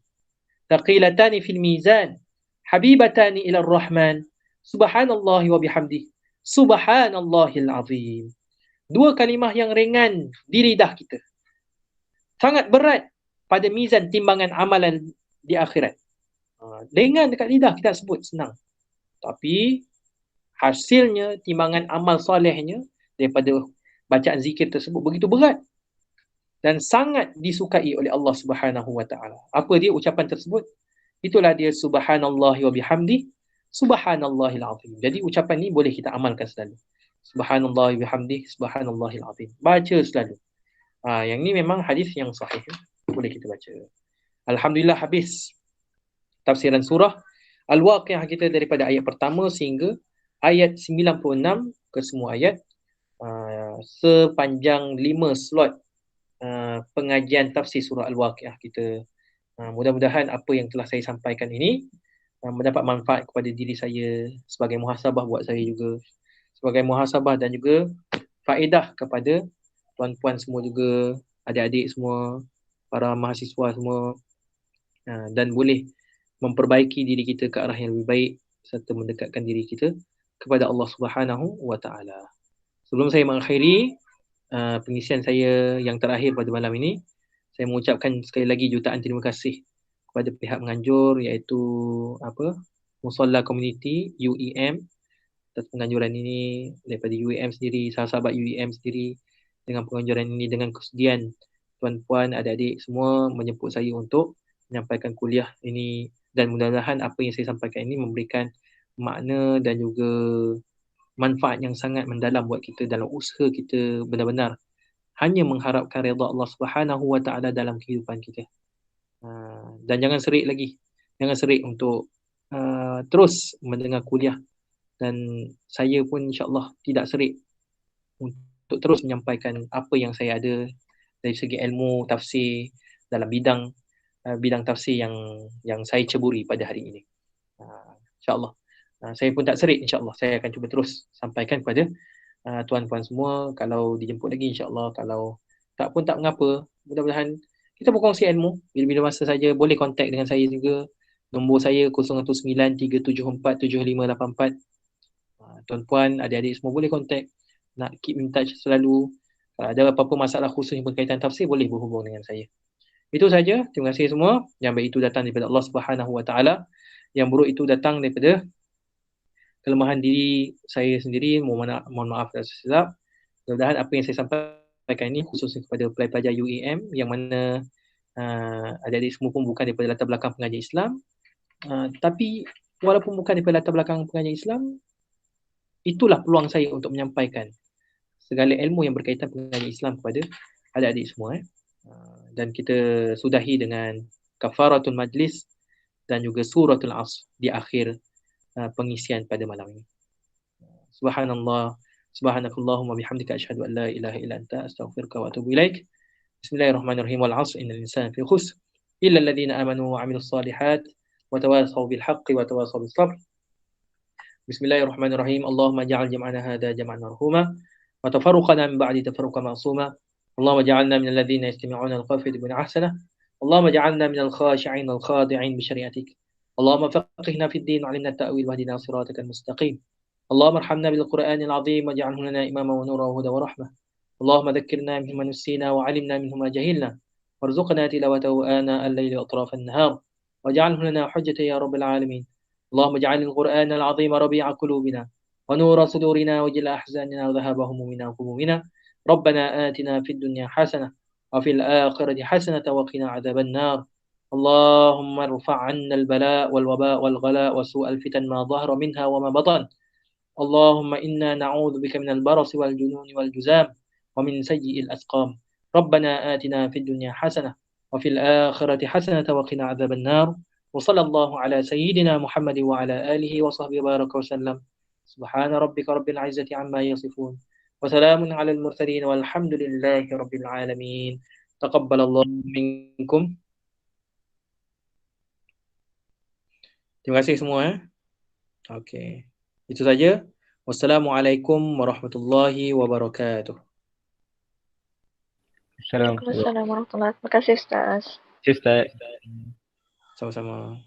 thaqilatani fil mizan, habibatani ila ar-rahman, subhanallahi wa bihamdihi, subhanallahil azim. Dua kalimah yang ringan di lidah kita, sangat berat pada mizan timbangan amalan di akhirat. Ringan dekat lidah kita sebut senang, tapi hasilnya timbangan amal solehnya daripada bacaan zikir tersebut begitu berat dan sangat disukai oleh Allah Subhanahu wa taala. Apa dia ucapan tersebut? Itulah dia subhanallahi wa bihamdi, subhanallahil azim. Jadi ucapan ni boleh kita amalkan selalu. Subhanallahi wa bihamdi, subhanallahil azim. Baca selalu. Yang ni memang hadis yang sahih. Boleh kita baca. Alhamdulillah habis tafsiran surah Al-Waqi'ah kita daripada ayat pertama sehingga ayat 96 ke semua ayat. Sepanjang 5 slot pengajian tafsir surah Al-Waqi'ah kita. Mudah-mudahan apa yang telah saya sampaikan ini mendapat manfaat kepada diri saya, sebagai muhasabah buat saya juga, sebagai muhasabah dan juga faedah kepada tuan-puan semua juga, adik-adik semua, para mahasiswa semua, dan boleh memperbaiki diri kita ke arah yang lebih baik serta mendekatkan diri kita kepada Allah Subhanahu wa taala. Sebelum saya mengakhiri pengisian saya yang terakhir pada malam ini, saya mengucapkan sekali lagi jutaan terima kasih kepada pihak menganjur iaitu Musalla Community UEM atas penganjuran ini, daripada UEM sendiri, sahabat-sahabat UEM sendiri, dengan penganjuran ini, dengan kesudian tuan-puan, adik-adik semua menjemput saya untuk menyampaikan kuliah ini, dan mudah-mudahan apa yang saya sampaikan ini memberikan makna dan juga manfaat yang sangat mendalam buat kita dalam usaha kita benar-benar hanya mengharapkan redha Allah Subhanahu wa taala dalam kehidupan kita. Dan jangan serik lagi. Jangan serik untuk terus mendengar kuliah, dan saya pun insya-Allah tidak serik untuk terus menyampaikan apa yang saya ada dari segi ilmu tafsir dalam bidang bidang tafsir yang saya ceburi pada hari ini. InsyaAllah. Saya pun tak serik, insyaAllah. Saya akan cuba terus sampaikan kepada tuan-tuan semua. Kalau dijemput lagi, insyaAllah. Kalau tak pun tak mengapa. Mudah-mudahan kita berkongsi ilmu. Bila-bila masa saja boleh kontak dengan saya juga. Nombor saya 019-374-7584. Tuan-puan, adik-adik semua boleh kontak. Nak keep in touch selalu. Kalau ada apa-apa masalah khusus yang berkaitan tafsir, boleh berhubung dengan saya. Itu saja. Terima kasih semua. Yang baik itu datang daripada Allah Subhanahu Wa Taala. Yang buruk itu datang daripada kelemahan diri saya sendiri. Mohon maaf dan silap. Mudah-mudahan apa yang saya sampaikan ini khususnya kepada pelajar UEM yang mana adik-adik semua pun bukan daripada latar belakang pengajar Islam. Tapi walaupun bukan daripada latar belakang pengajar Islam, itulah peluang saya untuk menyampaikan segala ilmu yang berkaitan pengajar Islam kepada adik-adik semua. Dan kita sudahi dengan kafaratul majlis dan juga suratul Asr di akhir pengisian pada malam ini. Subhanallah, subhanakallahumma bihamdika asyhadu an la ilaha illa anta astaghfiruka wa atubu ilaik. Bismillahirrahmanirrahim. Wal 'asr innal insana fi khusr illa alladhina amanu wa 'amilus shalihat wa tawasaw bil haqqi wa tawasaw bis sabr. Bismillahirrahmanirrahim. Allahumma ja'al jam'ana hadha jam'an marhuma wa tafarruqana min ba'di tafarruqan ma'suma. Allahumma ja'alna minal ladzina yastami'una al-qawla fayattabi'una ahsanah. اللهم اجعلنا من الخاشعين الخاضعين بشريعتك. اللهم فقهنا في الدين وعلمنا التأويل واهدنا صراطك المستقيم. اللهم ارحمنا بالقرآن العظيم واجعله لنا إماما ونورا وهدى ورحمة. اللهم ذكرنا منه ما نسينا وعلمنا منه ما جهلنا وارزقنا تلاوته آناء الليل وأطراف النهار واجعله لنا حجة يا رب العالمين. اللهم اجعل القرآن العظيم ربيع قلوبنا ونور صدورنا وجلاء أحزاننا وذهاب همومنا وغمومنا. ربنا آتنا في الدنيا حسنة وفي الآخرة حسنة وقنا عذاب النار. اللهم ارفع عنا البلاء والوباء والغلاء وسوء الفتن ما ظهر منها وما بطن. اللهم إنا نعوذ بك من البرص والجنون والجذام ومن سيء الأسقام. ربنا آتنا في الدنيا حسنة وفي الآخرة حسنة وقنا عذاب النار. وصلى الله على سيدنا محمد وعلى آله وصحبه وبارك وسلم. سبحان ربك رب العزة عما يصفون وسلام على المرسلين والحمد لله رب العالمين. تقبل الله منكم. Terima kasih semua. Okey. Itu saja. Wassalamualaikum warahmatullahi wabarakatuh. Assalamualaikum warahmatullahi wabarakatuh. Terima kasih Ustaz. Ustaz. Sama-sama.